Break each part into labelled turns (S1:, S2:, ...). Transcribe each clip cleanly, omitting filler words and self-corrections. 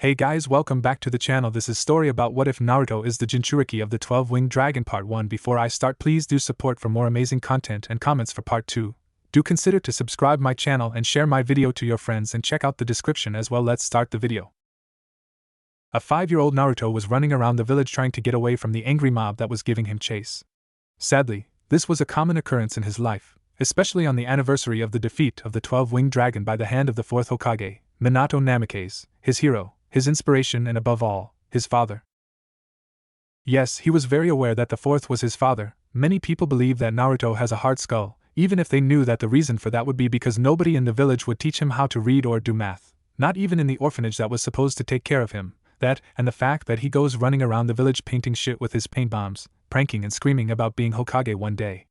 S1: Hey guys, welcome back to the channel. This is story about what if Naruto is the Jinchuriki of the 12-winged dragon part 1. Before I start, please do support for more amazing content and comments for part 2. Do consider to subscribe my channel and share my video to your friends and check out the description as well. Let's start the video. A 5-year-old Naruto was running around the village trying to get away from the angry mob that was giving him chase. Sadly, this was a common occurrence in his life, especially on the anniversary of the defeat of the 12-winged dragon by the hand of the 4th Hokage, Minato Namikaze, his hero, his inspiration, and above all, his father. Yes, he was very aware that the 4th was his father. Many people believe that Naruto has a hard skull, even if they knew that the reason for that would be because nobody in the village would teach him how to read or do math, not even in the orphanage that was supposed to take care of him. That, and the fact that he goes running around the village painting shit with his paint bombs, pranking and screaming about being Hokage one day.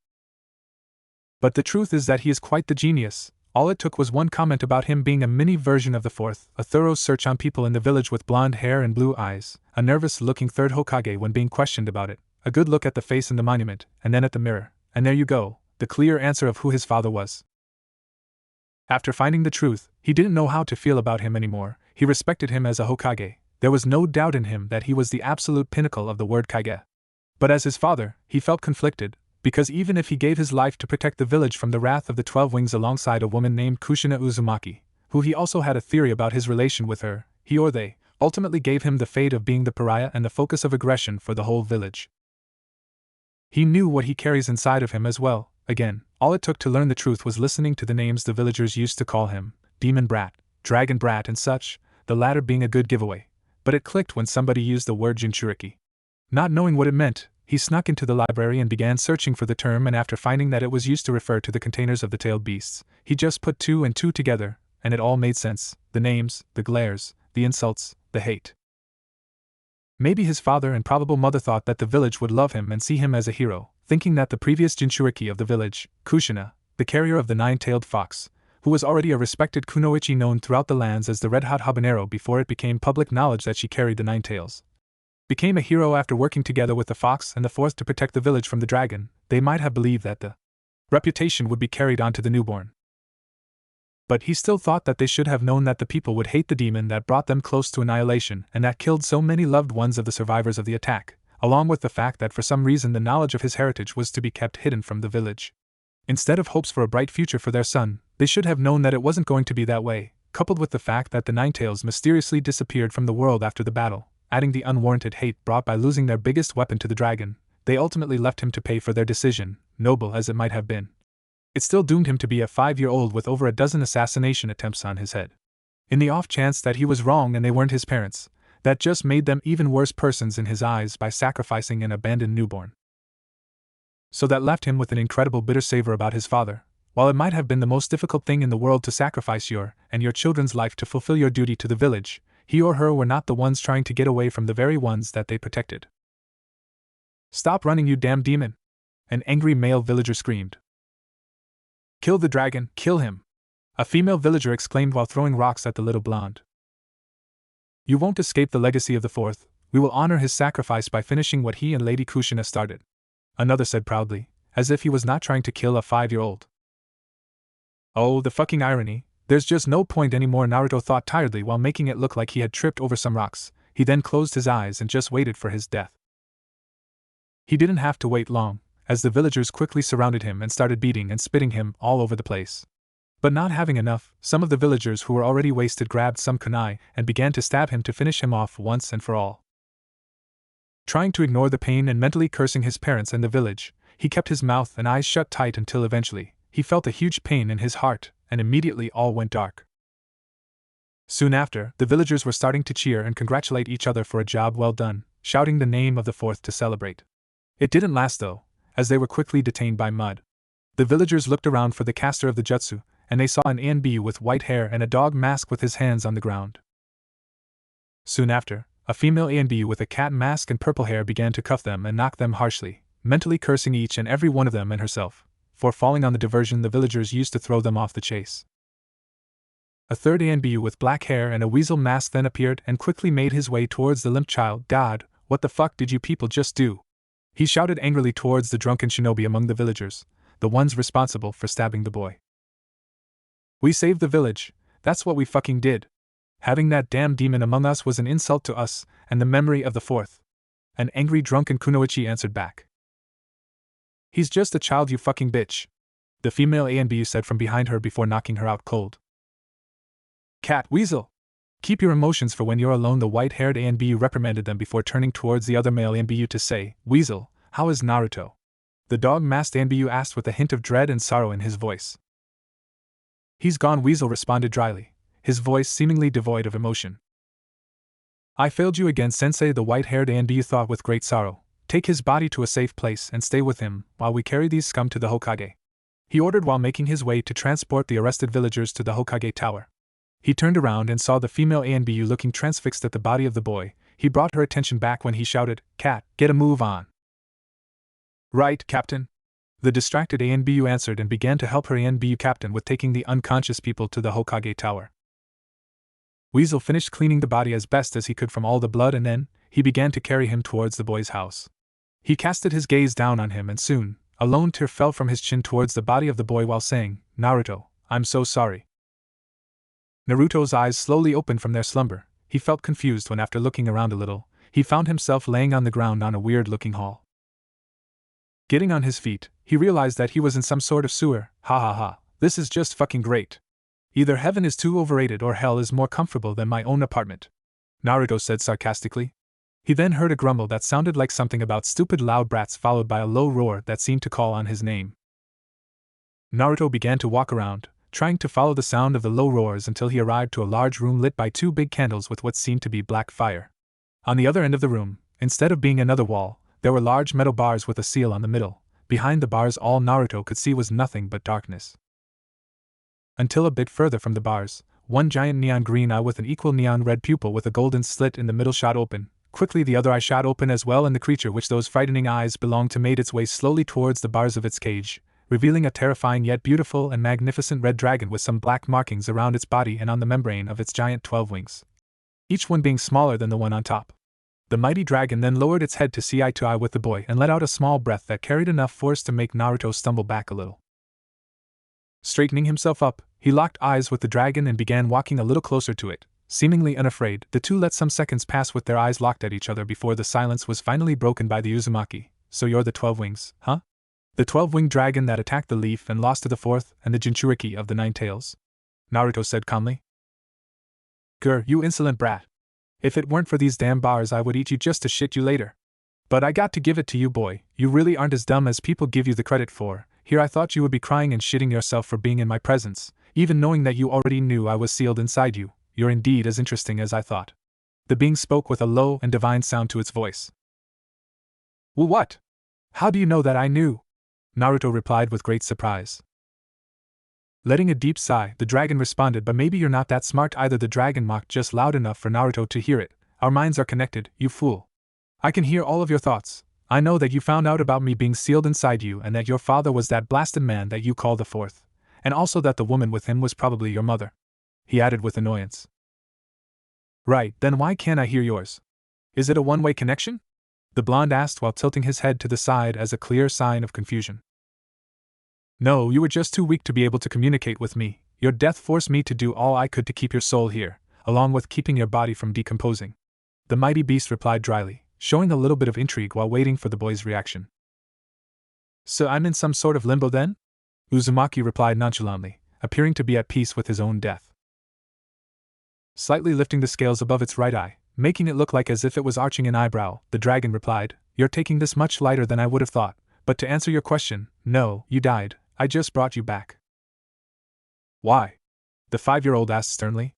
S1: But the truth is that he is quite the genius. All it took was one comment about him being a mini version of the 4th, a thorough search on people in the village with blonde hair and blue eyes, a nervous-looking 3rd Hokage when being questioned about it, a good look at the face in the monument, and then at the mirror, and there you go, the clear answer of who his father was. After finding the truth, he didn't know how to feel about him anymore. He respected him as a Hokage. There was no doubt in him that he was the absolute pinnacle of the word Kage. But as his father, he felt conflicted, because even if he gave his life to protect the village from the wrath of the 12 wings alongside a woman named Kushina Uzumaki, who he also had a theory about his relation with her, he or they ultimately gave him the fate of being the pariah and the focus of aggression for the whole village. He knew what he carries inside of him as well. Again, all it took to learn the truth was listening to the names the villagers used to call him, Demon Brat, Dragon Brat and such, the latter being a good giveaway. But it clicked when somebody used the word Jinchuriki. Not knowing what it meant, he snuck into the library and began searching for the term, and after finding that it was used to refer to the containers of the tailed beasts, he just put 2 and 2 together, and it all made sense: the names, the glares, the insults, the hate. Maybe his father and probable mother thought that the village would love him and see him as a hero, thinking that the previous Jinchuriki of the village, Kushina, the carrier of the 9-tailed fox, who was already a respected kunoichi known throughout the lands as the red-hot habanero before it became public knowledge that she carried the 9 tails, became a hero after working together with the fox and the 4th to protect the village from the dragon. They might have believed that the reputation would be carried on to the newborn. But he still thought that they should have known that the people would hate the demon that brought them close to annihilation and that killed so many loved ones of the survivors of the attack, along with the fact that for some reason the knowledge of his heritage was to be kept hidden from the village. Instead of hopes for a bright future for their son, they should have known that it wasn't going to be that way, coupled with the fact that the 9 tails mysteriously disappeared from the world after the battle, adding the unwarranted hate brought by losing their biggest weapon to the dragon. They ultimately left him to pay for their decision, noble as it might have been. It still doomed him to be a 5-year-old with over a dozen assassination attempts on his head. In the off chance that he was wrong and they weren't his parents, that just made them even worse persons in his eyes by sacrificing an abandoned newborn. So that left him with an incredible bitter savor about his father. While it might have been the most difficult thing in the world to sacrifice your and your children's life to fulfill your duty to the village, he or her were not the ones trying to get away from the very ones that they protected. "Stop running, you damn demon!" an angry male villager screamed. "Kill the dragon, kill him!" a female villager exclaimed while throwing rocks at the little blonde. "You won't escape the legacy of the 4th, we will honor his sacrifice by finishing what he and Lady Kushina started," another said proudly, as if he was not trying to kill a 5-year-old. Oh, the fucking irony. There's just no point anymore, Naruto thought tiredly while making it look like he had tripped over some rocks. He then closed his eyes and just waited for his death. He didn't have to wait long, as the villagers quickly surrounded him and started beating and spitting him all over the place. But not having enough, some of the villagers who were already wasted grabbed some kunai and began to stab him to finish him off once and for all. Trying to ignore the pain and mentally cursing his parents and the village, he kept his mouth and eyes shut tight until eventually, he felt a huge pain in his heart, and immediately all went dark. Soon after, the villagers were starting to cheer and congratulate each other for a job well done, shouting the name of the 4th to celebrate. It didn't last though, as they were quickly detained by mud. The villagers looked around for the caster of the jutsu, and they saw an A&B with white hair and a dog mask with his hands on the ground. Soon after, a female A&B with a cat mask and purple hair began to cuff them and knock them harshly, mentally cursing each and every one of them and herself for falling on the diversion the villagers used to throw them off the chase. A third A&B with black hair and a weasel mask then appeared and quickly made his way towards the limp child. "God, what the fuck did you people just do?" he shouted angrily towards the drunken shinobi among the villagers, the ones responsible for stabbing the boy. "We saved the village, that's what we fucking did," Having that damn demon among us was an insult to us, and the memory of the fourth. An angry drunken Kunoichi answered back. He's just a child, you fucking bitch, the female ANBU said from behind her before knocking her out cold. Cat Weasel! Keep your emotions for when you're alone, the white-haired ANBU reprimanded them before turning towards the other male ANBU to say, Weasel, how is Naruto? The dog-masked ANBU asked with a hint of dread and sorrow in his voice. He's gone, Weasel responded dryly, his voice seemingly devoid of emotion. I failed you again, Sensei, the white-haired ANBU thought with great sorrow. Take his body to a safe place and stay with him while we carry these scum to the Hokage, he ordered while making his way to transport the arrested villagers to the Hokage Tower. He turned around and saw the female ANBU looking transfixed at the body of the boy. He brought her attention back when he shouted, Cat, get a move on. Right, Captain. The distracted ANBU answered and began to help her ANBU captain with taking the unconscious people to the Hokage Tower. Weasel finished cleaning the body as best as he could from all the blood, and then he began to carry him towards the boy's house. He casted his gaze down on him, and soon a lone tear fell from his chin towards the body of the boy while saying, Naruto, I'm so sorry. Naruto's eyes slowly opened from their slumber. He felt confused when, after looking around a little, he found himself laying on the ground on a weird-looking hall. Getting on his feet, he realized that he was in some sort of sewer. Ha ha ha, this is just fucking great. Either heaven is too overrated or hell is more comfortable than my own apartment, Naruto said sarcastically. He then heard a grumble that sounded like something about stupid loud brats, followed by a low roar that seemed to call on his name. Naruto began to walk around, trying to follow the sound of the low roars until he arrived to a large room lit by two big candles with what seemed to be black fire. On the other end of the room, instead of being another wall, there were large metal bars with a seal on the middle. Behind the bars, all Naruto could see was nothing but darkness. Until a bit further from the bars, one giant neon green eye with an equal neon red pupil with a golden slit in the middle shot open. Quickly the other eye shot open as well, and the creature which those frightening eyes belonged to made its way slowly towards the bars of its cage, revealing a terrifying yet beautiful and magnificent red dragon with some black markings around its body and on the membrane of its giant 12 wings, each one being smaller than the one on top. The mighty dragon then lowered its head to see eye to eye with the boy and let out a small breath that carried enough force to make Naruto stumble back a little. Straightening himself up, he locked eyes with the dragon and began walking a little closer to it. Seemingly unafraid, the two let some seconds pass with their eyes locked at each other before the silence was finally broken by the Uzumaki. So you're the 12 wings, huh? The 12-winged dragon that attacked the leaf and lost to the fourth, and the Jinchuriki of the 9 tails? Naruto said calmly. Grr, you insolent brat. If it weren't for these damn bars, I would eat you just to shit you later. But I got to give it to you, boy, you really aren't as dumb as people give you the credit for. Here I thought you would be crying and shitting yourself for being in my presence, even knowing that you already knew I was sealed inside you. You're indeed as interesting as I thought. The being spoke with a low and divine sound to its voice. Well, what? How do you know that I knew? Naruto replied with great surprise. Letting a deep sigh, the dragon responded, but maybe you're not that smart either. The dragon mocked just loud enough for Naruto to hear it. Our minds are connected, you fool. I can hear all of your thoughts. I know that you found out about me being sealed inside you and that your father was that blasted man that you call the fourth, and also that the woman with him was probably your mother, he added with annoyance. Right, then why can't I hear yours? Is it a one-way connection? The blonde asked while tilting his head to the side as a clear sign of confusion. No, you were just too weak to be able to communicate with me. Your death forced me to do all I could to keep your soul here, along with keeping your body from decomposing. The mighty beast replied dryly, showing a little bit of intrigue while waiting for the boy's reaction. So I'm in some sort of limbo then? Uzumaki replied nonchalantly, appearing to be at peace with his own death. Slightly lifting the scales above its right eye, making it look like as if it was arching an eyebrow, the dragon replied, You're taking this much lighter than I would have thought, but to answer your question, no, you died, I just brought you back. Why? The 5-year-old asked sternly.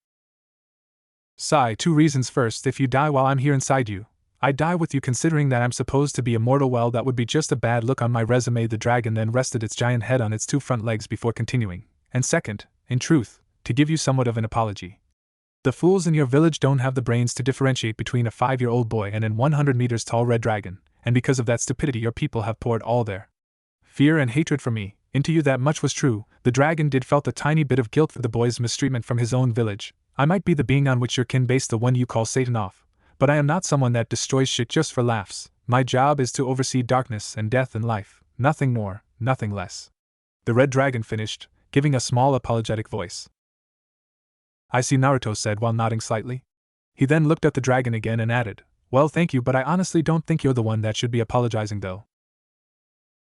S1: Sigh, 2 reasons. First, if you die while I'm here inside you, I die with you. Considering that I'm supposed to be immortal, well, that would be just a bad look on my resume. The dragon then rested its giant head on its 2 front legs before continuing. And second, in truth, to give you somewhat of an apology. The fools in your village don't have the brains to differentiate between a 5-year-old boy and an 100 meters tall red dragon, and because of that stupidity your people have poured all their fear and hatred for me into you. That much was true. The dragon did felt a tiny bit of guilt for the boy's mistreatment from his own village. I might be the being on which your kin base the one you call Satan off, but I am not someone that destroys shit just for laughs. My job is to oversee darkness and death in life, nothing more, nothing less. The red dragon finished, giving a small apologetic voice. I see, Naruto said while nodding slightly. He then looked at the dragon again and added, well, thank you, but I honestly don't think you're the one that should be apologizing though.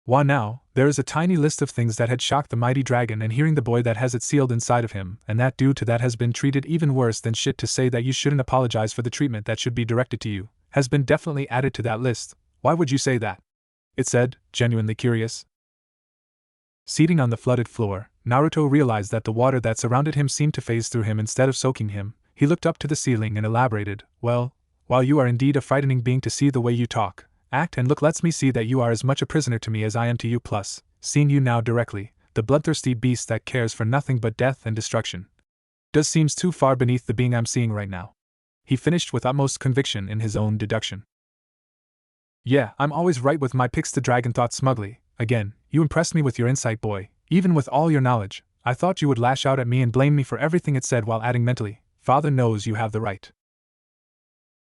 S1: Why now, there is a tiny list of things that had shocked the mighty dragon, and hearing the boy that has it sealed inside of him, and that due to that has been treated even worse than shit, to say that you shouldn't apologize for the treatment that should be directed to you, has been definitely added to that list. Why would you say that? It said, genuinely curious. Seating on the flooded floor, Naruto realized that the water that surrounded him seemed to phase through him instead of soaking him. He looked up to the ceiling and elaborated, well, while you are indeed a frightening being to see the way you talk, act and look lets me see that you are as much a prisoner to me as I am to you, plus, seeing you now directly, the bloodthirsty beast that cares for nothing but death and destruction, does seems too far beneath the being I'm seeing right now. He finished with utmost conviction in his own deduction. Yeah, I'm always right with my picks, the dragon thought smugly. Again, you impressed me with your insight, boy. Even with all your knowledge, I thought you would lash out at me and blame me for everything, it said while adding mentally, Father knows you have the right.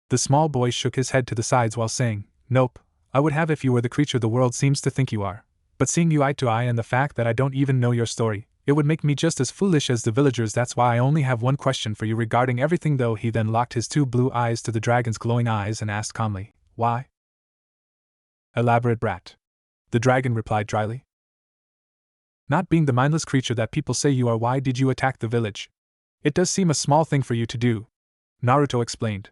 S1: The small boy shook his head to the sides while saying, nope, I would have if you were the creature the world seems to think you are. But seeing you eye to eye and the fact that I don't even know your story, it would make me just as foolish as the villagers. That's why I only have one question for you regarding everything though. He then locked his two blue eyes to the dragon's glowing eyes and asked calmly, why? Elaborate brat. The dragon replied dryly. Not being the mindless creature that people say you are, why did you attack the village? It does seem a small thing for you to do, Naruto explained.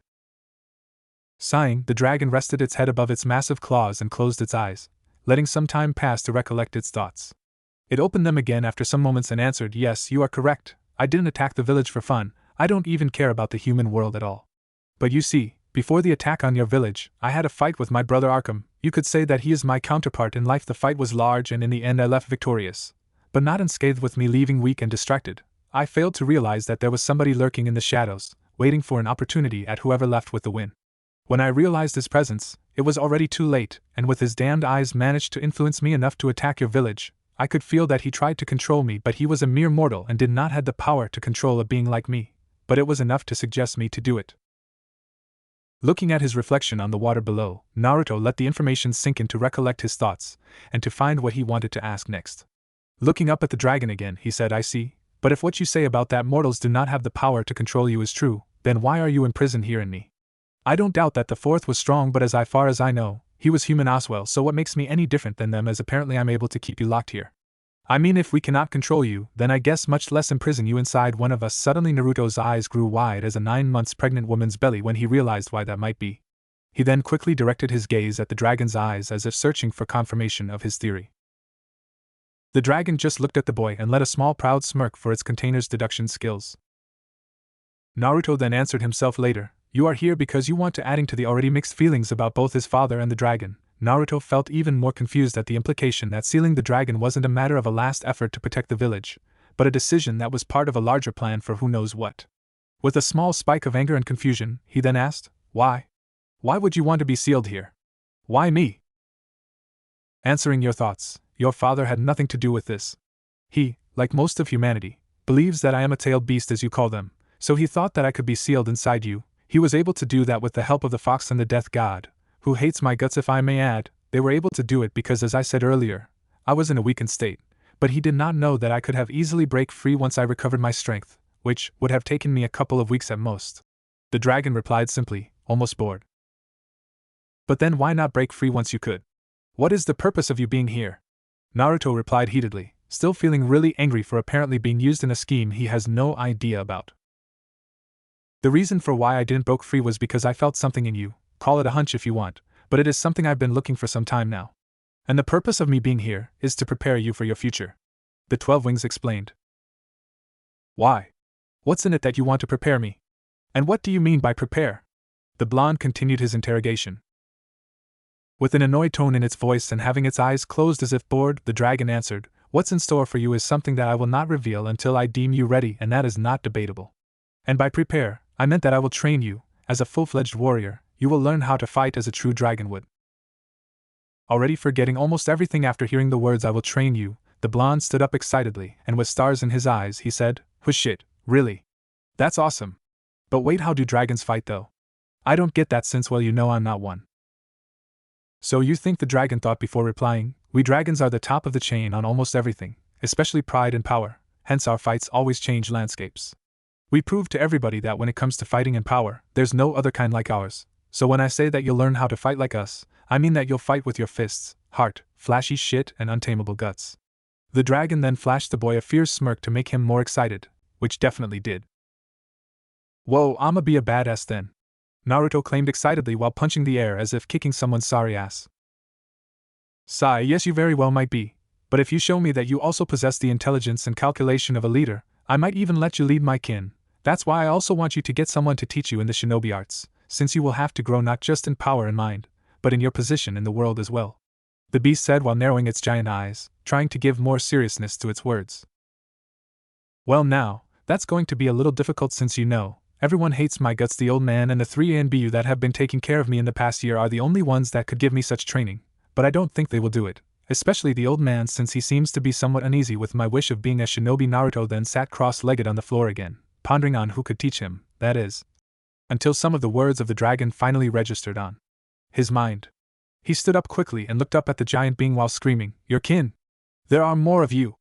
S1: Sighing, the dragon rested its head above its massive claws and closed its eyes, letting some time pass to recollect its thoughts. It opened them again after some moments and answered, yes, you are correct, I didn't attack the village for fun, I don't even care about the human world at all. But you see, before the attack on your village, I had a fight with my brother Arkham. You could say that he is my counterpart in life. The fight was large and in the end I left victorious, but not unscathed, with me leaving weak and distracted. I failed to realize that there was somebody lurking in the shadows, waiting for an opportunity at whoever left with the win. When I realized his presence, it was already too late, and with his damned eyes managed to influence me enough to attack your village. I could feel that he tried to control me, but he was a mere mortal and did not have the power to control a being like me, but it was enough to suggest me to do it. Looking at his reflection on the water below, Naruto let the information sink in to recollect his thoughts, and to find what he wanted to ask next. Looking up at the dragon again, he said, I see, but if what you say about that mortals do not have the power to control you is true, then why are you imprisoned here in me? I don't doubt that the fourth was strong, but as far as I know, he was human as well, so what makes me any different than them, as apparently I'm able to keep you locked here? I mean, if we cannot control you, then I guess much less imprison you inside one of us. Suddenly Naruto's eyes grew wide as a 9 months pregnant woman's belly when he realized why that might be. He then quickly directed his gaze at the dragon's eyes as if searching for confirmation of his theory. The dragon just looked at the boy and let a small proud smirk for its container's deduction skills. Naruto then answered himself later, you are here because you want to, adding to the already mixed feelings about both his father and the dragon. Naruto felt even more confused at the implication that sealing the dragon wasn't a matter of a last effort to protect the village, but a decision that was part of a larger plan for who knows what. With a small spike of anger and confusion, he then asked, why? Why would you want to be sealed here? Why me? Answering your thoughts, your father had nothing to do with this. He, like most of humanity, believes that I am a tailed beast as you call them, so he thought that I could be sealed inside you. He was able to do that with the help of the fox and the death god, who hates my guts if I may add. They were able to do it because, as I said earlier, I was in a weakened state, but he did not know that I could have easily break free once I recovered my strength, which would have taken me a couple of weeks at most. The dragon replied simply, almost bored. But then why not break free once you could? What is the purpose of you being here? Naruto replied heatedly, still feeling really angry for apparently being used in a scheme he has no idea about. The reason for why I didn't break free was because I felt something in you. Call it a hunch if you want, but it is something I've been looking for some time now. And the purpose of me being here is to prepare you for your future. The 12 Wings explained. Why? What's in it that you want to prepare me? And what do you mean by prepare? The blonde continued his interrogation. With an annoyed tone in its voice and having its eyes closed as if bored, the dragon answered, what's in store for you is something that I will not reveal until I deem you ready, and that is not debatable. And by prepare, I meant that I will train you, as a full-fledged warrior. You will learn how to fight as a true dragon would. Already forgetting almost everything after hearing the words I will train you, the blonde stood up excitedly, and with stars in his eyes he said, "Whoa shit, really? That's awesome. But wait, how do dragons fight though? I don't get that since, well, you know I'm not one." So you think, the dragon thought before replying, we dragons are the top of the chain on almost everything, especially pride and power, hence our fights always change landscapes. We proved to everybody that when it comes to fighting and power, there's no other kind like ours. So when I say that you'll learn how to fight like us, I mean that you'll fight with your fists, heart, flashy shit, and untamable guts. The dragon then flashed the boy a fierce smirk to make him more excited, which definitely did. Whoa, I'ma be a badass then, Naruto claimed excitedly while punching the air as if kicking someone's sorry ass. Sigh, yes you very well might be, but if you show me that you also possess the intelligence and calculation of a leader, I might even let you lead my kin. That's why I also want you to get someone to teach you in the shinobi arts, since you will have to grow not just in power and mind, but in your position in the world as well, the beast said while narrowing its giant eyes, trying to give more seriousness to its words. Well now, that's going to be a little difficult since you know, everyone hates my guts. The old man and the 3 ANBU that have been taking care of me in the past year are the only ones that could give me such training, but I don't think they will do it, especially the old man since he seems to be somewhat uneasy with my wish of being a shinobi. Naruto then sat cross-legged on the floor again, pondering on who could teach him, that is, until some of the words of the dragon finally registered on his mind. He stood up quickly and looked up at the giant being while screaming, "Your kin! There are more of you!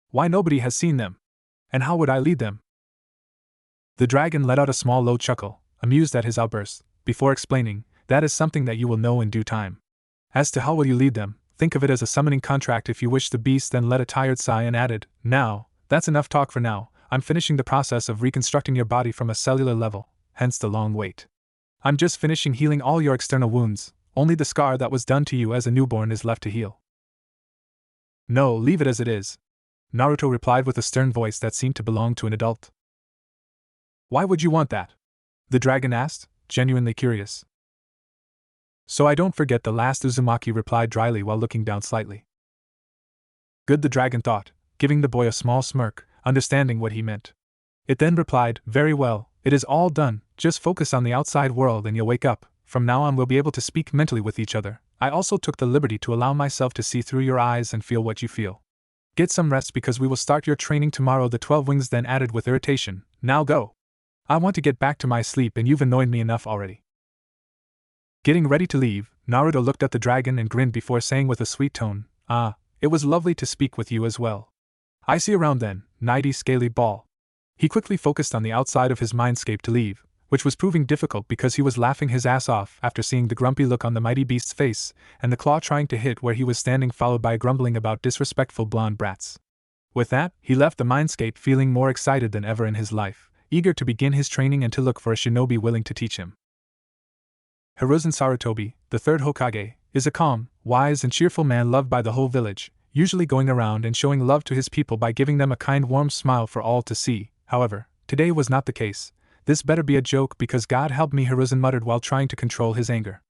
S1: Why nobody has seen them? And how would I lead them?" The dragon let out a small low chuckle, amused at his outburst, before explaining, "That is something that you will know in due time. As to how will you lead them, think of it as a summoning contract if you wish." The beast then let a tired sigh and added, "Now, that's enough talk for now. I'm finishing the process of reconstructing your body from a cellular level, hence the long wait. I'm just finishing healing all your external wounds, only the scar that was done to you as a newborn is left to heal." "No, leave it as it is," Naruto replied with a stern voice that seemed to belong to an adult. "Why would you want that?" the dragon asked, genuinely curious. "So I don't forget the last," Uzumaki replied dryly while looking down slightly. "Good," the dragon thought, giving the boy a small smirk, understanding what he meant. It then replied, "Very well, it is all done, just focus on the outside world and you'll wake up. From now on we'll be able to speak mentally with each other. I also took the liberty to allow myself to see through your eyes and feel what you feel. Get some rest because we will start your training tomorrow." The 12 wings then added with irritation, "Now go. I want to get back to my sleep and you've annoyed me enough already." Getting ready to leave, Naruto looked at the dragon and grinned before saying with a sweet tone, "Ah, it was lovely to speak with you as well. I see you around then, nighty scaly ball." He quickly focused on the outside of his mindscape to leave, which was proving difficult because he was laughing his ass off after seeing the grumpy look on the mighty beast's face, and the claw trying to hit where he was standing, followed by grumbling about disrespectful blonde brats. With that, he left the mindscape feeling more excited than ever in his life, eager to begin his training and to look for a shinobi willing to teach him. Hiruzen Sarutobi, the 3rd Hokage, is a calm, wise and cheerful man loved by the whole village, usually going around and showing love to his people by giving them a kind warm smile for all to see. However, today was not the case. "This better be a joke because God help me," Hiruzen muttered while trying to control his anger.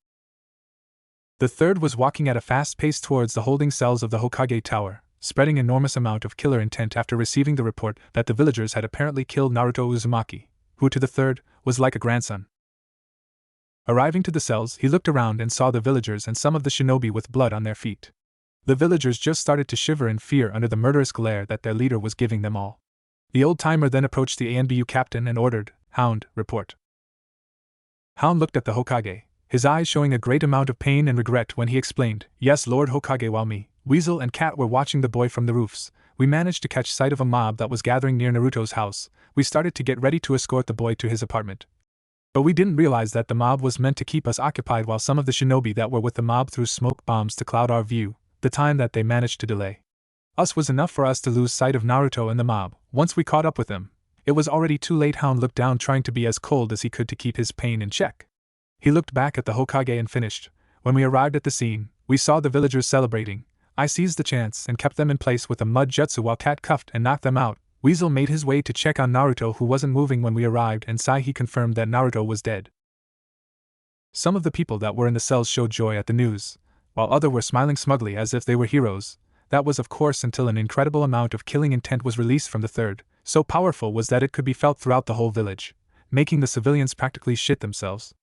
S1: The 3rd was walking at a fast pace towards the holding cells of the Hokage Tower, spreading enormous amount of killer intent after receiving the report that the villagers had apparently killed Naruto Uzumaki, who to the 3rd was like a grandson. Arriving to the cells, he looked around and saw the villagers and some of the shinobi with blood on their feet. The villagers just started to shiver in fear under the murderous glare that their leader was giving them all. The old-timer then approached the ANBU captain and ordered, "Hound, report." Hound looked at the Hokage, his eyes showing a great amount of pain and regret when he explained, "Yes, Lord Hokage, while me, Weasel and Cat were watching the boy from the roofs, we managed to catch sight of a mob that was gathering near Naruto's house. We started to get ready to escort the boy to his apartment. But we didn't realize that the mob was meant to keep us occupied while some of the shinobi that were with the mob threw smoke bombs to cloud our view. The time that they managed to delay us was enough for us to lose sight of Naruto and the mob. Once we caught up with them, it was already too late." Hound looked down, trying to be as cold as he could to keep his pain in check. He looked back at the Hokage and finished, "When we arrived at the scene, we saw the villagers celebrating. I seized the chance and kept them in place with a mud jutsu while Cat cuffed and knocked them out. Weasel made his way to check on Naruto, who wasn't moving when we arrived, and Sai he confirmed that Naruto was dead." Some of the people that were in the cells showed joy at the news, while others were smiling smugly as if they were heroes. That was of course until an incredible amount of killing intent was released from the 3rd, so powerful was that it could be felt throughout the whole village, making the civilians practically shit themselves.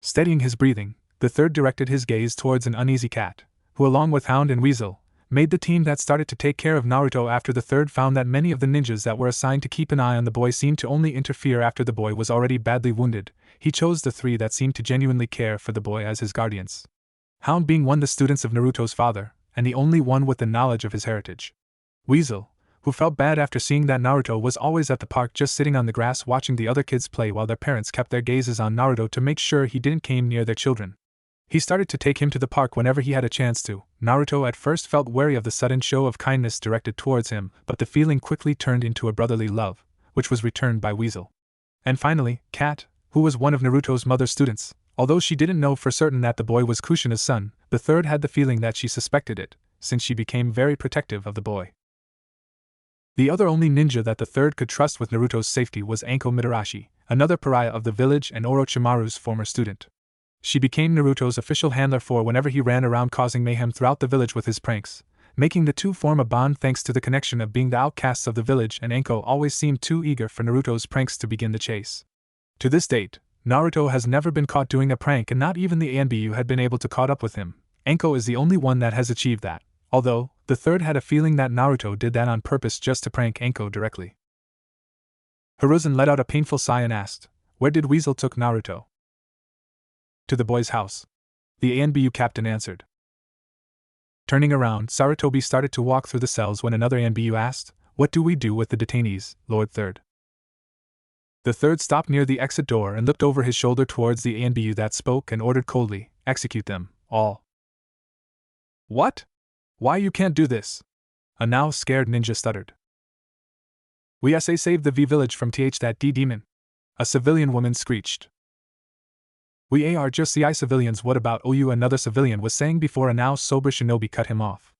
S1: Steadying his breathing, the 3rd directed his gaze towards an uneasy Cat, who along with Hound and Weasel, made the team that started to take care of Naruto. After the 3rd found that many of the ninjas that were assigned to keep an eye on the boy seemed to only interfere after the boy was already badly wounded, he chose the 3 that seemed to genuinely care for the boy as his guardians. Hound being one of the students of Naruto's father, and the only one with the knowledge of his heritage. Weasel, who felt bad after seeing that Naruto was always at the park just sitting on the grass watching the other kids play while their parents kept their gazes on Naruto to make sure he didn't come near their children. He started to take him to the park whenever he had a chance to. Naruto at first felt wary of the sudden show of kindness directed towards him, but the feeling quickly turned into a brotherly love, which was returned by Weasel. And finally, Kat, who was one of Naruto's mother's students. Although she didn't know for certain that the boy was Kushina's son, the third had the feeling that she suspected it, since she became very protective of the boy. The other only ninja that the third could trust with Naruto's safety was Anko Mitarashi, another pariah of the village and Orochimaru's former student. She became Naruto's official handler for whenever he ran around causing mayhem throughout the village with his pranks, making the two form a bond thanks to the connection of being the outcasts of the village, and Anko always seemed too eager for Naruto's pranks to begin the chase. To this date, Naruto has never been caught doing a prank, and not even the ANBU had been able to caught up with him. Anko is the only one that has achieved that, although the third had a feeling that Naruto did that on purpose just to prank Anko directly. Hiruzen let out a painful sigh and asked, "Where did Weasel took Naruto?" "To the boy's house," the ANBU captain answered. Turning around, Sarutobi started to walk through the cells when another ANBU asked, "What do we do with the detainees, Lord Third?" The third stopped near the exit door and looked over his shoulder towards the ANBU that spoke and ordered coldly, "Execute them, all." "What? Why you can't do this?" a now scared ninja stuttered. "We say save the V village from that D demon," a civilian woman screeched. "We are just the civilians, what about OU?" another civilian was saying before a now sober shinobi cut him off.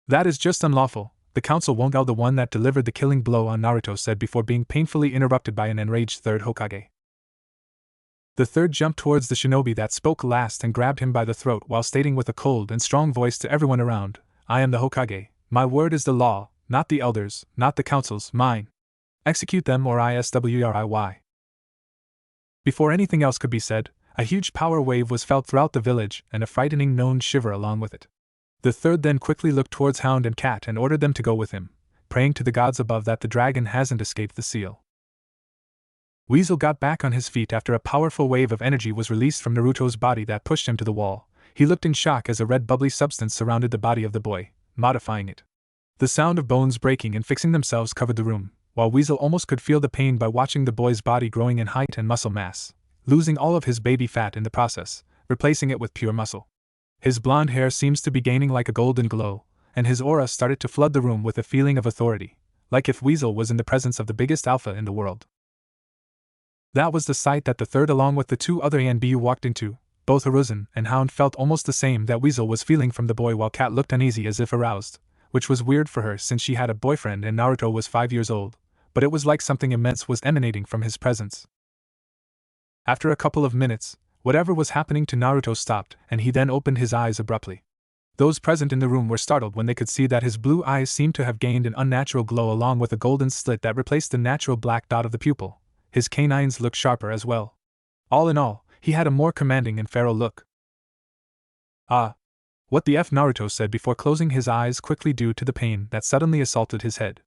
S1: "That is just unlawful. The council won't allow." The one that delivered the killing blow on Naruto said before being painfully interrupted by an enraged third Hokage. The third jumped towards the shinobi that spoke last and grabbed him by the throat while stating with a cold and strong voice to everyone around, "I am the Hokage. My word is the law, not the elders, not the council's, mine. Execute them or ISWRIY." Before anything else could be said, a huge power wave was felt throughout the village and a frightening known shiver along with it. The third then quickly looked towards Hound and Cat and ordered them to go with him, praying to the gods above that the dragon hasn't escaped the seal. Weasel got back on his feet after a powerful wave of energy was released from Naruto's body that pushed him to the wall. He looked in shock as a red bubbly substance surrounded the body of the boy, modifying it. The sound of bones breaking and fixing themselves covered the room, while Weasel almost could feel the pain by watching the boy's body growing in height and muscle mass, losing all of his baby fat in the process, replacing it with pure muscle. His blonde hair seems to be gaining like a golden glow, and his aura started to flood the room with a feeling of authority, like if Weasel was in the presence of the biggest alpha in the world. That was the sight that the third along with the two other ANBU walked into. Both Hiruzen and Hound felt almost the same that Weasel was feeling from the boy, while Cat looked uneasy as if aroused, which was weird for her since she had a boyfriend and Naruto was 5 years old, but it was like something immense was emanating from his presence. After a couple of minutes, whatever was happening to Naruto stopped, and he then opened his eyes abruptly. Those present in the room were startled when they could see that his blue eyes seemed to have gained an unnatural glow along with a golden slit that replaced the natural black dot of the pupil. His canines looked sharper as well. All in all, he had a more commanding and feral look. "Ah. What the F?" Naruto said before closing his eyes quickly due to the pain that suddenly assaulted his head.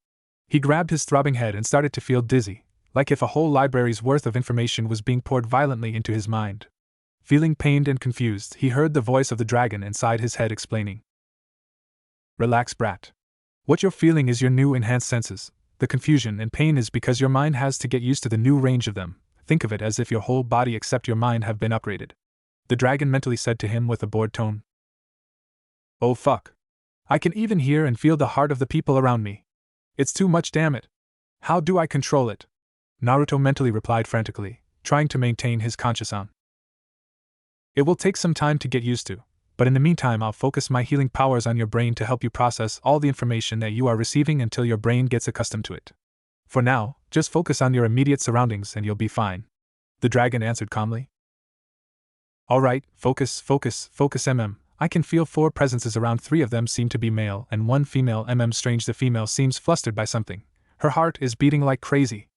S1: He grabbed his throbbing head and started to feel dizzy, like if a whole library's worth of information was being poured violently into his mind. Feeling pained and confused, he heard the voice of the dragon inside his head explaining. "Relax, brat. What you're feeling is your new enhanced senses. The confusion and pain is because your mind has to get used to the new range of them. Think of it as if your whole body except your mind have been upgraded," the dragon mentally said to him with a bored tone. "Oh fuck. I can even hear and feel the heart of the people around me. It's too much, damn it. How do I control it?" Naruto mentally replied frantically, trying to maintain his consciousness. "It will take some time to get used to, but in the meantime I'll focus my healing powers on your brain to help you process all the information that you are receiving until your brain gets accustomed to it. For now, just focus on your immediate surroundings and you'll be fine," the dragon answered calmly. "Alright, focus, I can feel 4 presences, around 3 of them seem to be male and 1 female. Strange, the female seems flustered by something. Her heart is beating like crazy.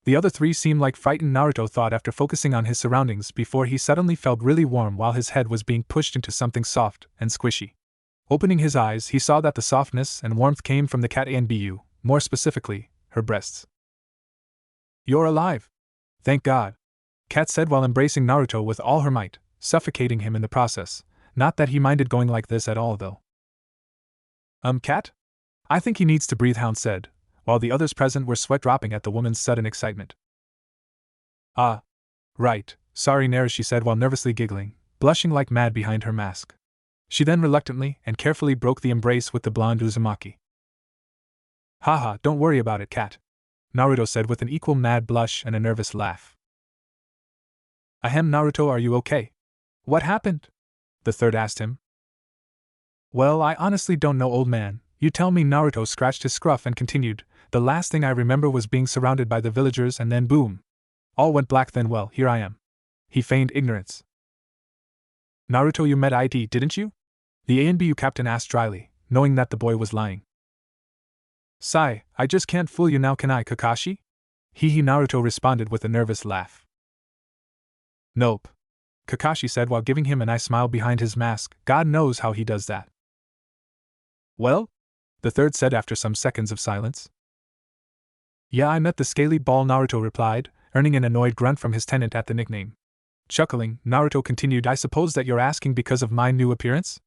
S1: The other 3 seem like frightened," Naruto thought after focusing on his surroundings before he suddenly felt really warm while his head was being pushed into something soft and squishy. Opening his eyes, he saw that the softness and warmth came from the cat ANBU, more specifically, her breasts. "You're alive! Thank God," Kat said while embracing Naruto with all her might, suffocating him in the process. Not that he minded going like this at all though. Kat? I think he needs to breathe, Hound said, while the others present were sweat dropping at the woman's sudden excitement. Ah. Right, sorry Naru, she said while nervously giggling, blushing like mad behind her mask. She then reluctantly and carefully broke the embrace with the blonde Uzumaki. Haha, don't worry about it, cat, Naruto said with an equal mad blush and a nervous laugh. Ahem, Naruto, are you okay? What happened? The third asked him. Well, I honestly don't know, old man. You tell me. Naruto scratched his scruff and continued. The last thing I remember was being surrounded by the villagers and then boom. All went black, then well, here I am. He feigned ignorance. Naruto, you met IT, didn't you? The ANBU captain asked dryly, knowing that the boy was lying. Sigh, I just can't fool you now, can I, Kakashi? Hee, Naruto responded with a nervous laugh. Nope, Kakashi said while giving him an eye smile behind his mask. God knows how he does that. Well? The third said after some seconds of silence. Yeah, I met the scaly ball, Naruto replied, earning an annoyed grunt from his tenant at the nickname. Chuckling, Naruto continued, I suppose that you're asking because of my new appearance?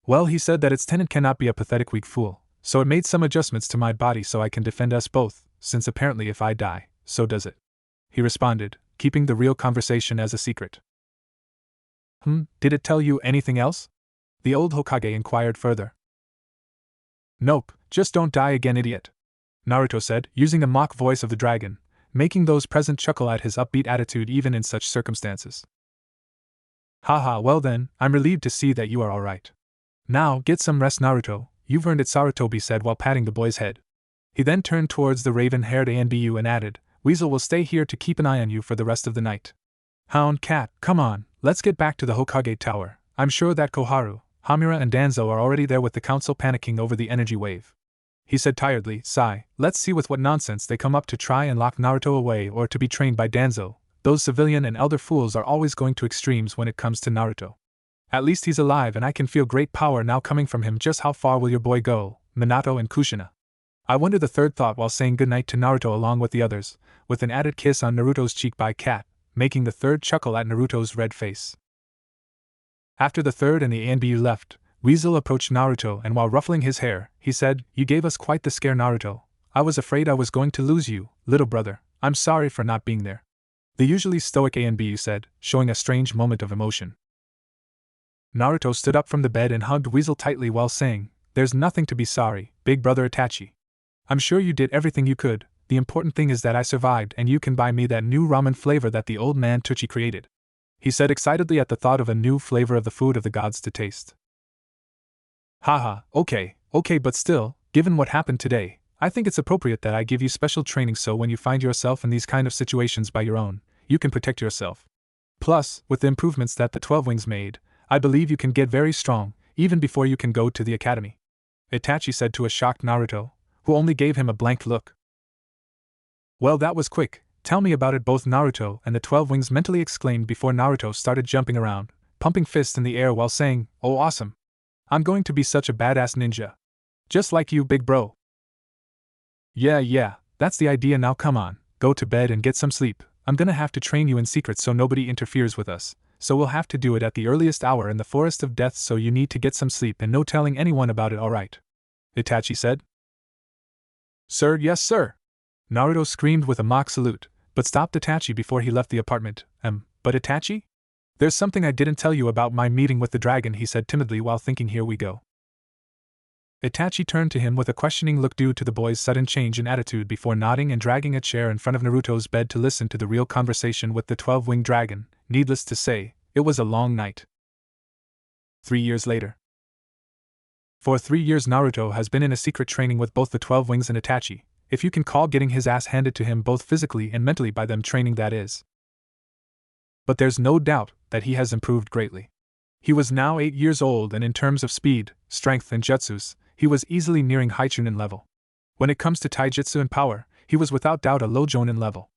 S1: Well, he said that its tenant cannot be a pathetic weak fool, so it made some adjustments to my body so I can defend us both, since apparently if I die, so does it. He responded, keeping the real conversation as a secret. Did it tell you anything else? The old Hokage inquired further. Nope, just don't die again, idiot, Naruto said, using the mock voice of the dragon, making those present chuckle at his upbeat attitude even in such circumstances. Haha, well then, I'm relieved to see that you are alright. Now, get some rest, Naruto, you've earned it, Sarutobi said while patting the boy's head. He then turned towards the raven-haired ANBU and added, Weasel will stay here to keep an eye on you for the rest of the night. Hound, cat, come on, let's get back to the Hokage Tower. I'm sure that Koharu, Hamura and Danzo are already there with the council panicking over the energy wave. He said tiredly, sigh, let's see with what nonsense they come up to try and lock Naruto away or to be trained by Danzo. Those civilian and elder fools are always going to extremes when it comes to Naruto. At least he's alive and I can feel great power now coming from him. Just how far will your boy go, Minato and Kushina? I wonder, the third thought while saying goodnight to Naruto along with the others, with an added kiss on Naruto's cheek by Cat, making the third chuckle at Naruto's red face. After the third and the ANBU left, Weasel approached Naruto and while ruffling his hair, he said, You gave us quite the scare, Naruto. I was afraid I was going to lose you, little brother. I'm sorry for not being there. The usually stoic ANBU said, showing a strange moment of emotion. Naruto stood up from the bed and hugged Weasel tightly while saying, There's nothing to be sorry, big brother Itachi. I'm sure you did everything you could. The important thing is that I survived and you can buy me that new ramen flavor that the old man Tucci created. He said excitedly at the thought of a new flavor of the food of the gods to taste. Haha, okay, but still, given what happened today, I think it's appropriate that I give you special training so when you find yourself in these kind of situations by your own, you can protect yourself. Plus, with the improvements that the 12 Wings made, I believe you can get very strong, even before you can go to the academy. Itachi said to a shocked Naruto, who only gave him a blank look. Well, that was quick. Tell me about it, both Naruto and the 12 Wings mentally exclaimed before Naruto started jumping around, pumping fists in the air while saying, Oh awesome! I'm going to be such a badass ninja. Just like you, big bro. Yeah, that's the idea. Now come on, go to bed and get some sleep. I'm gonna have to train you in secret so nobody interferes with us, so we'll have to do it at the earliest hour in the Forest of Death, so you need to get some sleep and no telling anyone about it, alright? Itachi said. Sir, yes sir! Naruto screamed with a mock salute, but stopped Itachi before he left the apartment. But Itachi? There's something I didn't tell you about my meeting with the dragon, he said timidly while thinking. Here we go. Itachi turned to him with a questioning look due to the boy's sudden change in attitude before nodding and dragging a chair in front of Naruto's bed to listen to the real conversation with the 12-winged dragon. Needless to say, it was a long night. 3 years later. For 3 years Naruto has been in a secret training with both the 12 Wings and Itachi, if you can call getting his ass handed to him both physically and mentally by them training, that is. But there's no doubt that he has improved greatly. He was now 8 years old and in terms of speed, strength and jutsus, he was easily nearing high Chunin level. When it comes to taijutsu and power, he was without doubt a low Jonin level.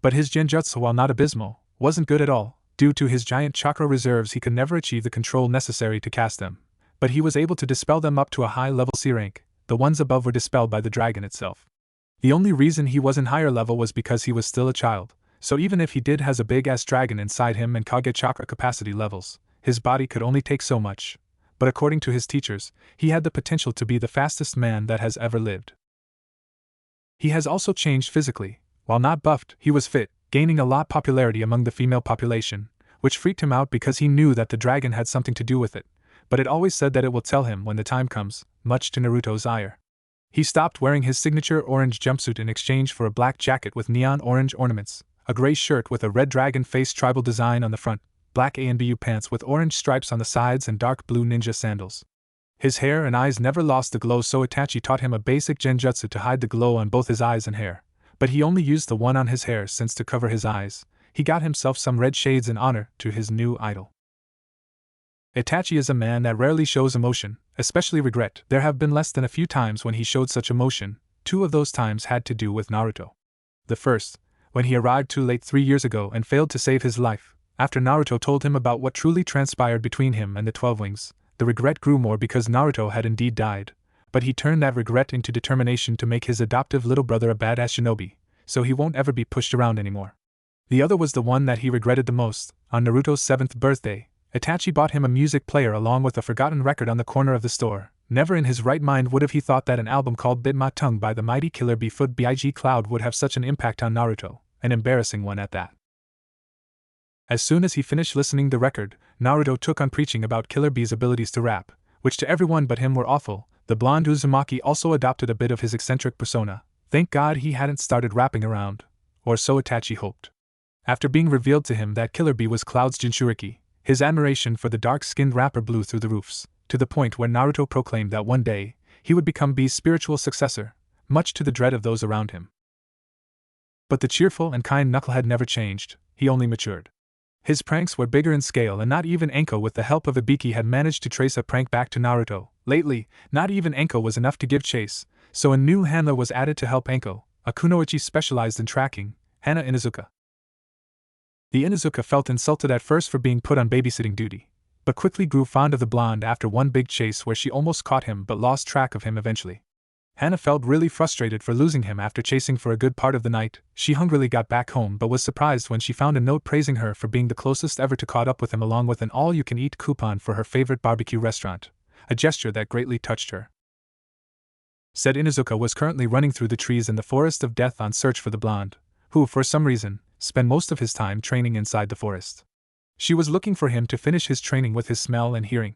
S1: But his genjutsu, while not abysmal, wasn't good at all. Due to his giant chakra reserves he could never achieve the control necessary to cast them, but he was able to dispel them up to a high level C rank. The ones above were dispelled by the dragon itself. The only reason he was in higher level was because he was still a child, so even if he did has a big ass dragon inside him and Kage chakra capacity levels, his body could only take so much. but according to his teachers, he had the potential to be the fastest man that has ever lived. He has also changed physically. While not buffed, he was fit, gaining a lot popularity among the female population, which freaked him out because he knew that the dragon had something to do with it, but it always said that it will tell him when the time comes, much to Naruto's ire. He stopped wearing his signature orange jumpsuit in exchange for a black jacket with neon orange ornaments, a gray shirt with a red dragon face tribal design on the front, black A&BU pants with orange stripes on the sides and dark blue ninja sandals. His hair and eyes never lost the glow, so Itachi taught him a basic genjutsu to hide the glow on both his eyes and hair, but he only used the one on his hair since to cover his eyes, he got himself some red shades in honor to his new idol. Itachi is a man that rarely shows emotion, especially regret. There have been less than a few times when he showed such emotion. 2 of those times had to do with Naruto. The first, when he arrived too late 3 years ago and failed to save his life. After Naruto told him about what truly transpired between him and the 12 Wings, the regret grew more because Naruto had indeed died, but he turned that regret into determination to make his adoptive little brother a badass shinobi, so he won't ever be pushed around anymore. The other was the one that he regretted the most. On Naruto's 7th birthday, Itachi bought him a music player along with a forgotten record on the corner of the store. Never in his right mind would have he thought that an album called Bit My Tongue by the mighty Killer Bee Big Cloud would have such an impact on Naruto, an embarrassing one at that. As soon as he finished listening the record, Naruto took on preaching about Killer Bee's abilities to rap, which to everyone but him were awful. The blonde Uzumaki also adopted a bit of his eccentric persona. Thank God he hadn't started rapping around, or so Itachi hoped. After being revealed to him that Killer Bee was Cloud's Jinchuriki, his admiration for the dark-skinned rapper blew through the roofs, to the point where Naruto proclaimed that one day, he would become Bee's spiritual successor, much to the dread of those around him. But the cheerful and kind knucklehead never changed, he only matured. His pranks were bigger in scale, and not even Enko with the help of Ibiki had managed to trace a prank back to Naruto. Lately, not even Enko was enough to give chase, so a new handler was added to help Enko, a kunoichi specialized in tracking, Hana Inuzuka. The Inuzuka felt insulted at first for being put on babysitting duty, but quickly grew fond of the blonde after one big chase where she almost caught him but lost track of him eventually. Hana felt really frustrated for losing him after chasing for a good part of the night. She hungrily got back home but was surprised when she found a note praising her for being the closest ever to caught up with him, along with an all-you-can-eat coupon for her favorite barbecue restaurant, a gesture that greatly touched her. Said Inuzuka was currently running through the trees in the forest of death on search for the blonde, who, for some reason, spent most of his time training inside the forest. She was looking for him to finish his training with his smell and hearing.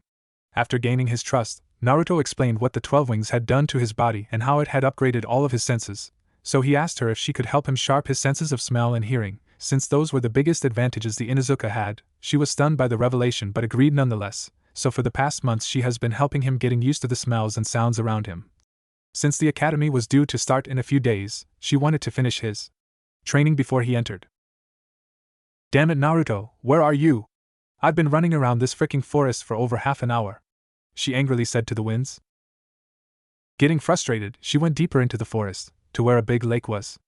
S1: After gaining his trust, Naruto explained what the 12 Wings had done to his body and how it had upgraded all of his senses, so he asked her if she could help him sharp his senses of smell and hearing, since those were the biggest advantages the Inuzuka had. She was stunned by the revelation but agreed nonetheless, so for the past months she has been helping him getting used to the smells and sounds around him. Since the academy was due to start in a few days, she wanted to finish his training before he entered. Damn it, Naruto, where are you? I've been running around this fricking forest for over half an hour, she angrily said to the winds. Getting frustrated, she went deeper into the forest, to where a big lake was.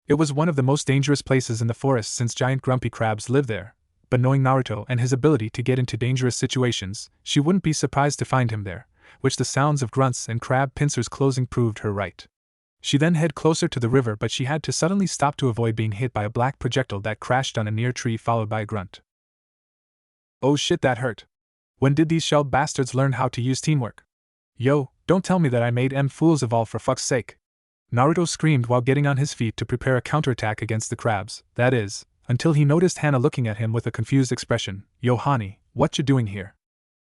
S1: It was one of the most dangerous places in the forest since giant grumpy crabs live there, but knowing Naruto and his ability to get into dangerous situations, she wouldn't be surprised to find him there, which the sounds of grunts and crab pincers closing proved her right. She then headed closer to the river, but she had to suddenly stop to avoid being hit by a black projectile that crashed on a near tree followed by a grunt. Oh shit, that hurt. When did these shelled bastards learn how to use teamwork? Yo, don't tell me that I made fools of all, for fuck's sake. Naruto screamed while getting on his feet to prepare a counterattack against the crabs, that is, until he noticed Hana looking at him with a confused expression. Yo Hani, what you doing here?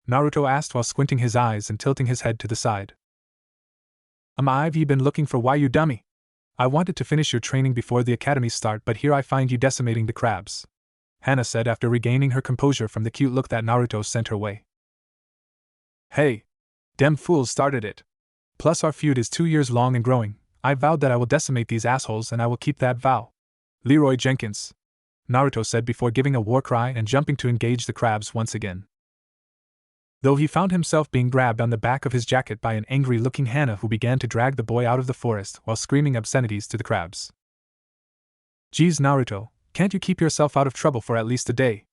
S1: Naruto asked while squinting his eyes and tilting his head to the side. I've been looking for why, you dummy. I wanted to finish your training before the academy start, but here I find you decimating the crabs, Hana said after regaining her composure from the cute look that Naruto sent her way. Hey! Dem fools started it. Plus our feud is 2 years long and growing. I vowed that I will decimate these assholes and I will keep that vow. Leroy Jenkins, Naruto said before giving a war cry and jumping to engage the crabs once again. Though he found himself being grabbed on the back of his jacket by an angry-looking Hana who began to drag the boy out of the forest while screaming obscenities to the crabs. Geez Naruto, can't you keep yourself out of trouble for at least a day?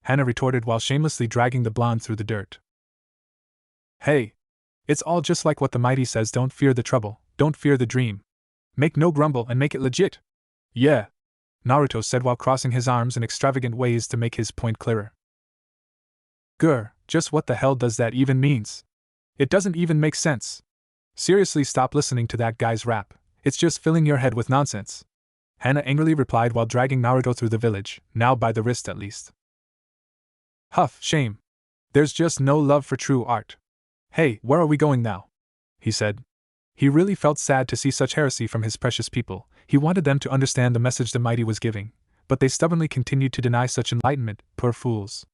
S1: Hana retorted while shamelessly dragging the blonde through the dirt. Hey! It's all just like what the mighty says, don't fear the trouble, don't fear the dream. Make no grumble and make it legit. Yeah, Naruto said while crossing his arms in extravagant ways to make his point clearer. Grr, just what the hell does that even means? It doesn't even make sense. Seriously, stop listening to that guy's rap. It's just filling your head with nonsense. Hana angrily replied while dragging Naruto through the village, now by the wrist at least. Huff, shame. There's just no love for true art. Hey, where are we going now? He said. He really felt sad to see such heresy from his precious people. He wanted them to understand the message the mighty was giving, but they stubbornly continued to deny such enlightenment, poor fools.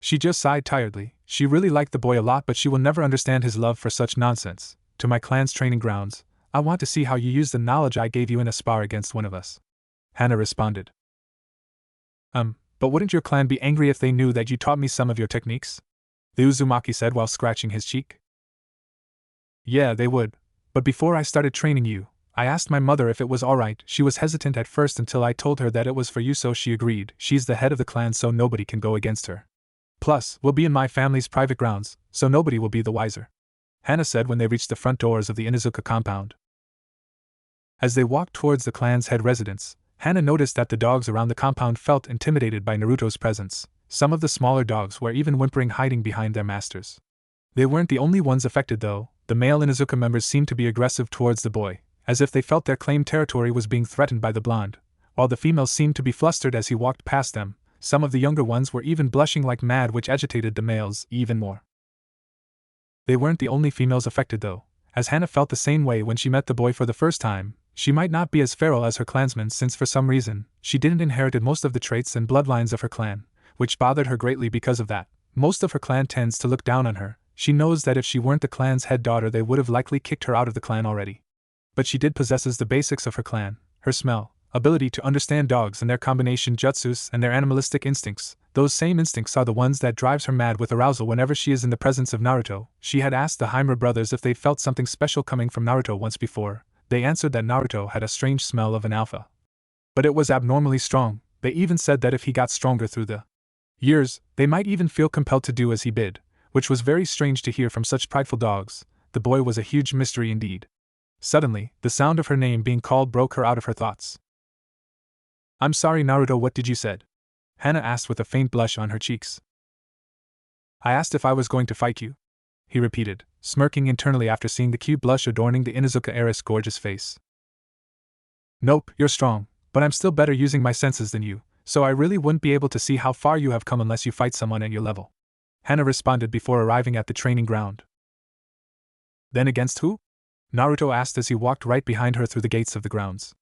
S1: She just sighed tiredly. She really liked the boy a lot, but she will never understand his love for such nonsense. To my clan's training grounds, I want to see how you use the knowledge I gave you in a spar against one of us. Hana responded. But wouldn't your clan be angry if they knew that you taught me some of your techniques? The Uzumaki said while scratching his cheek. Yeah, they would. But before I started training you, I asked my mother if it was alright. She was hesitant at first until I told her that it was for you, so she agreed. She's the head of the clan, so nobody can go against her. Plus, we'll be in my family's private grounds, so nobody will be the wiser. Hana said when they reached the front doors of the Inuzuka compound. As they walked towards the clan's head residence, Hana noticed that the dogs around the compound felt intimidated by Naruto's presence. Some of the smaller dogs were even whimpering, hiding behind their masters. They weren't the only ones affected though. The male Inuzuka members seemed to be aggressive towards the boy, as if they felt their claimed territory was being threatened by the blonde, while the females seemed to be flustered as he walked past them. Some of the younger ones were even blushing like mad, which agitated the males even more. They weren't the only females affected though, as Hana felt the same way when she met the boy for the first time. She might not be as feral as her clansmen since for some reason, she didn't inherit most of the traits and bloodlines of her clan, which bothered her greatly. Because of that, most of her clan tends to look down on her. She knows that if she weren't the clan's head daughter, they would have likely kicked her out of the clan already. But she did possesses the basics of her clan, her smell, ability to understand dogs and their combination jutsus and their animalistic instincts. Those same instincts are the ones that drives her mad with arousal whenever she is in the presence of Naruto. She had asked the Himura brothers if they felt something special coming from Naruto once before. They answered that Naruto had a strange smell of an alpha. But it was abnormally strong. They even said that if he got stronger through the years, they might even feel compelled to do as he bid, which was very strange to hear from such prideful dogs. The boy was a huge mystery indeed. Suddenly, the sound of her name being called broke her out of her thoughts. I'm sorry, Naruto, what did you said? Hana asked with a faint blush on her cheeks. I asked if I was going to fight you, he repeated, smirking internally after seeing the cute blush adorning the Inuzuka heiress' gorgeous face. Nope, you're strong, but I'm still better using my senses than you, so I really wouldn't be able to see how far you have come unless you fight someone at your level, Hana responded before arriving at the training ground. Then against who? Naruto asked as he walked right behind her through the gates of the grounds.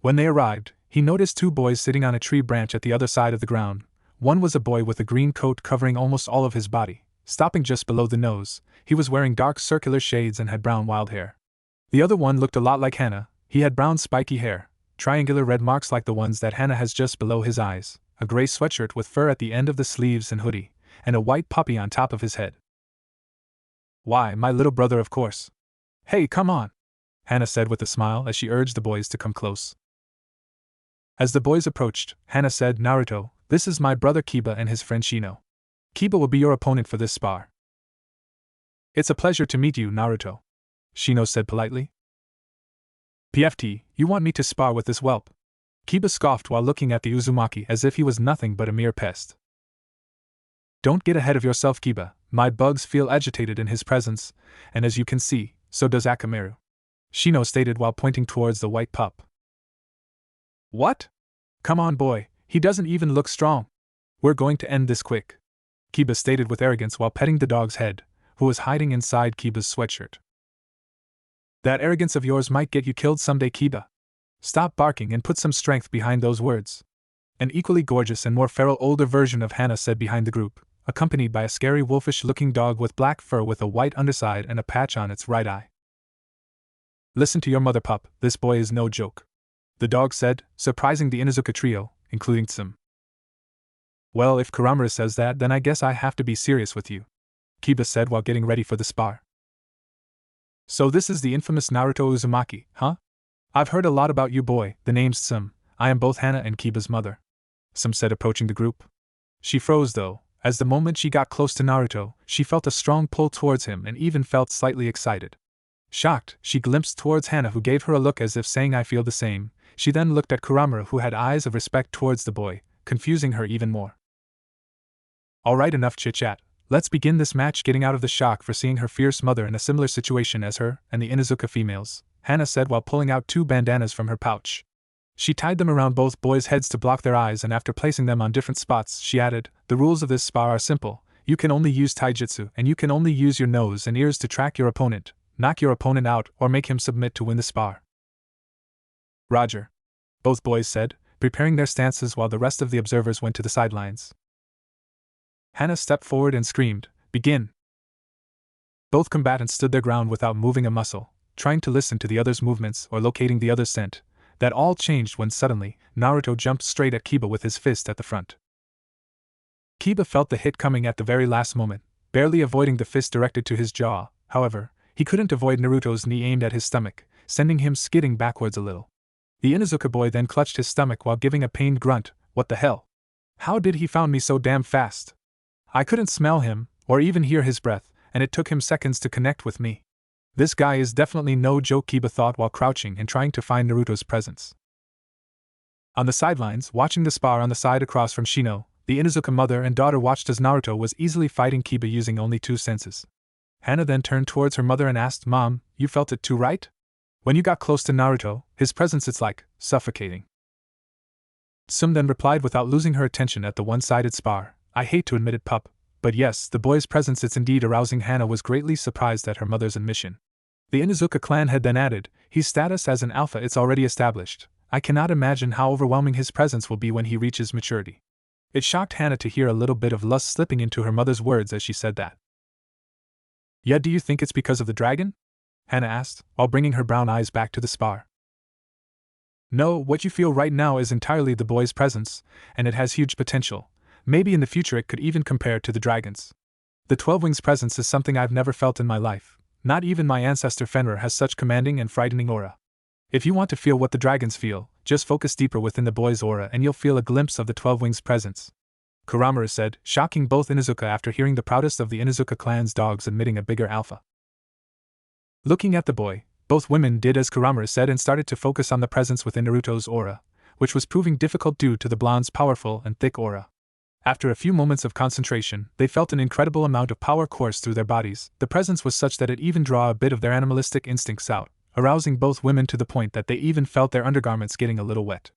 S1: When they arrived, he noticed two boys sitting on a tree branch at the other side of the ground. One was a boy with a green coat covering almost all of his body, stopping just below the nose. He was wearing dark circular shades and had brown wild hair. The other one looked a lot like Hana. He had brown spiky hair, triangular red marks like the ones that Hana has just below his eyes, a gray sweatshirt with fur at the end of the sleeves and hoodie, and a white puppy on top of his head. Why, my little brother, of course. Hey, come on, Hana said with a smile as she urged the boys to come close. As the boys approached, Hana said, Naruto, this is my brother Kiba and his friend Shino. Kiba will be your opponent for this spar. It's a pleasure to meet you, Naruto, Shino said politely. PFT, you want me to spar with this whelp? Kiba scoffed while looking at the Uzumaki as if he was nothing but a mere pest. Don't get ahead of yourself, Kiba. My bugs feel agitated in his presence, and as you can see, so does Akamaru, Shino stated while pointing towards the white pup. What? Come on, boy, he doesn't even look strong. We're going to end this quick, Kiba stated with arrogance while petting the dog's head, who was hiding inside Kiba's sweatshirt. That arrogance of yours might get you killed someday, Kiba. Stop barking and put some strength behind those words. An equally gorgeous and more feral older version of Hana said behind the group, accompanied by a scary wolfish-looking dog with black fur with a white underside and a patch on its right eye. Listen to your mother, pup, this boy is no joke, the dog said, surprising the Inuzuka trio, including Tsum. Well, if Kuramura says that, then I guess I have to be serious with you, Kiba said while getting ready for the spar. So this is the infamous Naruto Uzumaki, huh? I've heard a lot about you, boy. The name's Tsum. I am both Hana and Kiba's mother, Tsum said, approaching the group. She froze though, as the moment she got close to Naruto, she felt a strong pull towards him and even felt slightly excited. Shocked, she glimpsed towards Hana, who gave her a look as if saying I feel the same. She then looked at Kuramura, who had eyes of respect towards the boy, confusing her even more. Alright, enough chit-chat, Let's begin this match. Getting out of the shock for seeing her fierce mother in a similar situation as her and the Inuzuka females, Hana said while pulling out 2 bandanas from her pouch. She tied them around both boys' heads to block their eyes, and after placing them on different spots, she added, "The rules of this spar are simple. You can only use taijutsu, and you can only use your nose and ears to track your opponent, knock your opponent out, or make him submit to win the spar." "Roger," both boys said, preparing their stances while the rest of the observers went to the sidelines. Hana stepped forward and screamed, "Begin!" Both combatants stood their ground without moving a muscle, trying to listen to the other's movements or locating the other's scent. That all changed when suddenly, Naruto jumped straight at Kiba with his fist at the front. Kiba felt the hit coming at the very last moment, barely avoiding the fist directed to his jaw. However, he couldn't avoid Naruto's knee aimed at his stomach, sending him skidding backwards a little. The Inuzuka boy then clutched his stomach while giving a pained grunt. "What the hell? How did he found me so damn fast? I couldn't smell him, or even hear his breath, and it took him seconds to connect with me. This guy is definitely no joke," Kiba thought while crouching and trying to find Naruto's presence. On the sidelines, watching the spar on the side across from Shino, the Inuzuka mother and daughter watched as Naruto was easily fighting Kiba using only 2 senses. Hana then turned towards her mother and asked, "Mom, you felt it too, right? When you got close to Naruto, his presence, it's like suffocating." Sum then replied without losing her attention at the one-sided spar, "I hate to admit it, pup, but yes, the boy's presence it's indeed arousing." Hana was greatly surprised at her mother's admission. The Inuzuka clan had then added, "His status as an alpha it's already established. I cannot imagine how overwhelming his presence will be when he reaches maturity." It shocked Hana to hear a little bit of lust slipping into her mother's words as she said that. "Yeah, do you think it's because of the dragon?" Hana asked, while bringing her brown eyes back to the spar. "No, what you feel right now is entirely the boy's presence, and it has huge potential. Maybe in the future it could even compare to the dragon's. The 12 Wings presence is something I've never felt in my life. Not even my ancestor Fenrir has such commanding and frightening aura. If you want to feel what the dragons feel, just focus deeper within the boy's aura and you'll feel a glimpse of the 12 Wings presence," Kuramaru said, shocking both Inuzuka after hearing the proudest of the Inuzuka clan's dogs admitting a bigger alpha. Looking at the boy, both women did as Kuramaru said and started to focus on the presence within Naruto's aura, which was proving difficult due to the blonde's powerful and thick aura. After a few moments of concentration, they felt an incredible amount of power course through their bodies. The presence was such that it even drew a bit of their animalistic instincts out, arousing both women to the point that they even felt their undergarments getting a little wet.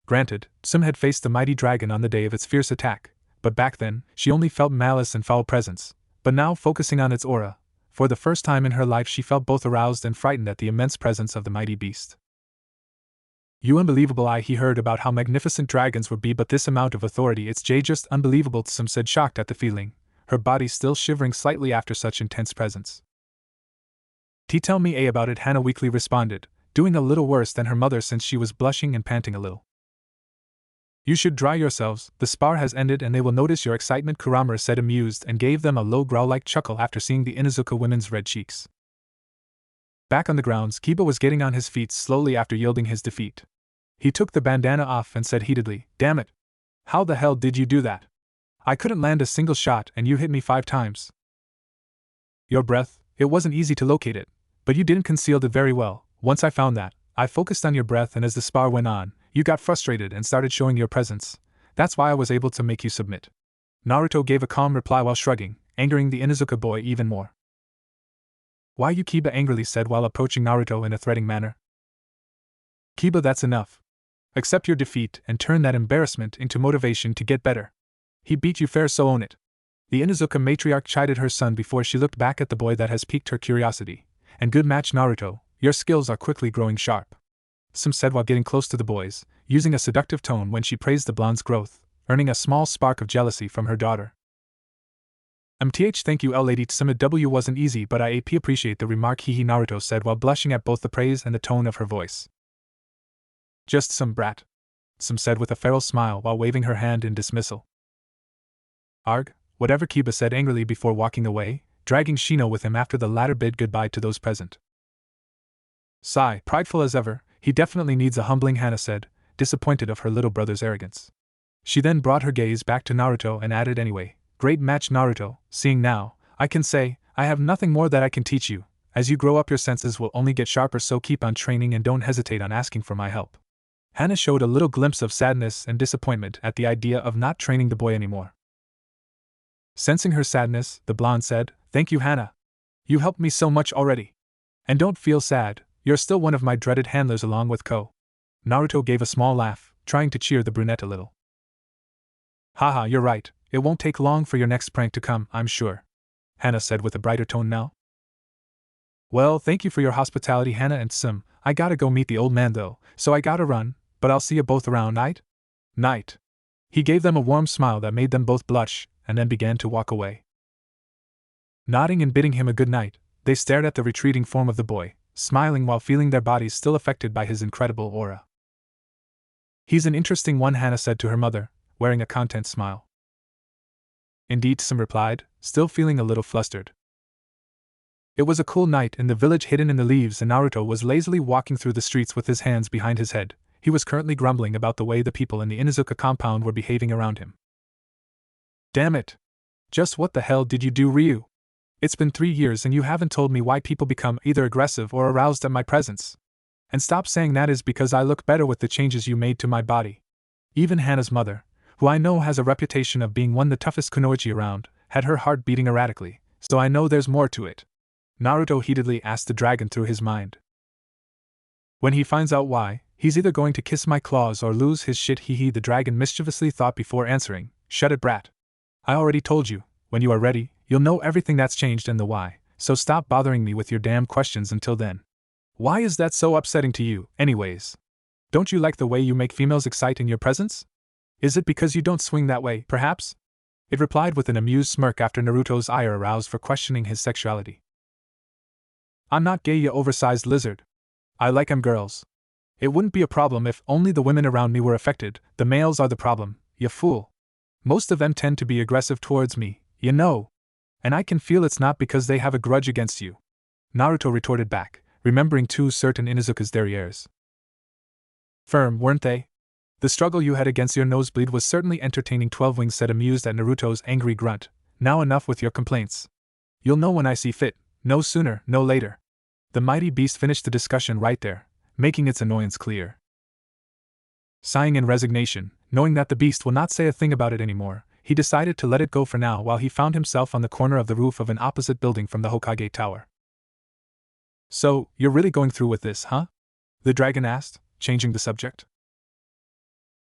S1: Granted, Sum had faced the mighty dragon on the day of its fierce attack, but back then, she only felt malice and foul presence. But now, focusing on its aura, for the first time in her life she felt both aroused and frightened at the immense presence of the mighty beast. "You unbelievable, he heard about how magnificent dragons would be, but this amount of authority, it's just unbelievable," Sum said, shocked at the feeling, her body still shivering slightly after such intense presence. "Tell me about it," Hana weakly responded, doing a little worse than her mother since she was blushing and panting a little. "You should dry yourselves, the spar has ended and they will notice your excitement," Kuramaru said, amused, and gave them a low growl-like chuckle after seeing the Inuzuka women's red cheeks. Back on the grounds, Kiba was getting on his feet slowly after yielding his defeat. He took the bandana off and said heatedly, "Damn it! How the hell did you do that? I couldn't land a single shot and you hit me 5 times. Your breath, it wasn't easy to locate it, but you didn't conceal it very well. Once I found that, I focused on your breath, and as the spar went on, you got frustrated and started showing your presence. That's why I was able to make you submit." Naruto gave a calm reply while shrugging, angering the Inuzuka boy even more. "Why you?" Kiba angrily said while approaching Naruto in a threatening manner. "Kiba, that's enough. Accept your defeat and turn that embarrassment into motivation to get better. He beat you fair, so own it." The Inuzuka matriarch chided her son before she looked back at the boy that has piqued her curiosity. "And good match, Naruto, your skills are quickly growing sharp," Sum said while getting close to the boys, using a seductive tone when she praised the blonde's growth, earning a small spark of jealousy from her daughter. Thank you, lady Tsuma W wasn't easy, but I appreciate the remark, hehe," Naruto said while blushing at both the praise and the tone of her voice. "Just some brat," Sum said with a feral smile while waving her hand in dismissal. "Arg, whatever," Kiba said angrily before walking away, dragging Shino with him after the latter bid goodbye to those present. Sigh, prideful as ever, he definitely needs a humbling, Hana said, disappointed of her little brother's arrogance. She then brought her gaze back to Naruto and added, "Anyway, great match, Naruto. Seeing now, I can say, I have nothing more that I can teach you. As you grow up, your senses will only get sharper, so keep on training and don't hesitate on asking for my help." Hana showed a little glimpse of sadness and disappointment at the idea of not training the boy anymore. Sensing her sadness, the blonde said, "Thank you, Hana. You helped me so much already. And don't feel sad, you're still one of my dreaded handlers along with Ko." Naruto gave a small laugh, trying to cheer the brunette a little. "Haha, you're right, it won't take long for your next prank to come, I'm sure," Hana said with a brighter tone now. "Well, thank you for your hospitality, Hana and Sim. I gotta go meet the old man though, so I gotta run, but I'll see you both around, night?" "Night." He gave them a warm smile that made them both blush, and then began to walk away. Nodding and bidding him a good night, they stared at the retreating form of the boy, smiling while feeling their bodies still affected by his incredible aura. "He's an interesting one," Hana said to her mother, wearing a content smile. "Indeed," Sim replied, still feeling a little flustered. It was a cool night in the village hidden in the leaves, and Naruto was lazily walking through the streets with his hands behind his head. He was currently grumbling about the way the people in the Inuzuka compound were behaving around him. "Damn it! Just what the hell did you do, Ryu? It's been 3 years and you haven't told me why people become either aggressive or aroused at my presence. And stop saying that is because I look better with the changes you made to my body." Even Hana's mother, who I know has a reputation of being one of the toughest kunoichi around, had her heart beating erratically, "So I know there's more to it?" Naruto heatedly asked the dragon through his mind. "When he finds out why, he's either going to kiss my claws or lose his shit, hee hee," the dragon mischievously thought before answering. "Shut it, brat. I already told you, when you are ready, you'll know everything that's changed and the why, so stop bothering me with your damn questions until then." "Why is that so upsetting to you, anyways? Don't you like the way you make females excite in your presence? Is it because you don't swing that way, perhaps?" It replied with an amused smirk after Naruto's ire aroused for questioning his sexuality. "I'm not gay, you oversized lizard. I like 'em girls. It wouldn't be a problem if only the women around me were affected. The males are the problem, you fool. Most of them tend to be aggressive towards me, you know. And I can feel it's not because they have a grudge against you," Naruto retorted back, remembering two certain Inuzuka's derrieres. "Firm, weren't they? The struggle you had against your nosebleed was certainly entertaining," 12 Wings said, amused at Naruto's angry grunt. "Now enough with your complaints. You'll know when I see fit, no sooner, no later." The mighty beast finished the discussion right there, making its annoyance clear. Sighing in resignation, knowing that the beast will not say a thing about it anymore, he decided to let it go for now while he found himself on the corner of the roof of an opposite building from the Hokage Tower. "So, you're really going through with this, huh?" the dragon asked, changing the subject.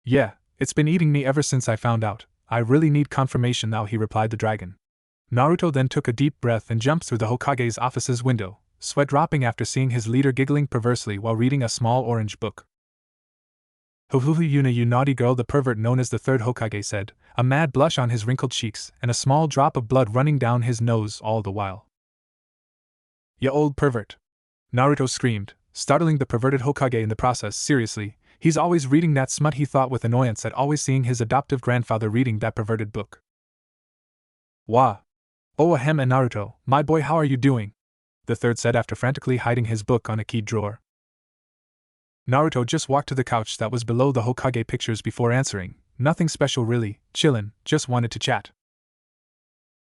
S1: "Yeah, it's been eating me ever since I found out. I really need confirmation now," he replied the dragon. Naruto then took a deep breath and jumped through the Hokage's office's window, sweat dropping after seeing his leader giggling perversely while reading a small orange book. "Huhuhu Yuna, you naughty girl," the pervert known as the third Hokage said, a mad blush on his wrinkled cheeks and a small drop of blood running down his nose all the while. "Ya old pervert!" Naruto screamed, startling the perverted Hokage in the process. "Seriously, he's always reading that smut," he thought with annoyance at always seeing his adoptive grandfather reading that perverted book. "Wah! Oh ahem, and Naruto, my boy, how are you doing?" the third said after frantically hiding his book on a keyed drawer. Naruto just walked to the couch that was below the Hokage pictures before answering. "Nothing special really, chillin', just wanted to chat."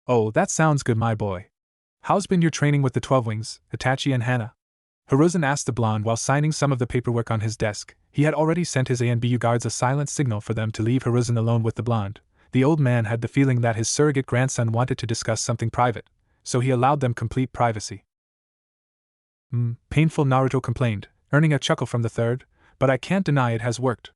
S1: "Oh, that sounds good, my boy. How's been your training with the 12 Wings, Itachi and Hana?" Hiruzen asked the blonde while signing some of the paperwork on his desk. He had already sent his A and BU guards a silent signal for them to leave Hiruzen alone with the blonde. The old man had the feeling that his surrogate grandson wanted to discuss something private, so he allowed them complete privacy. Painful," Naruto complained, earning a chuckle from the third, "but I can't deny it has worked.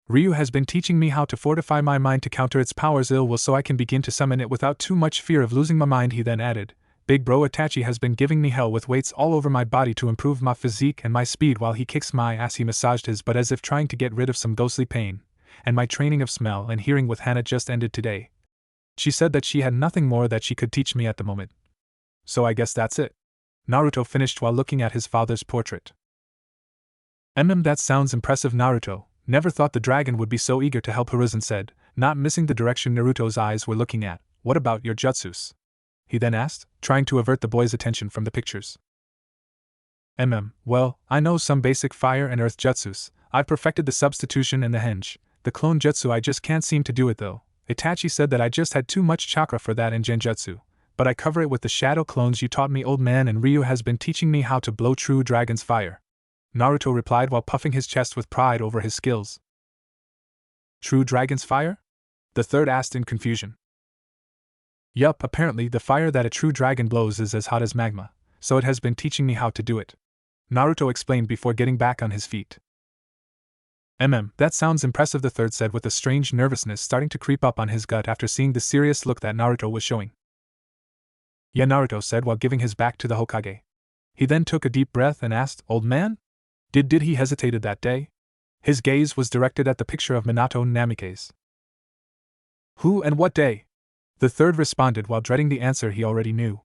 S1: Ryu has been teaching me how to fortify my mind to counter its power's ill will so I can begin to summon it without too much fear of losing my mind," he then added. "Big bro Itachi has been giving me hell with weights all over my body to improve my physique and my speed while he kicks my ass." He massaged his butt as if trying to get rid of some ghostly pain. "And my training of smell and hearing with Hana just ended today. She said that she had nothing more that she could teach me at the moment. So I guess that's it." Naruto finished while looking at his father's portrait. That sounds impressive, Naruto. Never thought the dragon would be so eager to help," Hiruzen said, not missing the direction Naruto's eyes were looking at. "What about your jutsus?" he then asked, trying to avert the boy's attention from the pictures. Well, I know some basic fire and earth jutsus. I've perfected the substitution and the henge. The clone jutsu I just can't seem to do it though. Itachi said that I just had too much chakra for that in genjutsu. But I cover it with the shadow clones you taught me, old man, and Ryu has been teaching me how to blow true dragon's fire," Naruto replied while puffing his chest with pride over his skills. "True dragon's fire?" the third asked in confusion. Yup, apparently the fire that a true dragon blows is as hot as magma, so it has been teaching me how to do it. Naruto explained before getting back on his feet. That sounds impressive, the third said with a strange nervousness starting to creep up on his gut after seeing the serious look that Naruto was showing. Yeah, Naruto said while giving his back to the Hokage. He then took a deep breath and asked, Old man? Did he hesitated that day? His gaze was directed at the picture of Minato Namikaze. Who and what day? The third responded while dreading the answer he already knew.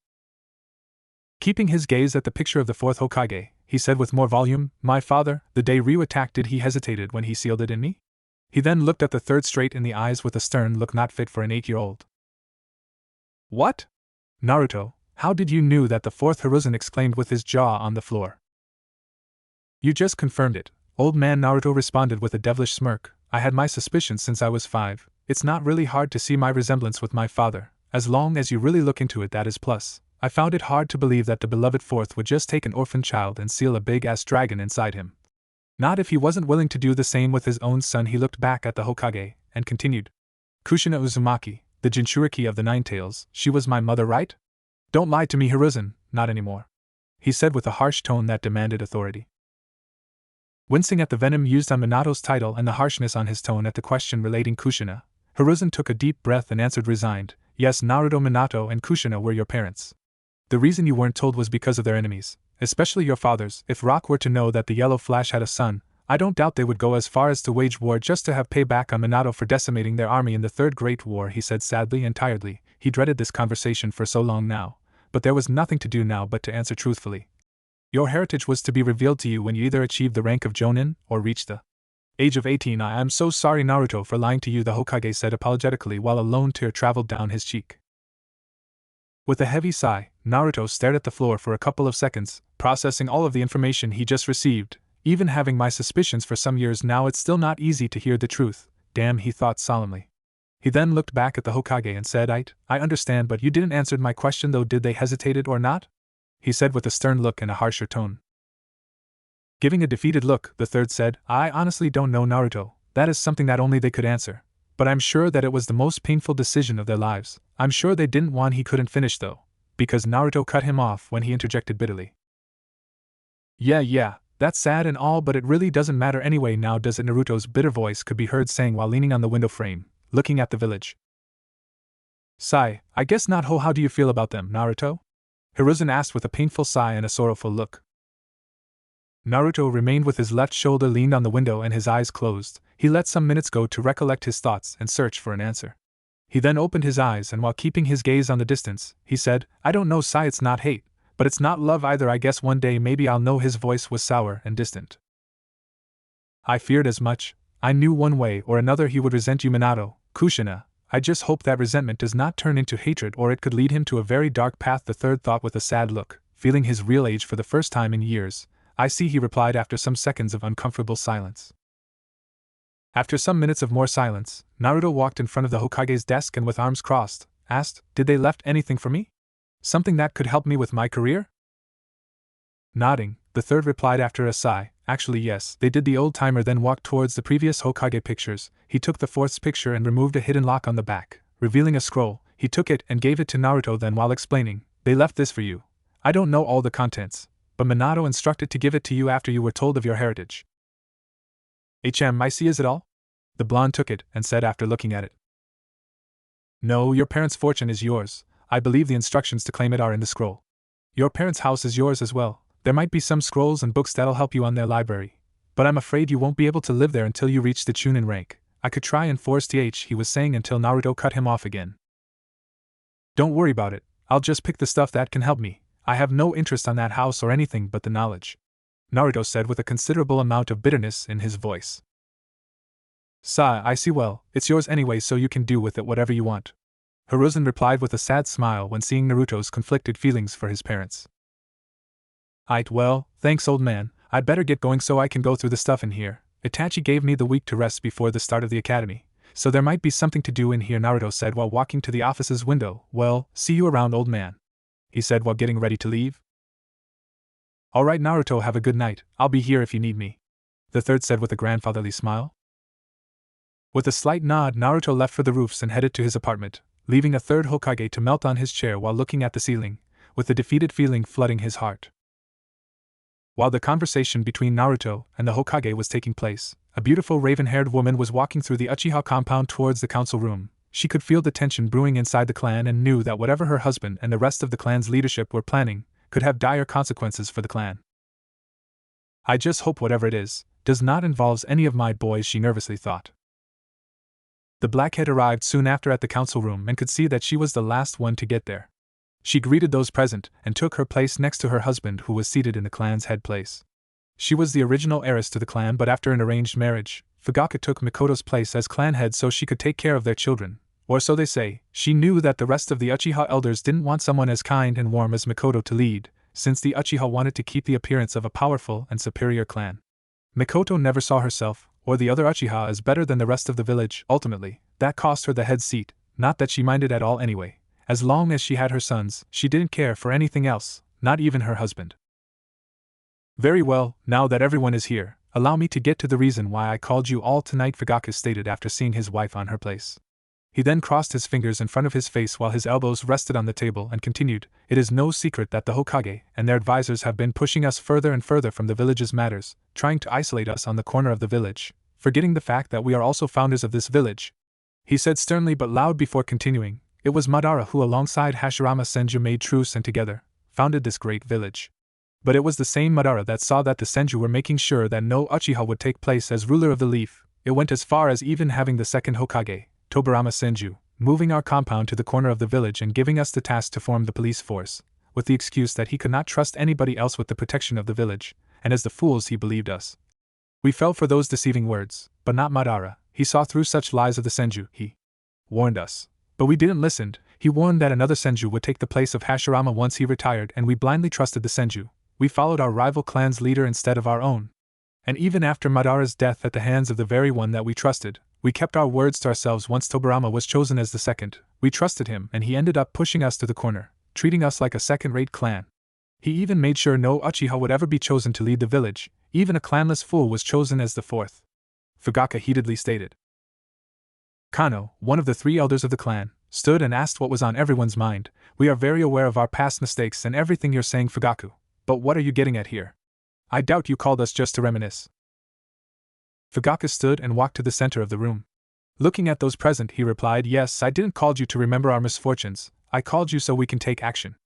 S1: Keeping his gaze at the picture of the fourth Hokage, he said with more volume, My father, the day Ryu attacked, did he hesitated when he sealed it in me? He then looked at the third straight in the eyes with a stern look not fit for an 8-year-old. What? Naruto, how did you knew that? The fourth Hiruzen exclaimed with his jaw on the floor. You just confirmed it, old man, Naruto responded with a devilish smirk. I had my suspicions since I was 5. It's not really hard to see my resemblance with my father, as long as you really look into it, that is plus. I found it hard to believe that the beloved fourth would just take an orphan child and seal a big-ass dragon inside him. Not if he wasn't willing to do the same with his own son. He looked back at the Hokage and continued. Kushina Uzumaki, the Jinchuriki of the Nine Tails, she was my mother, right? Don't lie to me, Hiruzen, not anymore. He said with a harsh tone that demanded authority. Wincing at the venom used on Minato's title and the harshness on his tone at the question relating Kushina, Hiruzen took a deep breath and answered resigned, Yes, Naruto, Minato and Kushina were your parents. The reason you weren't told was because of their enemies, especially your father's. If Rock were to know that the Yellow Flash had a son, I don't doubt they would go as far as to wage war just to have payback on Minato for decimating their army in the Third Great War, he said sadly and tiredly. He dreaded this conversation for so long now, but there was nothing to do now but to answer truthfully. Your heritage was to be revealed to you when you either achieved the rank of Jonin or reached the age of 18. I am so sorry, Naruto, for lying to you, the Hokage said apologetically while a lone tear traveled down his cheek. With a heavy sigh, Naruto stared at the floor for a couple of seconds, processing all of the information he just received. Even having my suspicions for some years now, it's still not easy to hear the truth. Damn, he thought solemnly. He then looked back at the Hokage and said, I understand, but you didn't answer my question though. Did they hesitated or not? He said with a stern look and a harsher tone. Giving a defeated look, the third said, I honestly don't know, Naruto. That is something that only they could answer. But I'm sure that it was the most painful decision of their lives. I'm sure they didn't want. He couldn't finish though, because Naruto cut him off when he interjected bitterly. Yeah, that's sad and all, but it really doesn't matter anyway now, does it? Naruto's bitter voice could be heard saying while leaning on the window frame, looking at the village. Sigh, I guess not. How do you feel about them, Naruto? Hiruzen asked with a painful sigh and a sorrowful look. Naruto remained with his left shoulder leaned on the window and his eyes closed. He let some minutes go to recollect his thoughts and search for an answer. He then opened his eyes and while keeping his gaze on the distance, he said, I don't know, Sai, it's not hate, but it's not love either. I guess one day maybe I'll know. His voice was sour and distant. I feared as much. I knew one way or another he would resent you, Minato, Kushina. I just hope that resentment does not turn into hatred or it could lead him to a very dark path, the third thought with a sad look, feeling his real age for the first time in years. I see, he replied after some seconds of uncomfortable silence. After some minutes of more silence, Naruto walked in front of the Hokage's desk and with arms crossed, asked, Did they left anything for me? Something that could help me with my career? Nodding, the third replied after a sigh, Actually yes, they did. The old-timer then walked towards the previous Hokage pictures. He took the fourth's picture and removed a hidden lock on the back, revealing a scroll. He took it and gave it to Naruto, then while explaining, They left this for you. I don't know all the contents, but Minato instructed to give it to you after you were told of your heritage. I see, is it all? The blonde took it and said after looking at it. No, your parents' fortune is yours. I believe the instructions to claim it are in the scroll. Your parents' house is yours as well. There might be some scrolls and books that'll help you on their library, but I'm afraid you won't be able to live there until you reach the Chunin rank. I could try and force he was saying until Naruto cut him off again. Don't worry about it, I'll just pick the stuff that can help me. I have no interest on that house or anything but the knowledge, Naruto said with a considerable amount of bitterness in his voice. Sa, I see. Well, it's yours anyway, so you can do with it whatever you want. Hiruzen replied with a sad smile when seeing Naruto's conflicted feelings for his parents. Well, thanks old man, I'd better get going so I can go through the stuff in here. Itachi gave me the week to rest before the start of the academy, so there might be something to do in here, Naruto said while walking to the office's window. Well, see you around, old man, he said while getting ready to leave. Alright Naruto, have a good night, I'll be here if you need me, the third said with a grandfatherly smile. With a slight nod, Naruto left for the roofs and headed to his apartment. leaving a third Hokage to melt on his chair while looking at the ceiling, with a defeated feeling flooding his heart. While the conversation between Naruto and the Hokage was taking place, a beautiful raven-haired woman was walking through the Uchiha compound towards the council room. She could feel the tension brewing inside the clan and knew that whatever her husband and the rest of the clan's leadership were planning could have dire consequences for the clan. I just hope whatever it is does not involve any of my boys, she nervously thought. The blackhead arrived soon after at the council room and could see that she was the last one to get there. She greeted those present and took her place next to her husband, who was seated in the clan's head place. She was the original heiress to the clan, but after an arranged marriage, Fugaku took Mikoto's place as clan head so she could take care of their children, or so they say. She knew that the rest of the Uchiha elders didn't want someone as kind and warm as Mikoto to lead, since the Uchiha wanted to keep the appearance of a powerful and superior clan. Mikoto never saw herself, or the other Uchiha, as better than the rest of the village. Ultimately, that cost her the head seat, not that she minded at all anyway. As long as she had her sons, she didn't care for anything else, not even her husband. Very well, now that everyone is here, allow me to get to the reason why I called you all tonight, Fugaku stated after seeing his wife on her place. He then crossed his fingers in front of his face while his elbows rested on the table and continued, "It is no secret that the Hokage and their advisors have been pushing us further and further from the village's matters, trying to isolate us on the corner of the village, forgetting the fact that we are also founders of this village," he said sternly but loud before continuing. It was Madara who alongside Hashirama Senju made truce and together founded this great village. But it was the same Madara that saw that the Senju were making sure that no Uchiha would take place as ruler of the Leaf. It went as far as even having the second Hokage, Tobirama Senju, moving our compound to the corner of the village and giving us the task to form the police force, with the excuse that he could not trust anybody else with the protection of the village, and as the fools he believed us. We fell for those deceiving words, but not Madara. He saw through such lies of the Senju. He warned us. But we didn't listen. He warned that another Senju would take the place of Hashirama once he retired, and we blindly trusted the Senju. We followed our rival clan's leader instead of our own. And even after Madara's death at the hands of the very one that we trusted, we kept our words to ourselves. Once Tobirama was chosen as the second, we trusted him, and he ended up pushing us to the corner, treating us like a second-rate clan. He even made sure no Uchiha would ever be chosen to lead the village. Even a clanless fool was chosen as the fourth," Fugaku heatedly stated. Kano, one of the three elders of the clan, stood and asked what was on everyone's mind. "We are very aware of our past mistakes and everything you're saying, Fugaku, but what are you getting at here? I doubt you called us just to reminisce." Fugaku stood and walked to the center of the room. Looking at those present, he replied, "Yes, I didn't call you to remember our misfortunes. I called you so we can take action.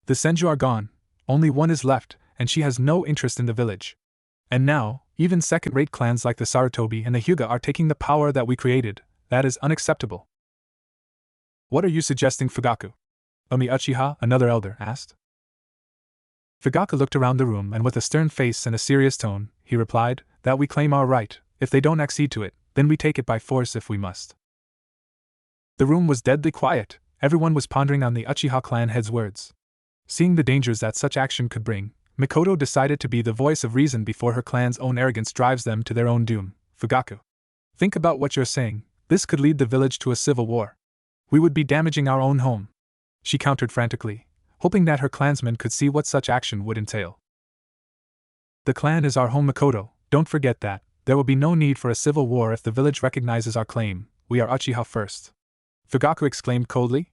S1: The Senju are gone. Only one is left, and she has no interest in the village. And now, even second-rate clans like the Sarutobi and the Hyuga are taking the power that we created. That is unacceptable." "What are you suggesting, Fugaku?" Umi Uchiha, another elder, asked. Fugaku looked around the room and with a stern face and a serious tone, he replied, "That we claim our right. If they don't accede to it, then we take it by force if we must." The room was deadly quiet. Everyone was pondering on the Uchiha clan head's words. Seeing the dangers that such action could bring, Mikoto decided to be the voice of reason before her clan's own arrogance drives them to their own doom. "Fugaku, think about what you're saying. This could lead the village to a civil war. We would be damaging our own home," she countered frantically, hoping that her clansmen could see what such action would entail. "The clan is our home, Mikoto. Don't forget that. There will be no need for a civil war if the village recognizes our claim. We are Uchiha first," Fugaku exclaimed coldly.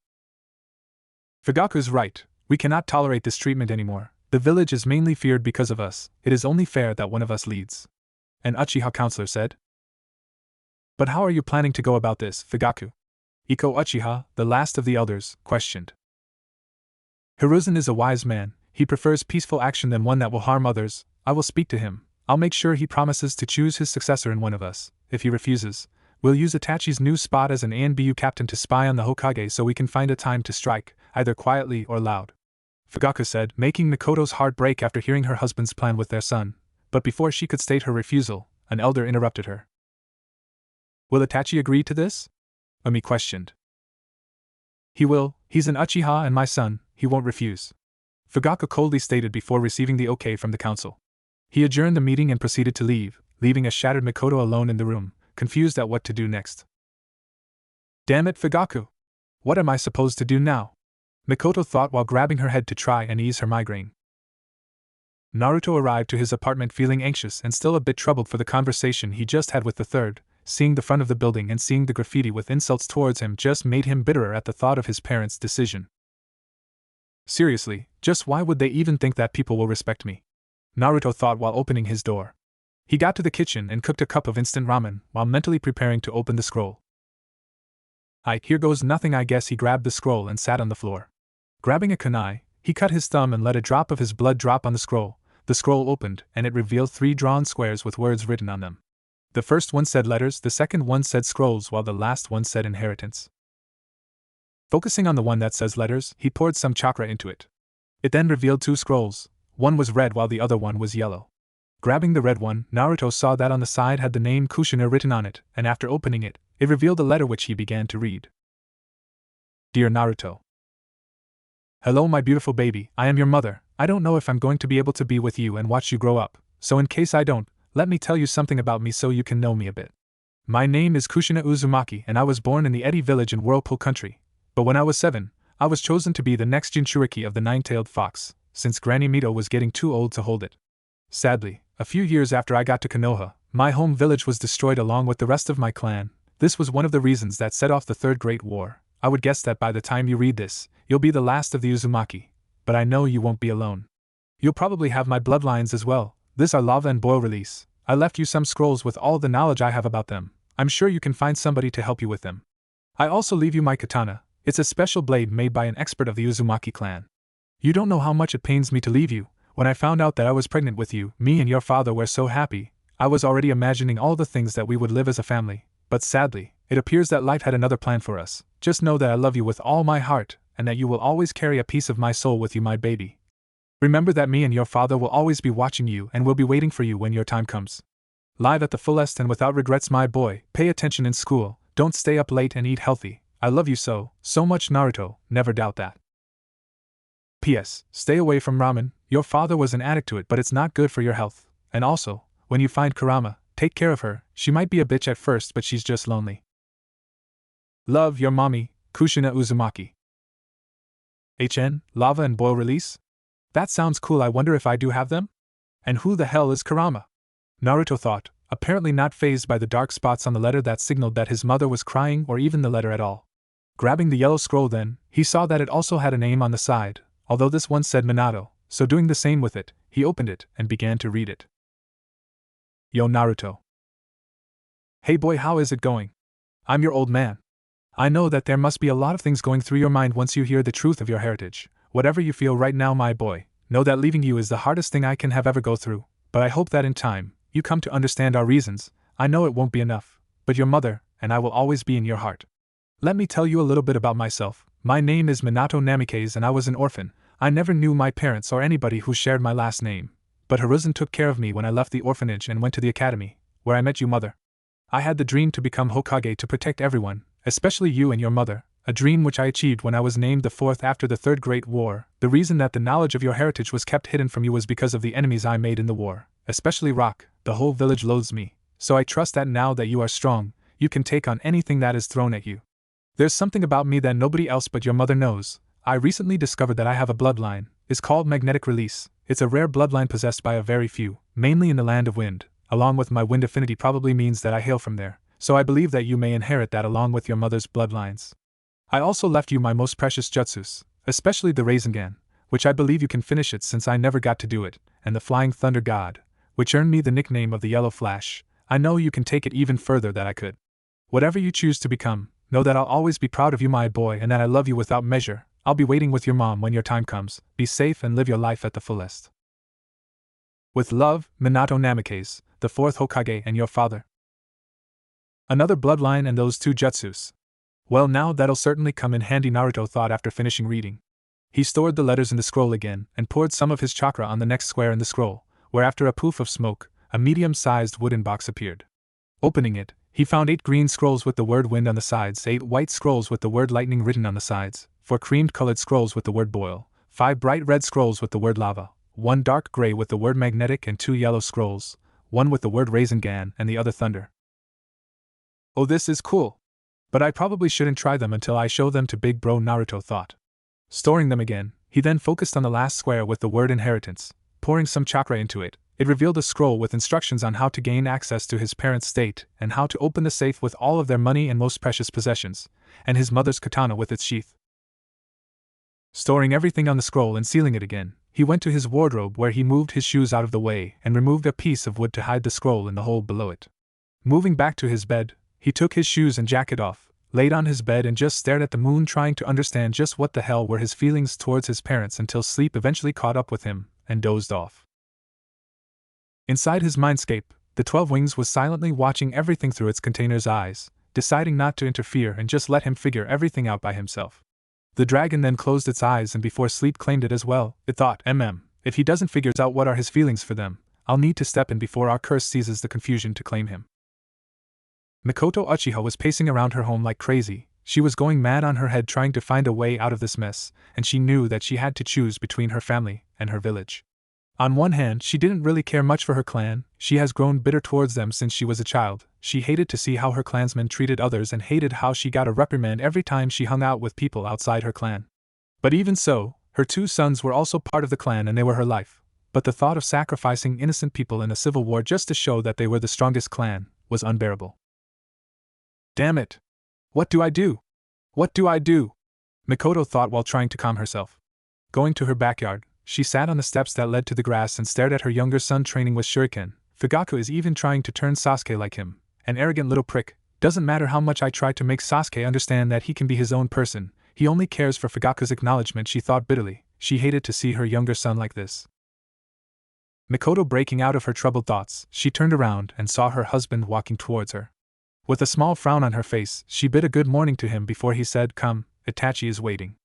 S1: "Fugaku's right. We cannot tolerate this treatment anymore. The village is mainly feared because of us. It is only fair that one of us leads," an Uchiha counselor said. "But how are you planning to go about this, Fugaku?" Iko Uchiha, the last of the elders, questioned. "Hiruzen is a wise man. He prefers peaceful action than one that will harm others. I will speak to him. I'll make sure he promises to choose his successor in one of us. If he refuses, we'll use Itachi's new spot as an ANBU captain to spy on the Hokage so we can find a time to strike, either quietly or loud," Fugaku said, making Mikoto's heart break after hearing her husband's plan with their son. But before she could state her refusal, an elder interrupted her. "Will Itachi agree to this?" Umi questioned. "He will. He's an Uchiha and my son. He won't refuse," Fugaku coldly stated before receiving the okay from the council. He adjourned the meeting and proceeded to leave, leaving a shattered Mikoto alone in the room, confused at what to do next. "Damn it, Fugaku! What am I supposed to do now?" Mikoto thought while grabbing her head to try and ease her migraine. Naruto arrived to his apartment feeling anxious and still a bit troubled for the conversation he just had with the third seeing the front of the building and seeing the graffiti with insults towards him just made him bitterer at the thought of his parents' decision. Seriously, just why would they even think that people will respect me? Naruto thought while opening his door. He got to the kitchen and cooked a cup of instant ramen while mentally preparing to open the scroll. Here goes nothing. I guess he grabbed the scroll and sat on the floor. Grabbing a kunai, he cut his thumb and let a drop of his blood drop on the scroll. The scroll opened and it revealed 3 drawn squares with words written on them. The first one said letters, the second one said scrolls, while the last one said inheritance. Focusing on the one that says letters, he poured some chakra into it. It then revealed 2 scrolls. One was red while the other one was yellow. Grabbing the red one, Naruto saw that on the side had the name Kushina written on it, and after opening it, it revealed a letter which he began to read. Dear Naruto. Hello my beautiful baby, I am your mother. I don't know if I'm going to be able to be with you and watch you grow up, so in case I don't, let me tell you something about me so you can know me a bit. My name is Kushina Uzumaki and I was born in the Eddy village in Whirlpool Country. But when I was 7, I was chosen to be the next Jinchuriki of the nine-tailed fox, since Granny Mito was getting too old to hold it. Sadly, a few years after I got to Konoha, my home village was destroyed along with the rest of my clan. This was one of the reasons that set off the Third Great War. I would guess that by the time you read this, you'll be the last of the Uzumaki. But I know you won't be alone. You'll probably have my bloodlines as well. These are lava and boil release. I left you some scrolls with all the knowledge I have about them. I'm sure you can find somebody to help you with them. I also leave you my katana. It's a special blade made by an expert of the Uzumaki clan. You don't know how much it pains me to leave you. When I found out that I was pregnant with you, me and your father were so happy. I was already imagining all the things that we would live as a family. But sadly, it appears that life had another plan for us. Just know that I love you with all my heart, and that you will always carry a piece of my soul with you, my baby. Remember that me and your father will always be watching you and will be waiting for you when your time comes. Live at the fullest and without regrets, my boy. Pay attention in school, don't stay up late and eat healthy. I love you so much, Naruto, never doubt that. P.S. Stay away from ramen. Your father was an addict to it, but it's not good for your health. And also, when you find Kurama, take care of her. She might be a bitch at first, but she's just lonely. Love, your mommy, Kushina Uzumaki. HN, lava and boil release? That sounds cool. I wonder if I do have them? And who the hell is Kurama? Naruto thought, apparently not fazed by the dark spots on the letter that signaled that his mother was crying or even the letter at all. Grabbing the yellow scroll then, he saw that it also had a name on the side, although this one said Minato, so doing the same with it, he opened it and began to read it. Yo Naruto. Hey boy, how is it going? I'm your old man. I know that there must be a lot of things going through your mind once you hear the truth of your heritage. Whatever you feel right now, my boy, know that leaving you is the hardest thing I can have ever go through, but I hope that in time, you come to understand our reasons. I know it won't be enough, but your mother and I will always be in your heart. Let me tell you a little bit about myself. My name is Minato Namikaze and I was an orphan. I never knew my parents or anybody who shared my last name, but Hiruzen took care of me when I left the orphanage and went to the academy, where I met you, mother. I had the dream to become Hokage to protect everyone, especially you and your mother, a dream which I achieved when I was named the 4th after the Third Great War. The reason that the knowledge of your heritage was kept hidden from you was because of the enemies I made in the war, especially Rock. The whole village loathes me, so I trust that now that you are strong, you can take on anything that is thrown at you. There's something about me that nobody else but your mother knows. I recently discovered that I have a bloodline. It's called magnetic release. It's a rare bloodline possessed by a very few, mainly in the land of wind. Along with my wind affinity probably means that I hail from there, so I believe that you may inherit that along with your mother's bloodlines. I also left you my most precious jutsus, especially the Rasengan, which I believe you can finish it since I never got to do it, and the Flying Thunder God, which earned me the nickname of the Yellow Flash. I know you can take it even further that I could. Whatever you choose to become, know that I'll always be proud of you, my boy, and that I love you without measure. I'll be waiting with your mom when your time comes. Be safe and live your life at the fullest. With love, Minato Namikaze, the 4th Hokage and your father. Another bloodline and those 2 jutsus. Well, now that'll certainly come in handy, Naruto thought after finishing reading. He stored the letters in the scroll again and poured some of his chakra on the next square in the scroll, where after a poof of smoke, a medium-sized wooden box appeared. Opening it, he found 8 green scrolls with the word wind on the sides, 8 white scrolls with the word lightning written on the sides, 4 cream-colored scrolls with the word boil, 5 bright red scrolls with the word lava, 1 dark gray with the word magnetic and 2 yellow scrolls, 1 with the word Rasengan and the other thunder. Oh, this is cool. But I probably shouldn't try them until I show them to Big Bro, Naruto thought. Storing them again, he then focused on the last square with the word inheritance, pouring some chakra into it, It revealed a scroll with instructions on how to gain access to his parents' estate and how to open the safe with all of their money and most precious possessions, and his mother's katana with its sheath. Storing everything on the scroll and sealing it again, he went to his wardrobe where he moved his shoes out of the way and removed a piece of wood to hide the scroll in the hole below it. Moving back to his bed, he took his shoes and jacket off, laid on his bed and just stared at the moon, trying to understand just what the hell were his feelings towards his parents, until sleep eventually caught up with him and dozed off. Inside his mindscape, the 12 Wings was silently watching everything through its container's eyes, deciding not to interfere and just let him figure everything out by himself. The dragon then closed its eyes and before sleep claimed it as well. It thought, if he doesn't figure out what are his feelings for them, I'll need to step in before our curse seizes the confusion to claim him. Mikoto Uchiha was pacing around her home like crazy. She was going mad on her head trying to find a way out of this mess, and she knew that she had to choose between her family and her village. On one hand, she didn't really care much for her clan. She has grown bitter towards them since she was a child. She hated to see how her clansmen treated others and hated how she got a reprimand every time she hung out with people outside her clan. But even so, her 2 sons were also part of the clan and they were her life. But the thought of sacrificing innocent people in a civil war just to show that they were the strongest clan was unbearable. Damn it! What do I do? What do I do? Mikoto thought while trying to calm herself. Going to her backyard, she sat on the steps that led to the grass and stared at her younger son training with shuriken. Fugaku is even trying to turn Sasuke like him, an arrogant little prick. Doesn't matter how much I try to make Sasuke understand that he can be his own person, he only cares for Fugaku's acknowledgement, she thought bitterly. She hated to see her younger son like this. Mikoto breaking out of her troubled thoughts, she turned around and saw her husband walking towards her. With a small frown on her face, she bid a good morning to him before he said, "Come, Itachi is waiting."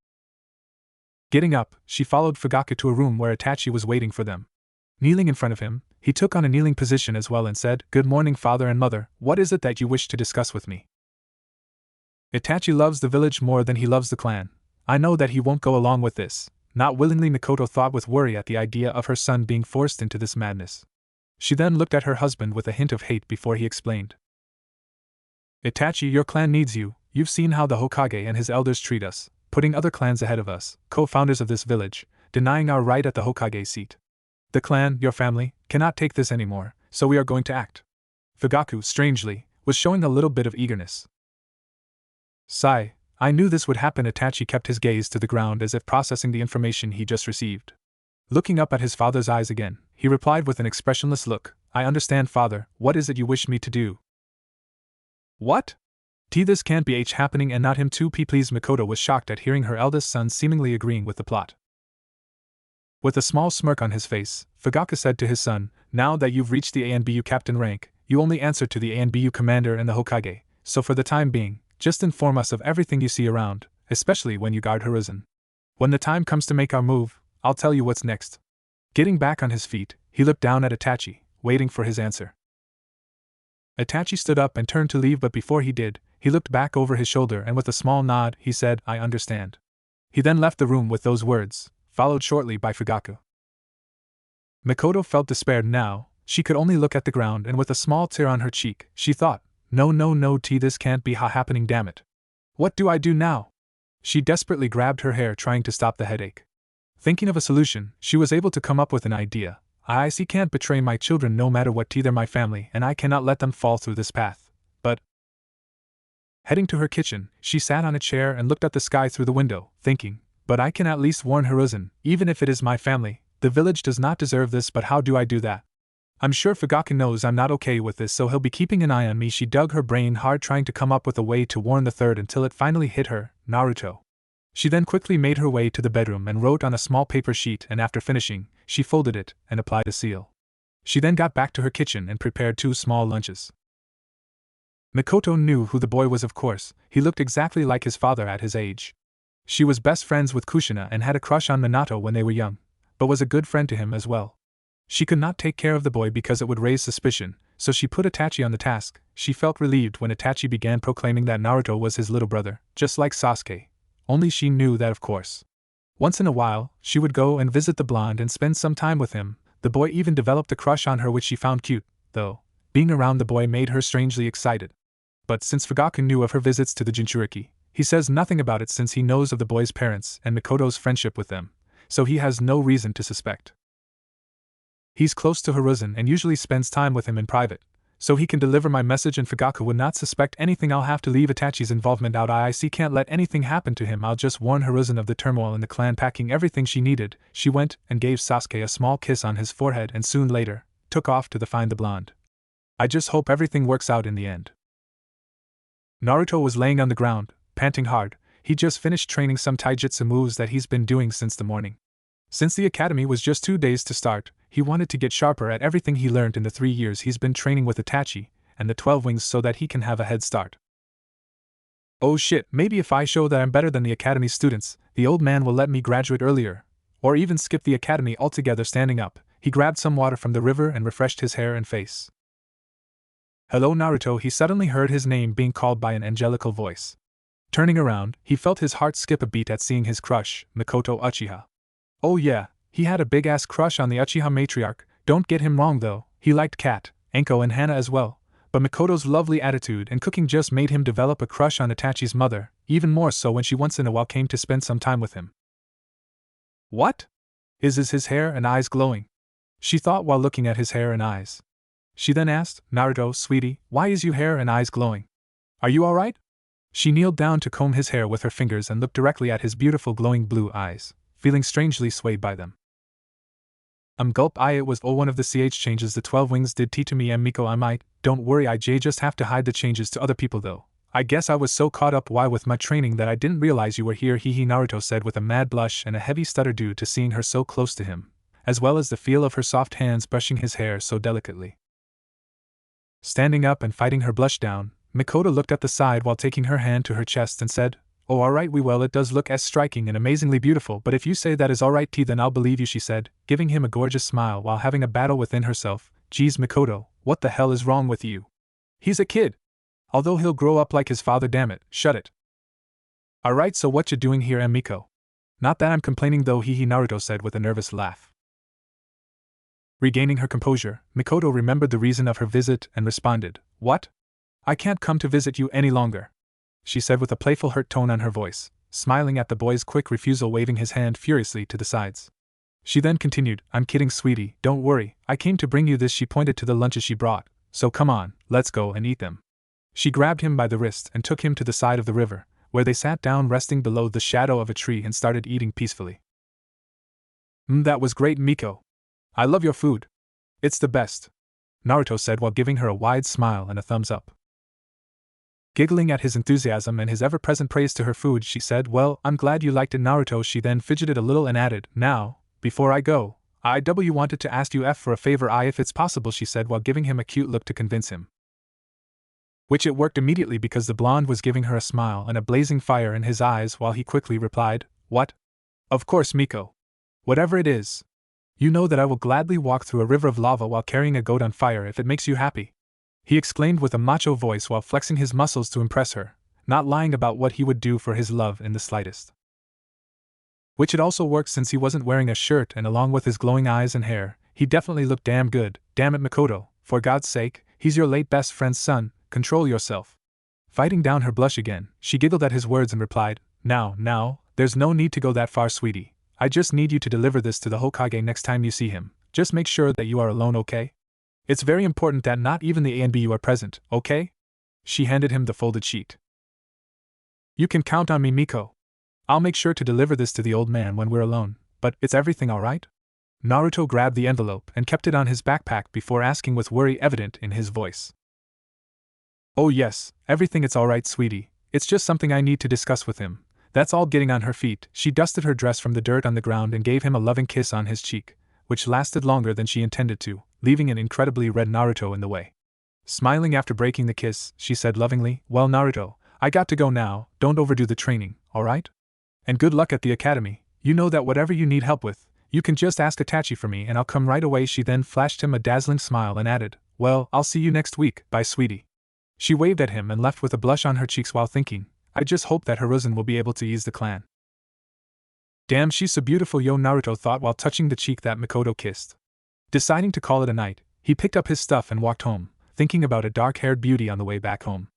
S1: Getting up, she followed Fugaku to a room where Itachi was waiting for them. Kneeling in front of him, he took on a kneeling position as well and said, "Good morning, father and mother. What is it that you wish to discuss with me?" Itachi loves the village more than he loves the clan. I know that he won't go along with this. Not willingly, Mikoto thought with worry at the idea of her son being forced into this madness. She then looked at her husband with a hint of hate before he explained. "Itachi, your clan needs you. You've seen how the Hokage and his elders treat us, putting other clans ahead of us, co-founders of this village, denying our right at the Hokage seat. The clan, your family, cannot take this anymore, so we are going to act." Fugaku, strangely, was showing a little bit of eagerness. "Sigh, I knew this would happen." Itachi kept his gaze to the ground as if processing the information he just received. Looking up at his father's eyes again, he replied with an expressionless look, "I understand, father. What is it you wish me to do?" "What? This can't be happening and not him too, please." Mikoto was shocked at hearing her eldest son seemingly agreeing with the plot. With a small smirk on his face, Fugaku said to his son, "Now that you've reached the ANBU captain rank, you only answer to the ANBU commander and the Hokage, so for the time being, just inform us of everything you see around, especially when you guard Hiruzen. When the time comes to make our move, I'll tell you what's next." Getting back on his feet, he looked down at Itachi, waiting for his answer. Itachi stood up and turned to leave, but before he did, he looked back over his shoulder and with a small nod, he said, "I understand." He then left the room with those words, followed shortly by Fugaku. Mikoto felt despaired now. She could only look at the ground, and with a small tear on her cheek, she thought, No, this can't be happening, damn it. What do I do now?" She desperately grabbed her hair trying to stop the headache. Thinking of a solution, she was able to come up with an idea. "I can't betray my children no matter what. They're my family and I cannot let them fall through this path. But..." Heading to her kitchen, she sat on a chair and looked at the sky through the window, thinking, "But I can at least warn Hiruzen, even if it is my family. The village does not deserve this, but how do I do that? I'm sure Fugaku knows I'm not okay with this, so he'll be keeping an eye on me." She dug her brain hard trying to come up with a way to warn the third until it finally hit her, Naruto. She then quickly made her way to the bedroom and wrote on a small paper sheet, and after finishing, she folded it and applied a seal. She then got back to her kitchen and prepared 2 small lunches. Mikoto knew who the boy was, of course. He looked exactly like his father at his age. She was best friends with Kushina and had a crush on Minato when they were young, but was a good friend to him as well. She could not take care of the boy because it would raise suspicion, so she put Itachi on the task. She felt relieved when Itachi began proclaiming that Naruto was his little brother, just like Sasuke. Only she knew that, of course, once in a while, she would go and visit the blonde and spend some time with him. The boy even developed a crush on her, which she found cute, though being around the boy made her strangely excited. But since Fugaku knew of her visits to the Jinchuriki, he says nothing about it since he knows of the boy's parents and Mikoto's friendship with them, so he has no reason to suspect. He's close to Hiruzen and usually spends time with him in private, so he can deliver my message and Fugaku would not suspect anything. I'll have to leave Itachi's involvement out. IIC can't let anything happen to him. I'll just warn Hiruzen of the turmoil in the clan. Packing everything she needed, she went and gave Sasuke a small kiss on his forehead and soon later, took off to find the blonde. I just hope everything works out in the end. Naruto was laying on the ground, panting hard. He just finished training some taijutsu moves that he's been doing since the morning. Since the academy was just 2 days to start, he wanted to get sharper at everything he learned in the 3 years he's been training with Itachi and the 12 Wings so that he can have a head start. Oh shit, maybe if I show that I'm better than the academy students, the old man will let me graduate earlier, or even skip the academy altogether. Standing up, he grabbed some water from the river and refreshed his hair and face. Hello Naruto, he suddenly heard his name being called by an angelical voice. Turning around, he felt his heart skip a beat at seeing his crush, Mikoto Uchiha. Oh yeah, he had a big-ass crush on the Uchiha matriarch. Don't get him wrong though, he liked Kat, Anko and Hana as well, but Mikoto's lovely attitude and cooking just made him develop a crush on Itachi's mother, even more so when she once in a while came to spend some time with him. What? Is his hair and eyes glowing? She thought while looking at his hair and eyes. She then asked, Naruto, sweetie, why is your hair and eyes glowing? Are you alright? She kneeled down to comb his hair with her fingers and looked directly at his beautiful glowing blue eyes, feeling strangely swayed by them. Gulp. It was one of the CH changes the 12 Wings did to me. Miko, I might, don't worry, IJ just have to hide the changes to other people though. I guess I was so caught up with my training that I didn't realize you were here. Naruto said with a mad blush and a heavy stutter due to seeing her so close to him, as well as the feel of her soft hands brushing his hair so delicately. Standing up and fighting her blush down, Mikoto looked at the side while taking her hand to her chest and said, Oh alright, well it does look as striking and amazingly beautiful, but if you say that is alright then I'll believe you, she said, giving him a gorgeous smile while having a battle within herself. Geez Mikoto, what the hell is wrong with you? He's a kid. Although he'll grow up like his father, damn it, shut it. Alright, so what you doing here, Miko? Not that I'm complaining though, Naruto said with a nervous laugh. Regaining her composure, Mikoto remembered the reason of her visit and responded, What? I can't come to visit you any longer, she said with a playful hurt tone on her voice, smiling at the boy's quick refusal, waving his hand furiously to the sides. She then continued, I'm kidding sweetie, don't worry, I came to bring you this. She pointed to the lunches she brought, so come on, let's go and eat them. She grabbed him by the wrist and took him to the side of the river, where they sat down resting below the shadow of a tree and started eating peacefully. That was great, Miko. I love your food. It's the best, Naruto said while giving her a wide smile and a thumbs up. Giggling at his enthusiasm and his ever-present praise to her food, she said, Well, I'm glad you liked it, Naruto. She then fidgeted a little and added, Now, before I go, I wanted to ask you for a favor, if it's possible, she said while giving him a cute look to convince him. Which it worked immediately because the blonde was giving her a smile and a blazing fire in his eyes while he quickly replied, What? Of course, Miko. Whatever it is. You know that I will gladly walk through a river of lava while carrying a goat on fire if it makes you happy, he exclaimed with a macho voice while flexing his muscles to impress her, not lying about what he would do for his love in the slightest. Which it also worked since he wasn't wearing a shirt, and along with his glowing eyes and hair, he definitely looked damn good. Damn it, Mikoto, for God's sake, he's your late best friend's son, control yourself. Fighting down her blush again, she giggled at his words and replied, Now, there's no need to go that far, sweetie. I just need you to deliver this to the Hokage next time you see him. Just make sure that you are alone, okay? It's very important that not even the ANBU are present, okay? She handed him the folded sheet. You can count on me, Miko. I'll make sure to deliver this to the old man when we're alone, but it's everything alright? Naruto grabbed the envelope and kept it on his backpack before asking with worry evident in his voice. Oh yes, everything it's alright, sweetie. It's just something I need to discuss with him. That's all. Getting on her feet, she dusted her dress from the dirt on the ground and gave him a loving kiss on his cheek, which lasted longer than she intended to, leaving an incredibly red Naruto in the way. Smiling after breaking the kiss, she said lovingly, Well, Naruto, I got to go now, don't overdo the training, alright? And good luck at the academy. You know that whatever you need help with, you can just ask Itachi for me and I'll come right away. She then flashed him a dazzling smile and added, Well, I'll see you next week, bye sweetie. She waved at him and left with a blush on her cheeks while thinking, I just hope that Hiruzen will be able to ease the clan. Damn, she's so beautiful, yo, Naruto thought while touching the cheek that Mikoto kissed. Deciding to call it a night, he picked up his stuff and walked home, thinking about a dark-haired beauty on the way back home.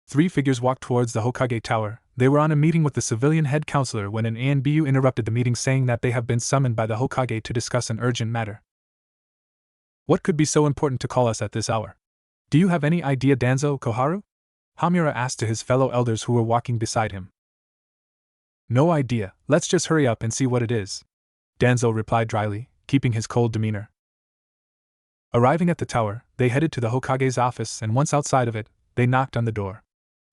S1: 3 figures walked towards the Hokage Tower. They were on a meeting with the civilian head counselor when an ANBU interrupted the meeting saying that they have been summoned by the Hokage to discuss an urgent matter. What could be so important to call us at this hour? Do you have any idea, Danzo Koharu? Hamura asked to his fellow elders who were walking beside him. No idea, let's just hurry up and see what it is, Danzo replied dryly, keeping his cold demeanor. Arriving at the tower, they headed to the Hokage's office, and once outside of it, they knocked on the door.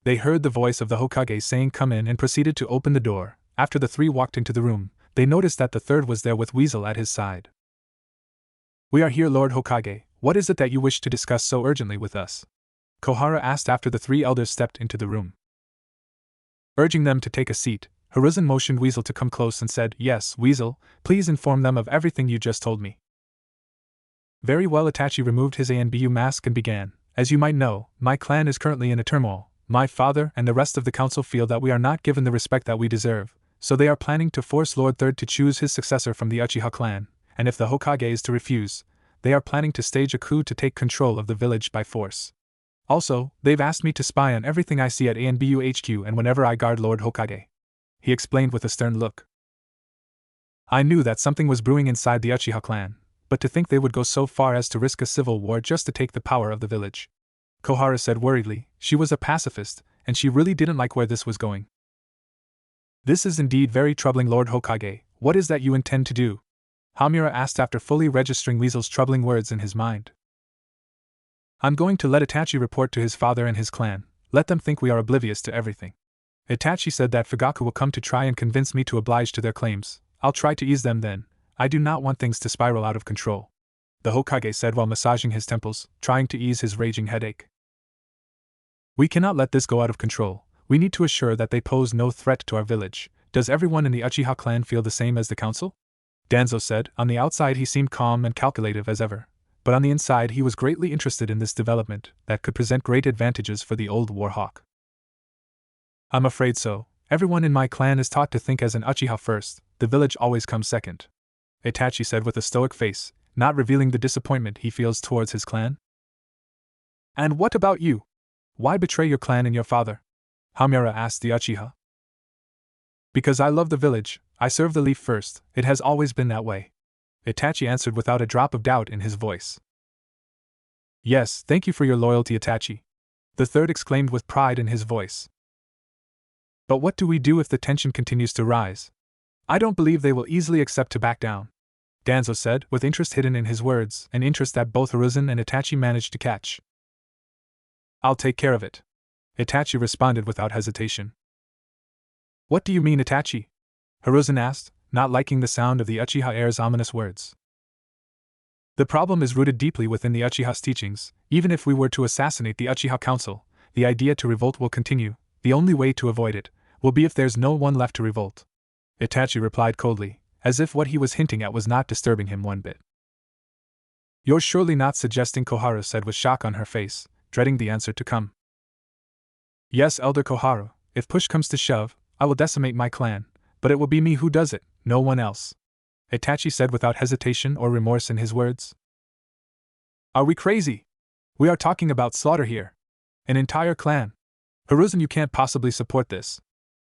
S1: They heard the voice of the Hokage saying come in and proceeded to open the door. After the three walked into the room, they noticed that the third was there with Weasel at his side. We are here, Lord Hokage. What is it that you wish to discuss so urgently with us? Kohara asked after the three elders stepped into the room. Urging them to take a seat, Hiruzen motioned Weasel to come close and said, Yes, Weasel, please inform them of everything you just told me. Very well. Itachi removed his ANBU mask and began. As you might know, my clan is currently in a turmoil. My father and the rest of the council feel that we are not given the respect that we deserve, so they are planning to force Lord Third to choose his successor from the Uchiha clan, and if the Hokage is to refuse, they are planning to stage a coup to take control of the village by force. Also, they've asked me to spy on everything I see at ANBU HQ and whenever I guard Lord Hokage. He explained with a stern look. I knew that something was brewing inside the Uchiha clan, but to think they would go so far as to risk a civil war just to take the power of the village. Kohara said worriedly. She was a pacifist, and she really didn't like where this was going. This is indeed very troubling, Lord Hokage. What is that you intend to do? Hamura asked after fully registering Weasel's troubling words in his mind. I'm going to let Itachi report to his father and his clan. Let them think we are oblivious to everything. Itachi said that Fugaku will come to try and convince me to oblige to their claims. I'll try to ease them then. I do not want things to spiral out of control, the Hokage said while massaging his temples, trying to ease his raging headache. We cannot let this go out of control. We need to assure that they pose no threat to our village. Does everyone in the Uchiha clan feel the same as the council? Danzo said. On the outside he seemed calm and calculative as ever, but on the inside he was greatly interested in this development that could present great advantages for the old warhawk. I'm afraid so. Everyone in my clan is taught to think as an Uchiha first, the village always comes second, Itachi said with a stoic face, not revealing the disappointment he feels towards his clan. And what about you? Why betray your clan and your father? Hamura asked the Uchiha. Because I love the village, I serve the leaf first, it has always been that way, Itachi answered without a drop of doubt in his voice. Yes, thank you for your loyalty, Itachi, the third exclaimed with pride in his voice. But what do we do if the tension continues to rise? I don't believe they will easily accept to back down, Danzo said, with interest hidden in his words, an interest that both Hiruzen and Itachi managed to catch. I'll take care of it, Itachi responded without hesitation. What do you mean, Itachi? Hiruzen asked, not liking the sound of the Uchiha heir's ominous words. The problem is rooted deeply within the Uchiha's teachings. Even if we were to assassinate the Uchiha Council, the idea to revolt will continue. The only way to avoid it will be if there's no one left to revolt, Itachi replied coldly, as if what he was hinting at was not disturbing him one bit. You're surely not suggesting, Kohara said with shock on her face, dreading the answer to come. Yes, Elder Kohara, if push comes to shove, I will decimate my clan, but it will be me who does it, no one else, Itachi said without hesitation or remorse in his words. Are we crazy? We are talking about slaughter here. An entire clan. Hiruzen, you can't possibly support this,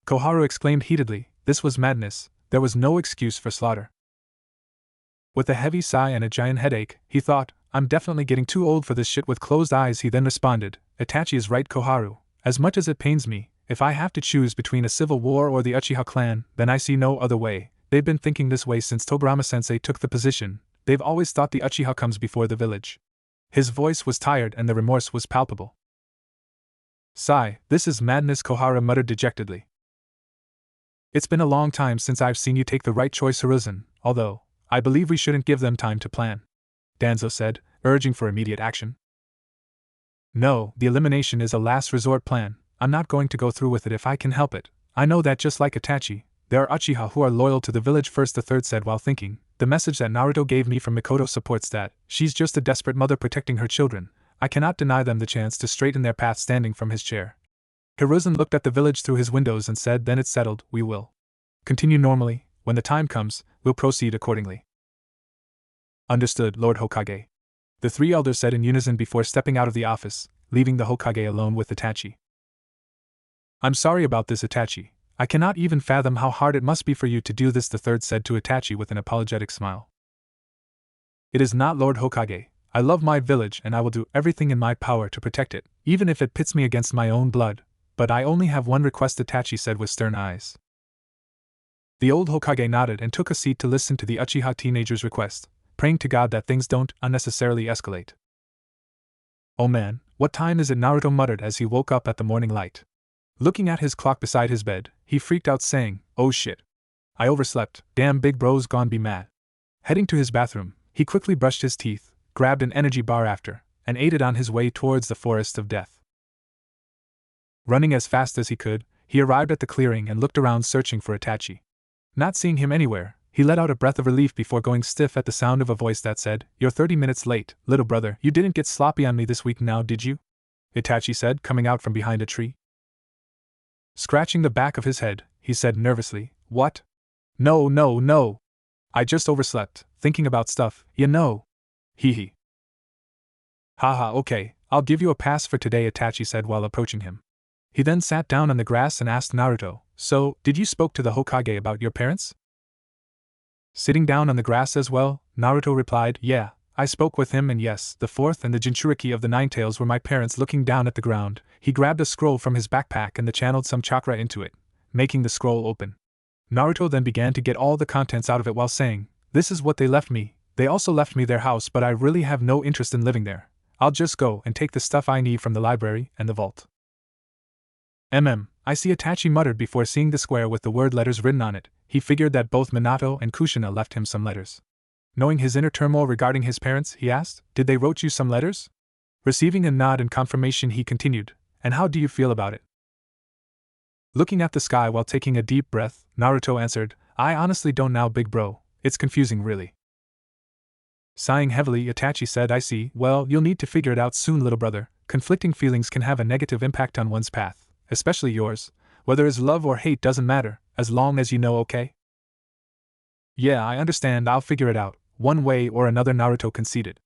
S1: Koharu exclaimed heatedly. This was madness, there was no excuse for slaughter. With a heavy sigh and a giant headache, he thought, I'm definitely getting too old for this shit. With closed eyes he then responded, Itachi is right, Koharu. As much as it pains me, if I have to choose between a civil war or the Uchiha clan, then I see no other way. They've been thinking this way since Tobirama-sensei took the position. They've always thought the Uchiha comes before the village. His voice was tired and the remorse was palpable. Sigh, this is madness, Kohara muttered dejectedly. It's been a long time since I've seen you take the right choice, Hiruzen, although, I believe we shouldn't give them time to plan, Danzo said, urging for immediate action. No, the elimination is a last resort plan. I'm not going to go through with it if I can help it. I know that just like Itachi, there are Uchiha who are loyal to the village first, the third said while thinking. The message that Naruto gave me from Mikoto supports that. She's just a desperate mother protecting her children. I cannot deny them the chance to straighten their path. Standing from his chair, Hiruzen looked at the village through his windows and said, then it's settled, we will continue normally. When the time comes, we'll proceed accordingly. Understood, Lord Hokage, the three elders said in unison before stepping out of the office, leaving the Hokage alone with Itachi. I'm sorry about this, Itachi. I cannot even fathom how hard it must be for you to do this, the third said to Itachi with an apologetic smile. It is not, Lord Hokage. I love my village and I will do everything in my power to protect it, even if it pits me against my own blood. But I only have one request, Itachi said with stern eyes. The old Hokage nodded and took a seat to listen to the Uchiha teenager's request, praying to God that things don't unnecessarily escalate. Oh man, what time is it? Naruto muttered as he woke up at the morning light. Looking at his clock beside his bed, he freaked out saying, "Oh shit. I overslept, damn big bro's gone be mad." Heading to his bathroom, he quickly brushed his teeth, grabbed an energy bar after, and ate it on his way towards the forest of death. Running as fast as he could, he arrived at the clearing and looked around searching for Itachi. Not seeing him anywhere, he let out a breath of relief before going stiff at the sound of a voice that said, "You're 30 minutes late, little brother. You didn't get sloppy on me this week now, did you?" Itachi said, coming out from behind a tree. Scratching the back of his head, he said nervously, "What? No. I just overslept, thinking about stuff, you know. Hee. Haha, okay, I'll give you a pass for today," Itachi said while approaching him. He then sat down on the grass and asked Naruto, "So, did you spoke to the Hokage about your parents?" Sitting down on the grass as well, Naruto replied, "Yeah, I spoke with him and yes, the fourth and the Jinchuriki of the Nine Tails were my parents." Looking down at the ground, he grabbed a scroll from his backpack and channeled some chakra into it, making the scroll open. Naruto then began to get all the contents out of it while saying, "This is what they left me. They also left me their house, but I really have no interest in living there. I'll just go and take the stuff I need from the library and the vault." I see, Itachi muttered before seeing the square with the word letters written on it. He figured that both Minato and Kushina left him some letters. Knowing his inner turmoil regarding his parents, he asked, "Did they wrote you some letters?" Receiving a nod in confirmation, he continued, "And how do you feel about it?" Looking at the sky while taking a deep breath, Naruto answered, "I honestly don't know, big bro. It's confusing, really." Sighing heavily, Itachi said, "I see. Well, you'll need to figure it out soon, little brother. Conflicting feelings can have a negative impact on one's path, especially yours. Whether it's love or hate doesn't matter, as long as you know, okay?" "Yeah, I understand, I'll figure it out, one way or another," Naruto conceded.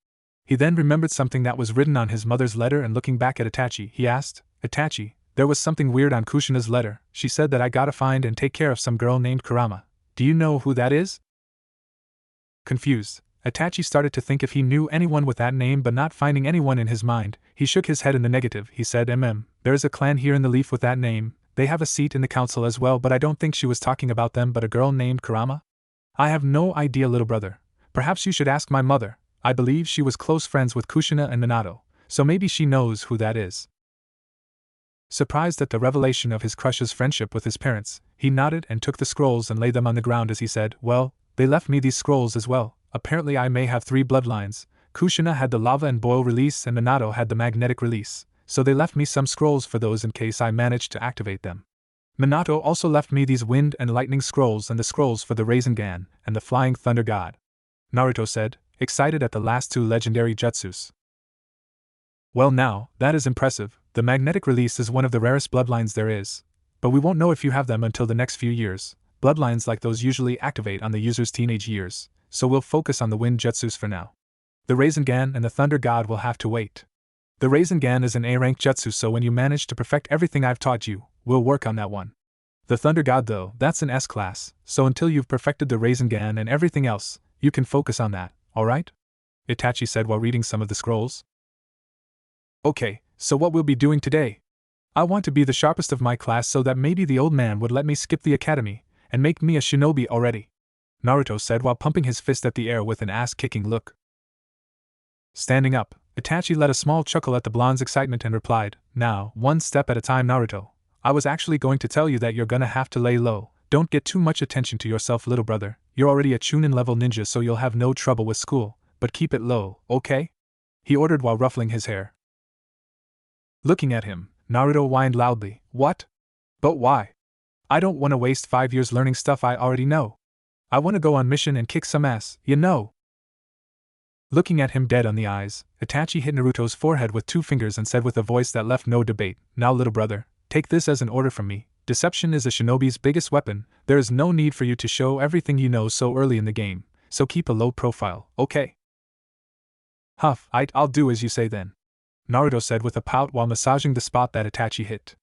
S1: He then remembered something that was written on his mother's letter and looking back at Itachi, he asked, "Itachi, there was something weird on Kushina's letter. She said that I gotta find and take care of some girl named Kurama. Do you know who that is?" Confused, Itachi started to think if he knew anyone with that name, but not finding anyone in his mind, he shook his head in the negative. He said, There is a clan here in the Leaf with that name. They have a seat in the council as well, but I don't think she was talking about them but a girl named Kurama. I have no idea, little brother. Perhaps you should ask my mother. I believe she was close friends with Kushina and Minato, so maybe she knows who that is." Surprised at the revelation of his crush's friendship with his parents, he nodded and took the scrolls and laid them on the ground as he said, "Well, they left me these scrolls as well. Apparently I may have 3 bloodlines. Kushina had the lava and boil release and Minato had the magnetic release, so they left me some scrolls for those in case I managed to activate them. Minato also left me these wind and lightning scrolls and the scrolls for the Rasengan and the flying thunder god," Naruto said, excited at the last 2 legendary jutsus. "Well now, that is impressive. The magnetic release is one of the rarest bloodlines there is, but we won't know if you have them until the next few years. Bloodlines like those usually activate on the user's teenage years, so we'll focus on the wind jutsus for now. The Rasengan and the thunder god will have to wait. The Rasengan is an A-rank jutsu, so when you manage to perfect everything I've taught you, we'll work on that one. The thunder god though, that's an S-class, so until you've perfected the Rasengan and everything else, you can focus on that, alright?" Itachi said while reading some of the scrolls. "Okay, so what we'll be doing today? I want to be the sharpest of my class so that maybe the old man would let me skip the academy and make me a shinobi already," Naruto said while pumping his fist at the air with an ass-kicking look. Standing up, Itachi let a small chuckle at the blonde's excitement and replied, "Now, one step at a time, Naruto. I was actually going to tell you that you're gonna have to lay low. Don't get too much attention to yourself, little brother. You're already a Chunin level ninja, so you'll have no trouble with school, but keep it low, okay?" he ordered while ruffling his hair. Looking at him, Naruto whined loudly, "What? But why? I don't want to waste 5 years learning stuff I already know. I want to go on mission and kick some ass, you know." Looking at him dead on the eyes, Itachi hit Naruto's forehead with 2 fingers and said with a voice that left no debate, "Now, little brother, take this as an order from me. Deception is a shinobi's biggest weapon. There is no need for you to show everything you know so early in the game, so keep a low profile, okay?" "Huff, I'll do as you say then," Naruto said with a pout while massaging the spot that Itachi hit.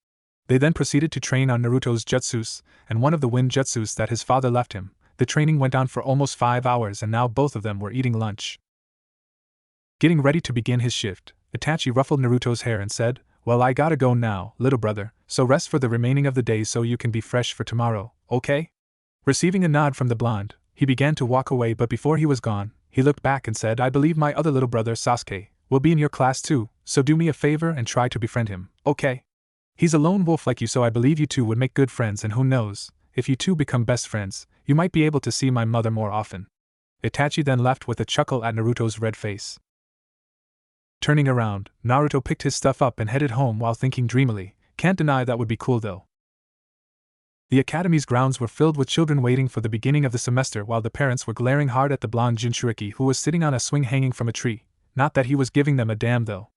S1: They then proceeded to train on Naruto's jutsus and one of the wind jutsus that his father left him. The training went on for almost 5 hours and now both of them were eating lunch. Getting ready to begin his shift, Itachi ruffled Naruto's hair and said, "Well, I gotta go now, little brother, so rest for the remaining of the day so you can be fresh for tomorrow, okay?" Receiving a nod from the blonde, he began to walk away, but before he was gone, he looked back and said, "I believe my other little brother Sasuke will be in your class too, so do me a favor and try to befriend him, okay? He's a lone wolf like you, so I believe you two would make good friends, and who knows, if you two become best friends, you might be able to see my mother more often." Itachi then left with a chuckle at Naruto's red face. Turning around, Naruto picked his stuff up and headed home while thinking dreamily, "Can't deny that would be cool though." The academy's grounds were filled with children waiting for the beginning of the semester, while the parents were glaring hard at the blonde Jinchuriki who was sitting on a swing hanging from a tree. Not that he was giving them a damn though.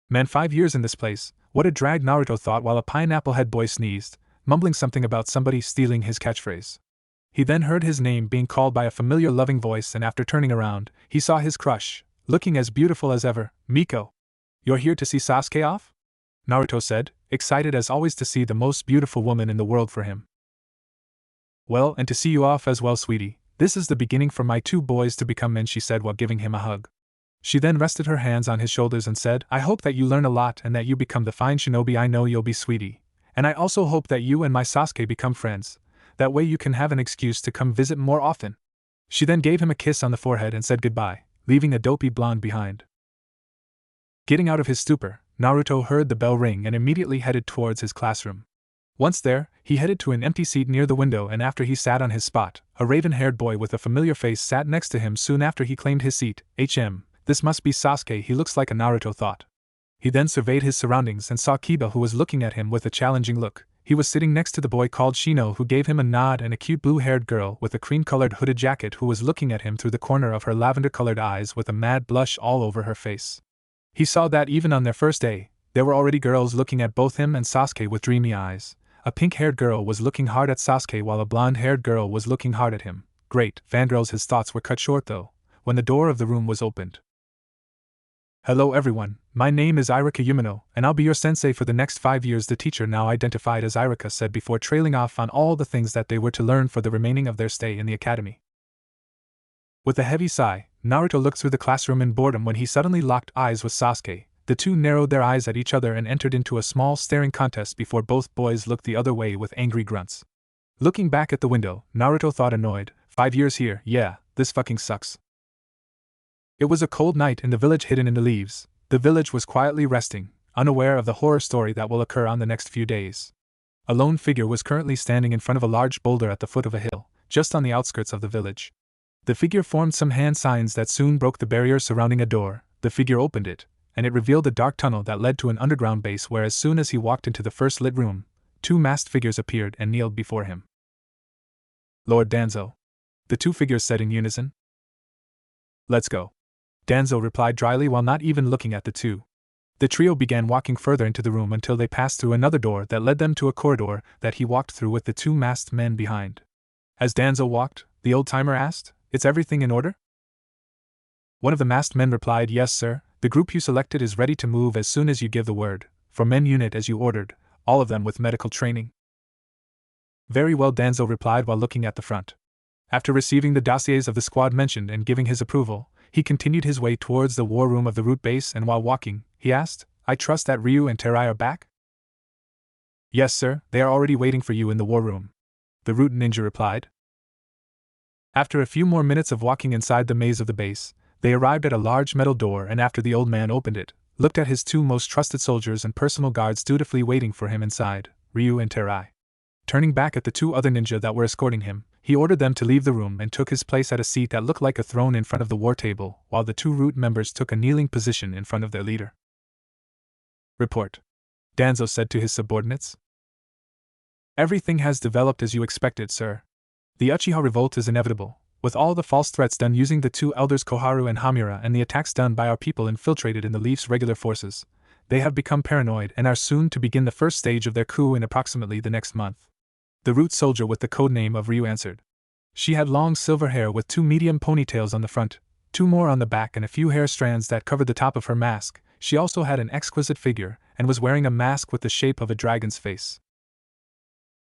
S1: Man, 5 years in this place, what a drag, Naruto thought while a pineapple head boy sneezed, mumbling something about somebody stealing his catchphrase. He then heard his name being called by a familiar loving voice, and after turning around, he saw his crush, looking as beautiful as ever. "Miko, you're here to see Sasuke off?" Naruto said, excited as always to see the most beautiful woman in the world for him. "Well, and to see you off as well, sweetie. This is the beginning for my 2 boys to become men," she said while giving him a hug. She then rested her hands on his shoulders and said, "I hope that you learn a lot and that you become the fine shinobi I know you'll be, sweetie. And I also hope that you and my Sasuke become friends. That way you can have an excuse to come visit more often." She then gave him a kiss on the forehead and said goodbye, leaving a dopey blonde behind. Getting out of his stupor, Naruto heard the bell ring and immediately headed towards his classroom. Once there, he headed to an empty seat near the window, and after he sat on his spot, a raven-haired boy with a familiar face sat next to him soon after he claimed his seat. This must be Sasuke, he looks like a, Naruto thought. He then surveyed his surroundings and saw Kiba, who was looking at him with a challenging look. He was sitting next to the boy called Shino, who gave him a nod, and a cute blue-haired girl with a cream-colored hooded jacket who was looking at him through the corner of her lavender-colored eyes with a mad blush all over her face. He saw that even on their first day, there were already girls looking at both him and Sasuke with dreamy eyes. A pink-haired girl was looking hard at Sasuke while a blonde-haired girl was looking hard at him. Great, fangirls. His thoughts were cut short though, when the door of the room was opened. "Hello everyone, my name is Irika Yumino, and I'll be your sensei for the next 5 years," the teacher, now identified as Irika, said before trailing off on all the things that they were to learn for the remaining of their stay in the academy. With a heavy sigh, Naruto looked through the classroom in boredom when he suddenly locked eyes with Sasuke. The two narrowed their eyes at each other and entered into a small staring contest before both boys looked the other way with angry grunts. Looking back at the window, Naruto thought, annoyed, 5 years here, yeah, this fucking sucks. It was a cold night in the village hidden in the leaves. The village was quietly resting, unaware of the horror story that will occur on the next few days. A lone figure was currently standing in front of a large boulder at the foot of a hill, just on the outskirts of the village. The figure formed some hand signs that soon broke the barrier surrounding a door. The figure opened it, and it revealed a dark tunnel that led to an underground base where, as soon as he walked into the first lit room, 2 masked figures appeared and kneeled before him. "Lord Danzo," the 2 figures said in unison. "Let's go," Danzo replied dryly while not even looking at the 2. The trio began walking further into the room until they passed through another door that led them to a corridor that he walked through with the 2 masked men behind. As Danzo walked, the old-timer asked, "Is everything in order?" One of the masked men replied, "Yes, sir. The group you selected is ready to move as soon as you give the word. For men unit as you ordered, all of them with medical training." "Very well," Danzo replied while looking at the front. After receiving the dossiers of the squad mentioned and giving his approval, he continued his way towards the war room of the root base, and while walking, he asked, "I trust that Ryu and Terai are back?" "Yes, sir, they are already waiting for you in the war room," the root ninja replied. After a few more minutes of walking inside the maze of the base, they arrived at a large metal door, and after the old man opened it, looked at his 2 most trusted soldiers and personal guards dutifully waiting for him inside, Ryu and Terai. Turning back at the 2 other ninja that were escorting him, he ordered them to leave the room and took his place at a seat that looked like a throne in front of the war table, while the 2 root members took a kneeling position in front of their leader. "Report," Danzo said to his subordinates. "Everything has developed as you expected, sir. The Uchiha revolt is inevitable, with all the false threats done using the 2 elders Koharu and Hamura and the attacks done by our people infiltrated in the Leaf's regular forces. They have become paranoid and are soon to begin the first stage of their coup in approximately the next month." The root soldier with the code name of Ryu answered. She had long silver hair with 2 medium ponytails on the front, 2 more on the back, and a few hair strands that covered the top of her mask. She also had an exquisite figure, and was wearing a mask with the shape of a dragon's face.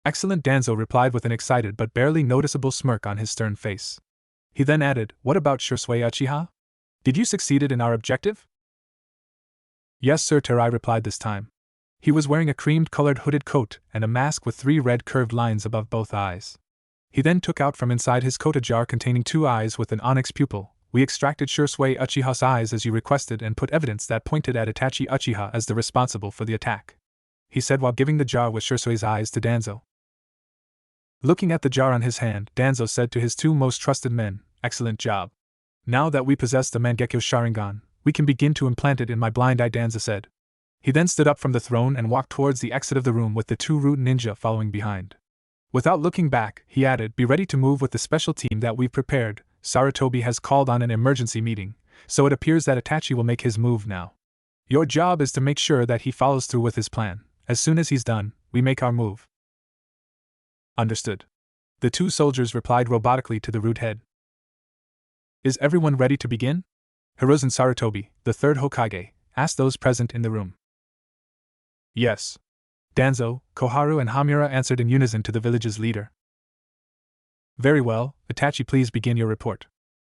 S1: "Excellent," Danzo replied with an excited but barely noticeable smirk on his stern face. He then added, "What about Shisui Uchiha?" Did you succeed in our objective? Yes, Sir Terai replied this time. He was wearing a cream-colored hooded coat and a mask with 3 red curved lines above both eyes. He then took out from inside his coat a jar containing 2 eyes with an onyx pupil. We extracted Shursui Uchiha's eyes as you requested and put evidence that pointed at Itachi Uchiha as the responsible for the attack, he said while giving the jar with Shursui's eyes to Danzo. Looking at the jar on his hand, Danzo said to his 2 most trusted men, "Excellent job. Now that we possess the Mangekyo Sharingan, we can begin to implant it in my blind eye," Danzo said. He then stood up from the throne and walked towards the exit of the room with the 2 root ninja following behind. Without looking back, he added, "Be ready to move with the special team that we've prepared. Sarutobi has called on an emergency meeting, so it appears that Itachi will make his move now. Your job is to make sure that he follows through with his plan. As soon as he's done, we make our move." Understood. The 2 soldiers replied robotically to the rude head. Is everyone ready to begin? Hiruzen Sarutobi, the 3rd Hokage, asked those present in the room. Yes. Danzo, Koharu and Hamura answered in unison to the village's leader. Very well, Itachi, please begin your report,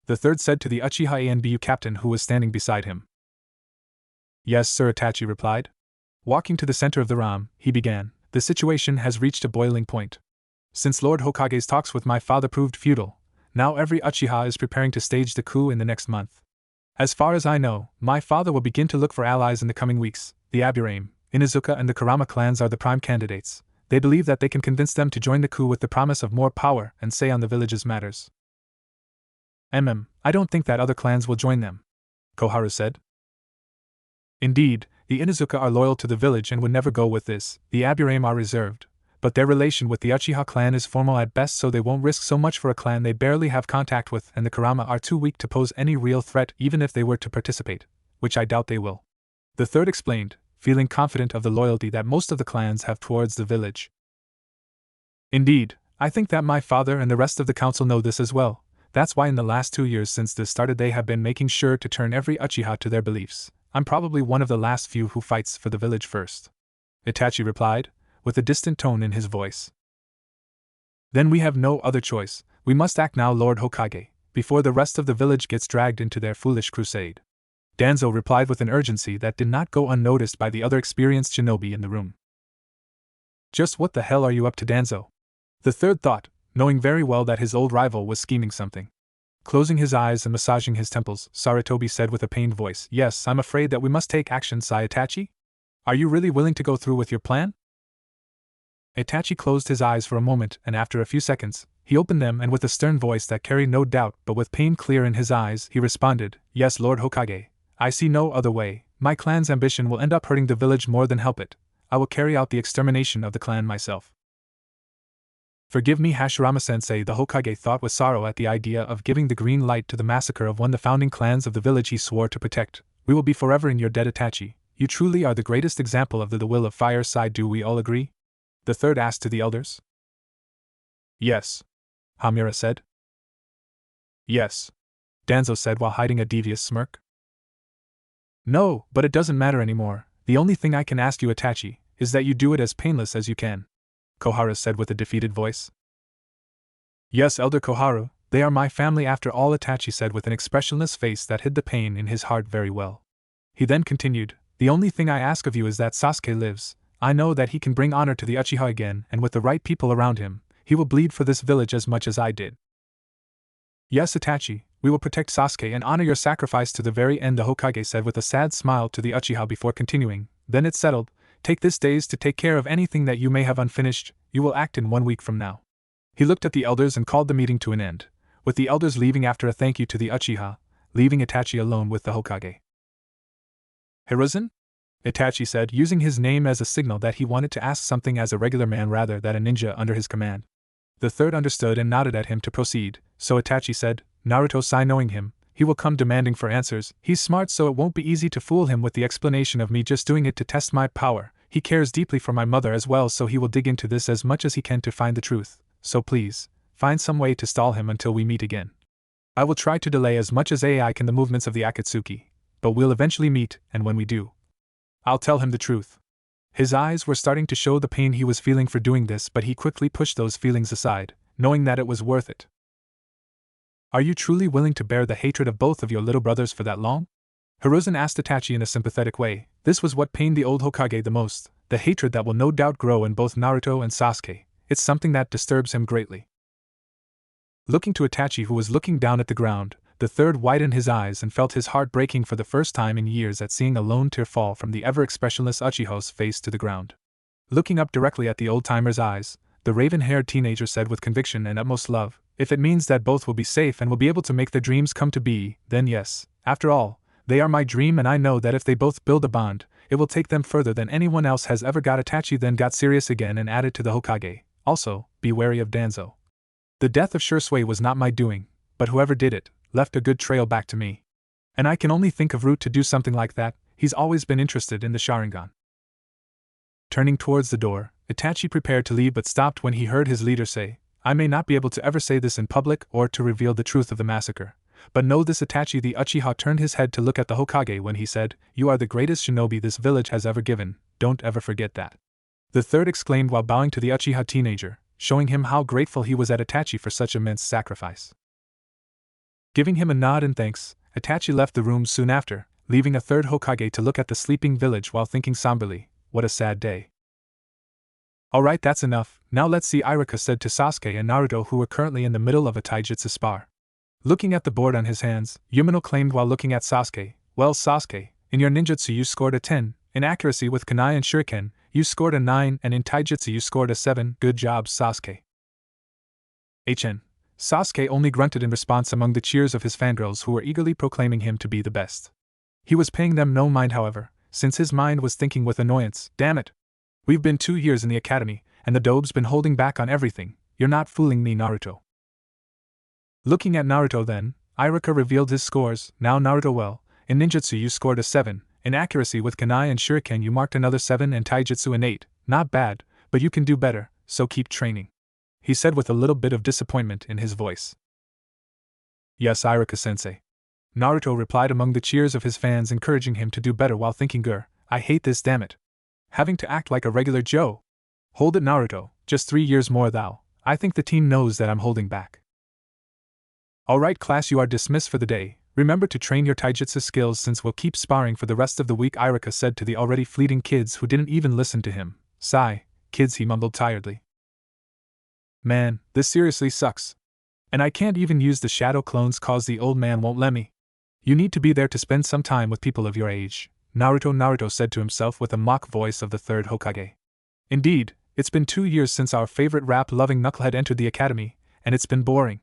S1: the 3rd said to the Uchiha Anbu captain who was standing beside him. Yes, sir, Itachi replied. Walking to the center of the room, he began, "The situation has reached a boiling point. Since Lord Hokage's talks with my father proved futile, now every Uchiha is preparing to stage the coup in the next month. As far as I know, my father will begin to look for allies in the coming weeks. The Aburame, Inuzuka and the Kurama clans are the prime candidates. They believe that they can convince them to join the coup with the promise of more power and say on the village's matters. I don't think that other clans will join them," Koharu said. Indeed, the Inuzuka are loyal to the village and would never go with this. The Aburame are reserved, but their relation with the Uchiha clan is formal at best, so they won't risk so much for a clan they barely have contact with, and the Kurama are too weak to pose any real threat even if they were to participate, which I doubt they will. The 3rd explained, feeling confident of the loyalty that most of the clans have towards the village. Indeed, I think that my father and the rest of the council know this as well. That's why in the last 2 years since this started they have been making sure to turn every Uchiha to their beliefs. I'm probably one of the last few who fights for the village first," Itachi replied, with a distant tone in his voice. Then we have no other choice. We must act now, Lord Hokage, before the rest of the village gets dragged into their foolish crusade. Danzo replied with an urgency that did not go unnoticed by the other experienced shinobi in the room. Just what the hell are you up to, Danzo? The 3rd thought, knowing very well that his old rival was scheming something. Closing his eyes and massaging his temples, Sarutobi said with a pained voice, "Yes, I'm afraid that we must take action, Sai Itachi. Are you really willing to go through with your plan?" Itachi closed his eyes for a moment, and after a few seconds, he opened them and with a stern voice that carried no doubt but with pain clear in his eyes, he responded, "Yes, Lord Hokage. I see no other way. My clan's ambition will end up hurting the village more than help it. I will carry out the extermination of the clan myself." Forgive me, Hashirama-sensei, the Hokage thought with sorrow at the idea of giving the green light to the massacre of one of the founding clans of the village he swore to protect. "We will be forever in your debt, Itachi. You truly are the greatest example of the will of fire side. Do we all agree?" the 3rd asked to the elders. Yes, Hamura said. Yes, Danzo said while hiding a devious smirk. No, but it doesn't matter anymore. The only thing I can ask you, Itachi, is that you do it as painless as you can, Koharu said with a defeated voice. Yes, Elder Koharu, they are my family after all, Itachi said with an expressionless face that hid the pain in his heart very well. He then continued, "The only thing I ask of you is that Sasuke lives. I know that he can bring honor to the Uchiha again, and with the right people around him, he will bleed for this village as much as I did." Yes, Itachi, we will protect Sasuke and honor your sacrifice to the very end, the Hokage said with a sad smile to the Uchiha before continuing, "Then it's settled. Take this days to take care of anything that you may have unfinished. You will act in 1 week from now." He looked at the elders and called the meeting to an end, with the elders leaving after a thank you to the Uchiha, leaving Itachi alone with the Hokage. "Hiruzen?" Itachi said, using his name as a signal that he wanted to ask something as a regular man rather than a ninja under his command. The 3rd understood and nodded at him to proceed, so Itachi said, "Naruto-sai, knowing him, he will come demanding for answers. He's smart, so it won't be easy to fool him with the explanation of me just doing it to test my power. He cares deeply for my mother as well, so he will dig into this as much as he can to find the truth. So please, find some way to stall him until we meet again. I will try to delay as much as I can the movements of the Akatsuki, but we'll eventually meet, and when we do, I'll tell him the truth." His eyes were starting to show the pain he was feeling for doing this, but he quickly pushed those feelings aside, knowing that it was worth it. Are you truly willing to bear the hatred of both of your little brothers for that long? Hiruzen asked Itachi in a sympathetic way. This was what pained the old Hokage the most, the hatred that will no doubt grow in both Naruto and Sasuke. It's something that disturbs him greatly. Looking to Itachi, who was looking down at the ground, the third widened his eyes and felt his heart breaking for the first time in years at seeing a lone tear fall from the ever-expressionless Uchiha's face to the ground. Looking up directly at the old-timer's eyes, the raven-haired teenager said with conviction and utmost love, "If it means that both will be safe and will be able to make their dreams come to be, then yes. After all, they are my dream, and I know that if they both build a bond, it will take them further than anyone else has ever got." Itachi then got serious again and added to the Hokage, "Also, be wary of Danzo. The death of Shursui was not my doing, but whoever did it, left a good trail back to me. And I can only think of Root to do something like that. He's always been interested in the Sharingan." Turning towards the door, Itachi prepared to leave but stopped when he heard his leader say, "I may not be able to ever say this in public or to reveal the truth of the massacre, but know this, Itachi." The Uchiha turned his head to look at the Hokage when he said, "You are the greatest shinobi this village has ever given, don't ever forget that." The third exclaimed while bowing to the Uchiha teenager, showing him how grateful he was at Itachi for such immense sacrifice. Giving him a nod in thanks, Itachi left the room soon after, leaving a third Hokage to look at the sleeping village while thinking somberly, what a sad day. "Alright, that's enough, now let's see," Iruka said to Sasuke and Naruto, who were currently in the middle of a taijutsu spar. Looking at the board on his hands, Yumino claimed while looking at Sasuke, "Well, Sasuke, in your ninjutsu you scored a 10, in accuracy with kunai and shuriken, you scored a 9, and in taijutsu you scored a 7, good job, Sasuke." Sasuke only grunted in response among the cheers of his fangirls who were eagerly proclaiming him to be the best. He was paying them no mind, however, since his mind was thinking with annoyance, "Damn it! We've been 2 years in the academy, and the dobe's been holding back on everything. You're not fooling me, Naruto." Looking at Naruto then, Iruka revealed his scores. "Now Naruto, well, in ninjutsu you scored a 7, in accuracy with kunai and shuriken you marked another 7, and taijutsu an 8, not bad, but you can do better, so keep training," he said with a little bit of disappointment in his voice. "Yes, Iruka-sensei," Naruto replied among the cheers of his fans, encouraging him to do better while thinking, "Grr, I hate this, damn it. Having to act like a regular Joe. Hold it, Naruto, just 3 years more thou. I think the team knows that I'm holding back." "Alright class, you are dismissed for the day. Remember to train your taijutsu skills since we'll keep sparring for the rest of the week," Iruka said to the already fleeting kids who didn't even listen to him. "Sigh, kids," he mumbled tiredly. "Man, this seriously sucks. And I can't even use the shadow clones cause the old man won't let me. You need to be there to spend some time with people of your age," Naruto said to himself with a mock voice of the third Hokage. "Indeed, it's been 2 years since our favorite rap-loving knucklehead entered the academy, and it's been boring.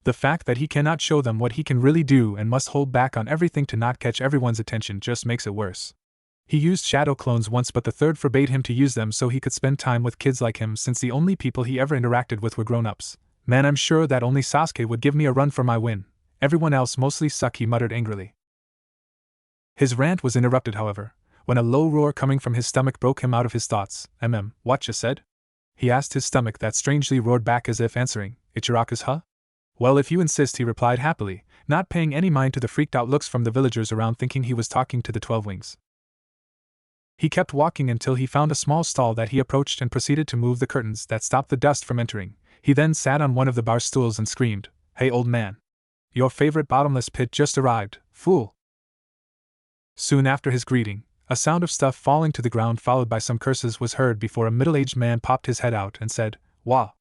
S1: The fact that he cannot show them what he can really do and must hold back on everything to not catch everyone's attention just makes it worse. He used shadow clones once, but the third forbade him to use them so he could spend time with kids like him, since the only people he ever interacted with were grown-ups. Man, I'm sure that only Sasuke would give me a run for my win. Everyone else mostly suck," he muttered angrily. His rant was interrupted, however, when a low roar coming from his stomach broke him out of his thoughts. What you said?" he asked his stomach, that strangely roared back as if answering, "Ichiraku's, huh?" "Well, if you insist," he replied happily, not paying any mind to the freaked-out looks from the villagers around, thinking he was talking to the 12 Wings. He kept walking until he found a small stall that he approached and proceeded to move the curtains that stopped the dust from entering. He then sat on one of the bar stools and screamed, "Hey, old man! Your favorite bottomless pit just arrived, fool!" Soon after his greeting, a sound of stuff falling to the ground followed by some curses was heard before a middle-aged man popped his head out and said, "Wah!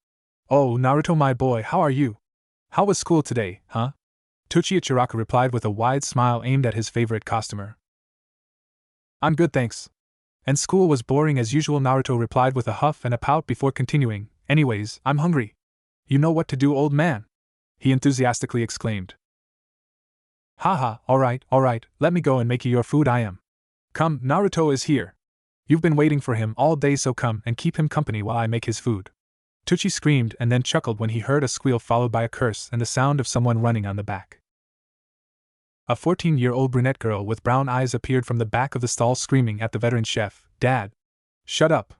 S1: Oh, Naruto, my boy, how are you? How was school today, huh?" Ichiraku replied with a wide smile aimed at his favorite customer. "I'm good, thanks. And school was boring as usual," Naruto replied with a huff and a pout before continuing, "Anyways, I'm hungry. You know what to do, old man," he enthusiastically exclaimed. "Haha, alright, let me go and make you your food. I am. Come, Naruto is here. You've been waiting for him all day, so come and keep him company while I make his food." Tucci screamed and then chuckled when he heard a squeal followed by a curse and the sound of someone running on the back. A 14-year-old brunette girl with brown eyes appeared from the back of the stall screaming at the veteran chef, "Dad! Shut up!"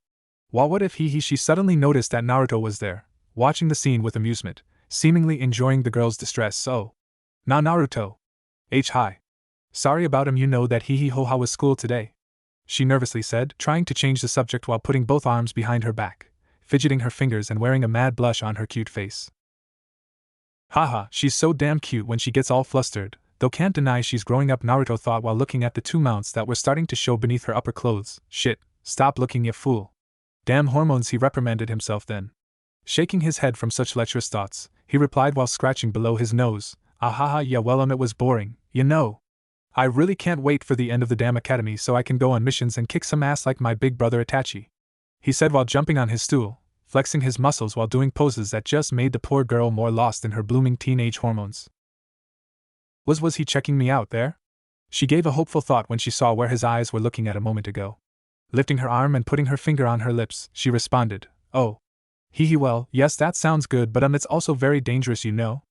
S1: While what if she suddenly noticed that Naruto was there, watching the scene with amusement, seemingly enjoying the girl's distress. "So, now Naruto. Hi. Sorry about him, you know that how was school today?" she nervously said, trying to change the subject while putting both arms behind her back, fidgeting her fingers and wearing a mad blush on her cute face. Haha, she's so damn cute when she gets all flustered, though can't deny she's growing up, Naruto thought while looking at the two mounts that were starting to show beneath her upper clothes. Shit, stop looking, you fool. Damn hormones, he reprimanded himself then. Shaking his head from such lecherous thoughts, he replied while scratching below his nose, Ahaha, yeah, well, it was boring, you know. I really can't wait for the end of the damn academy so I can go on missions and kick some ass like my big brother Itachi. He said while jumping on his stool, flexing his muscles while doing poses that just made the poor girl more lost in her blooming teenage hormones. Was he checking me out there? She gave a hopeful thought when she saw where his eyes were looking at a moment ago. Lifting her arm and putting her finger on her lips, she responded, oh. Well, yes, that sounds good, but it's also very dangerous, you know?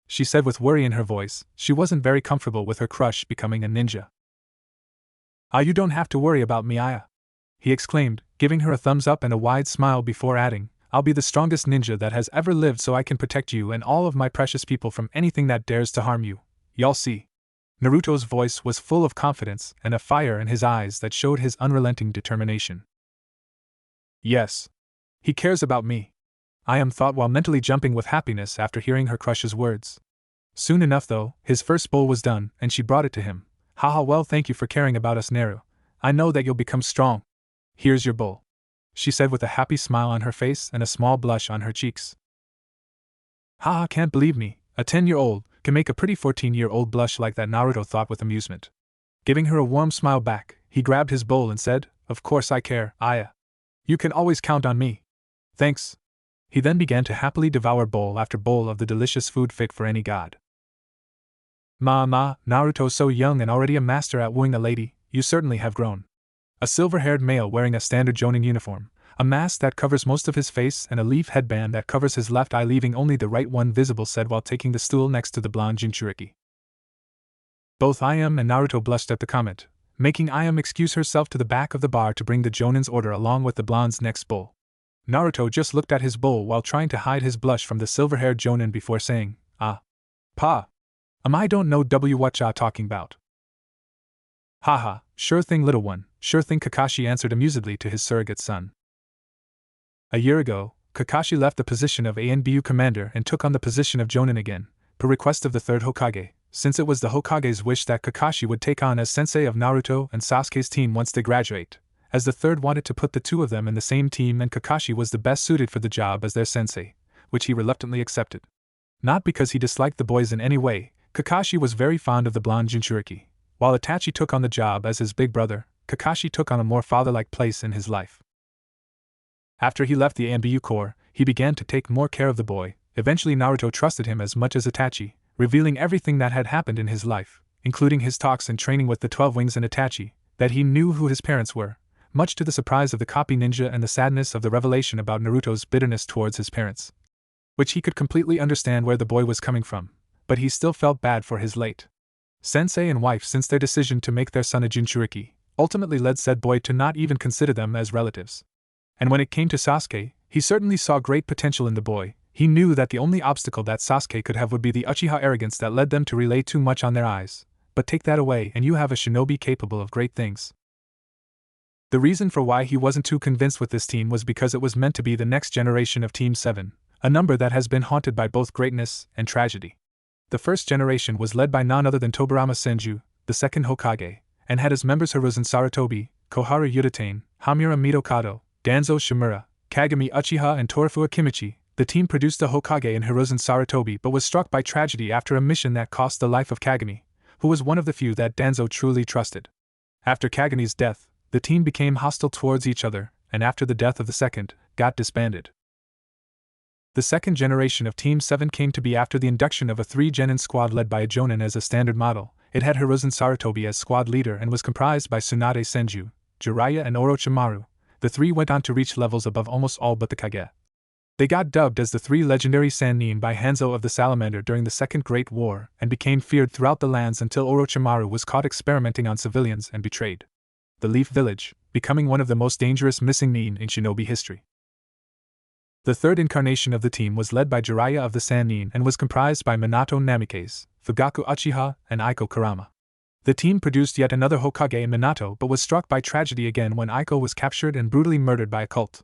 S1: She said with worry in her voice. She wasn't very comfortable with her crush becoming a ninja. Ah, you don't have to worry about me, Aya. He exclaimed, giving her a thumbs up and a wide smile before adding, I'll be the strongest ninja that has ever lived so I can protect you and all of my precious people from anything that dares to harm you. Y'all see. Naruto's voice was full of confidence and a fire in his eyes that showed his unrelenting determination. Yes. He cares about me. I thought while mentally jumping with happiness after hearing her crush's words. Soon enough, though, his first bowl was done, and she brought it to him. Haha, well, thank you for caring about us, Naru. I know that you'll become strong. Here's your bowl, she said with a happy smile on her face and a small blush on her cheeks. Haha, can't believe me, a 10-year-old can make a pretty 14-year-old blush like that, Naruto thought with amusement. Giving her a warm smile back, he grabbed his bowl and said, Of course I care, Aya. You can always count on me. Thanks. He then began to happily devour bowl after bowl of the delicious food fit for any god. Naruto, so young and already a master at wooing a lady, you certainly have grown. A silver-haired male wearing a standard Jonin uniform, a mask that covers most of his face and a leaf headband that covers his left eye leaving only the right one visible, said while taking the stool next to the blonde Jinchuriki. Both Ayam and Naruto blushed at the comment, making Ayam excuse herself to the back of the bar to bring the Jonin's order along with the blonde's next bowl. Naruto just looked at his bowl while trying to hide his blush from the silver-haired Jonin before saying, Pa. I don't know what ya talking about. Haha, sure thing, little one, sure thing, Kakashi answered amusedly to his surrogate son. A year ago, Kakashi left the position of ANBU commander and took on the position of Jonin again, per request of the third Hokage, since it was the Hokage's wish that Kakashi would take on as sensei of Naruto and Sasuke's team once they graduate, as the third wanted to put the two of them in the same team and Kakashi was the best suited for the job as their sensei, which he reluctantly accepted. Not because he disliked the boys in any way, Kakashi was very fond of the blonde Jinchuriki. While Itachi took on the job as his big brother, Kakashi took on a more father-like place in his life. After he left the ANBU Corps, he began to take more care of the boy. Eventually Naruto trusted him as much as Itachi, revealing everything that had happened in his life, including his talks and training with the 12 Wings and Itachi, that he knew who his parents were, much to the surprise of the copy ninja and the sadness of the revelation about Naruto's bitterness towards his parents. Which he could completely understand where the boy was coming from, but he still felt bad for his late sensei and wife since their decision to make their son a Jinchuriki ultimately led said boy to not even consider them as relatives. And when it came to Sasuke, he certainly saw great potential in the boy. He knew that the only obstacle that Sasuke could have would be the Uchiha arrogance that led them to relay too much on their eyes. But take that away and you have a shinobi capable of great things. The reason for why he wasn't too convinced with this team was because it was meant to be the next generation of Team 7, a number that has been haunted by both greatness and tragedy. The first generation was led by none other than Tobirama Senju, the second Hokage, and had as members Hiruzen Sarutobi, Koharu Yutane, Hamura Mitokado, Danzo Shimura, Kagami Uchiha and Torifua Kimichi. The team produced a Hokage in Hiruzen Sarutobi but was struck by tragedy after a mission that cost the life of Kagami, who was one of the few that Danzo truly trusted. After Kagami's death, the team became hostile towards each other, and after the death of the second, got disbanded. The second generation of Team 7 came to be after the induction of a 3-genin squad led by a Jonin as a standard model. It had Hiruzen Sarutobi as squad leader and was comprised by Tsunade Senju, Jiraiya and Orochimaru. The three went on to reach levels above almost all but the Kage. They got dubbed as the 3 legendary Sannin by Hanzo of the Salamander during the Second Great War and became feared throughout the lands until Orochimaru was caught experimenting on civilians and betrayed the Leaf Village, becoming one of the most dangerous missing nin in shinobi history. The third incarnation of the team was led by Jiraiya of the Sannin and was comprised by Minato Namikaze, Fugaku Uchiha, and Aiko Kurama. The team produced yet another Hokage in Minato but was struck by tragedy again when Aiko was captured and brutally murdered by a cult.